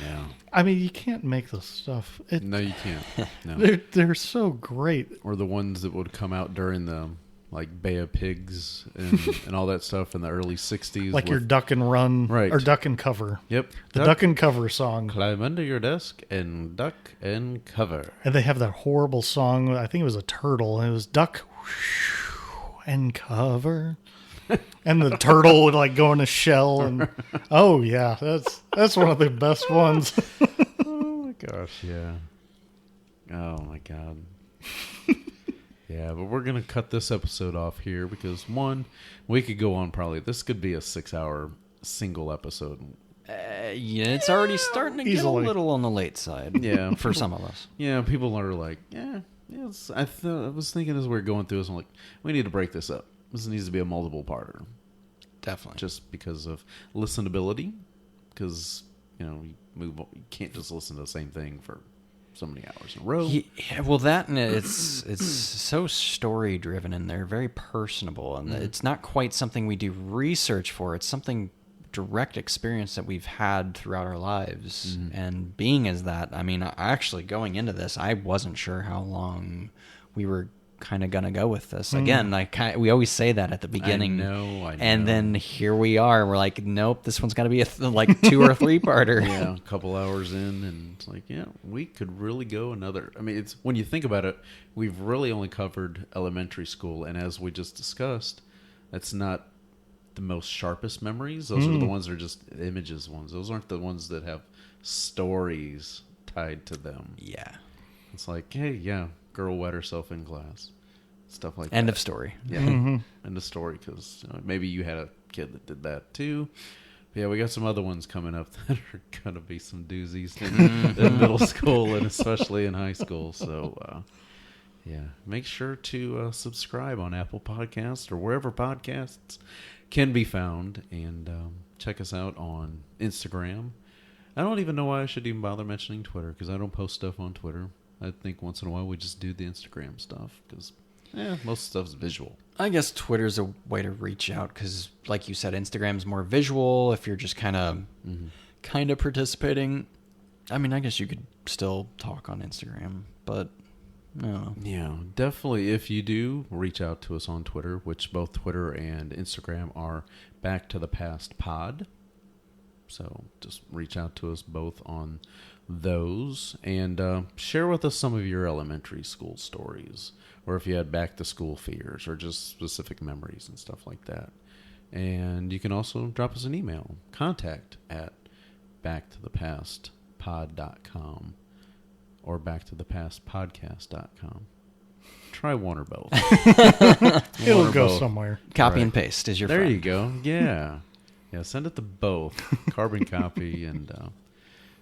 Yeah. I mean, you can't make this stuff. No, you can't. No. They're so great. Or the ones that would come out during the like Bay of Pigs and all that stuff in the early 60s. Like your Duck and Run, Right. or Duck and Cover. Yep. The Duck and Cover song. Climb under your desk and duck and cover. And they have that horrible song. I think it was a turtle. And it was Duck and Cover. And the turtle would like go in a shell. And oh yeah, that's one of the best ones. Oh my gosh, yeah. Oh my god. Yeah, but we're going to cut this episode off here because, one, we could go on probably. This could be a 6-hour single episode. Yeah, it's already starting to get a Easily. little on the late side. Yeah. For some of us. Yeah, people are like, yes. I was thinking as we were going through this, I'm like, we need to break this up. This needs to be a multiple parter. Definitely. Just because of listenability. Because, you can't just listen to the same thing for so many hours in a row. Yeah, well, that and it's so story driven, and they're very personable, and it's not quite something we do research for. It's something direct experience that we've had throughout our lives, and being as that, I mean, actually going into this, I wasn't sure how long we were kind of gonna go with this. Again, we always say that at the beginning. I know. And then here we are. We're like, nope, this one's got to be a 2 or 3 parter. Yeah, a couple hours in, and it's like, yeah, we could really go another. I mean, it's when you think about it, we've really only covered elementary school, and as we just discussed, that's not the most sharpest memories. Those are the ones that are just images ones. Those aren't the ones that have stories tied to them. Yeah. It's like, hey, yeah, girl wet herself in class. Stuff like End that. of story. Yeah, end of story, because maybe you had a kid that did that too. But yeah, we got some other ones coming up that are going to be some doozies in middle school and especially in high school. So, yeah, make sure to subscribe on Apple Podcasts or wherever podcasts can be found, and check us out on Instagram. I don't even know why I should even bother mentioning Twitter, because I don't post stuff on Twitter. I think once in a while we just do the Instagram stuff, because most stuff's visual. I guess Twitter's a way to reach out because, like you said, Instagram's more visual. If you're just kind of participating, I mean, I guess you could still talk on Instagram, but no. Yeah, definitely. If you do, reach out to us on Twitter, which both Twitter and Instagram are Back to the Past Pod. So just reach out to us both on those, and share with us some of your elementary school stories, or if you had back to school fears or just specific memories and stuff like that. And you can also drop us an email, contact@backtothepastpod.com or backtothepastpodcast.com. Try one or both. It'll One or go both. somewhere. Copy and paste is your There friend. you go. Yeah. Yeah, send it to both. Carbon copy, and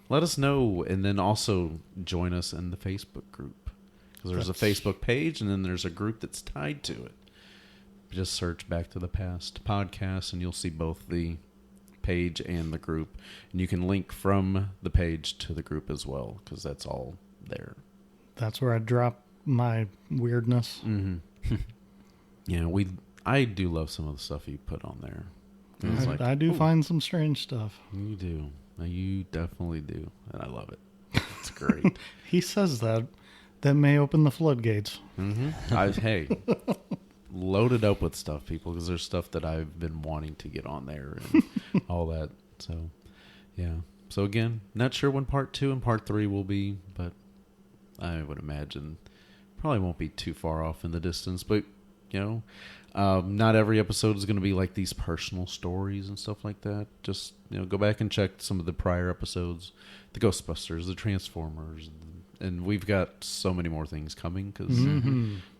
let us know. And then also join us in the Facebook group. Because there's a Facebook page, and then there's a group that's tied to it. Just search Back to the Past Podcast, and you'll see both the page and the group. And you can link from the page to the group as well, because that's all there. That's where I drop my weirdness. Yeah, we I do love some of the stuff you put on there. It's like, I do ooh, find some strange stuff. You do. You definitely do. And I love it. It's great. He says that may open the floodgates. Hey, load it up with stuff, people, because there's stuff that I've been wanting to get on there and all that. So, yeah. So, again, not sure when part 2 and part 3 will be, but I would imagine probably won't be too far off in the distance. But, not every episode is going to be like these personal stories and stuff like that. Just, go back and check some of the prior episodes, the Ghostbusters, the Transformers, and we've got so many more things coming because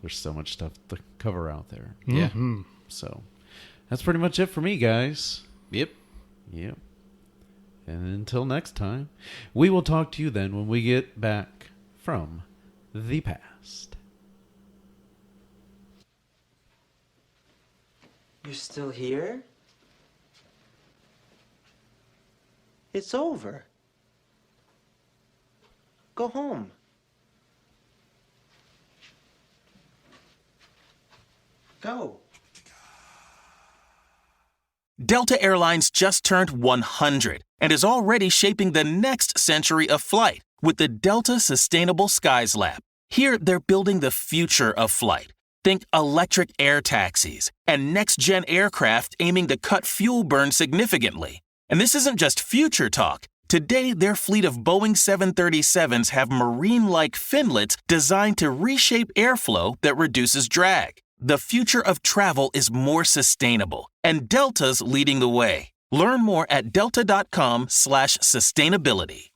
there's so much stuff to cover out there. Yeah. So that's pretty much it for me, guys. Yep. And until next time, we will talk to you then when we get back from the past. You're still here? It's over. Go home. Go. Delta Airlines just turned 100 and is already shaping the next century of flight with the Delta Sustainable Skies Lab. Here, they're building the future of flight. Think electric air taxis and next-gen aircraft aiming to cut fuel burn significantly. And this isn't just future talk. Today, their fleet of Boeing 737s have marine-like finlets designed to reshape airflow that reduces drag. The future of travel is more sustainable, and Delta's leading the way. Learn more at delta.com/sustainability.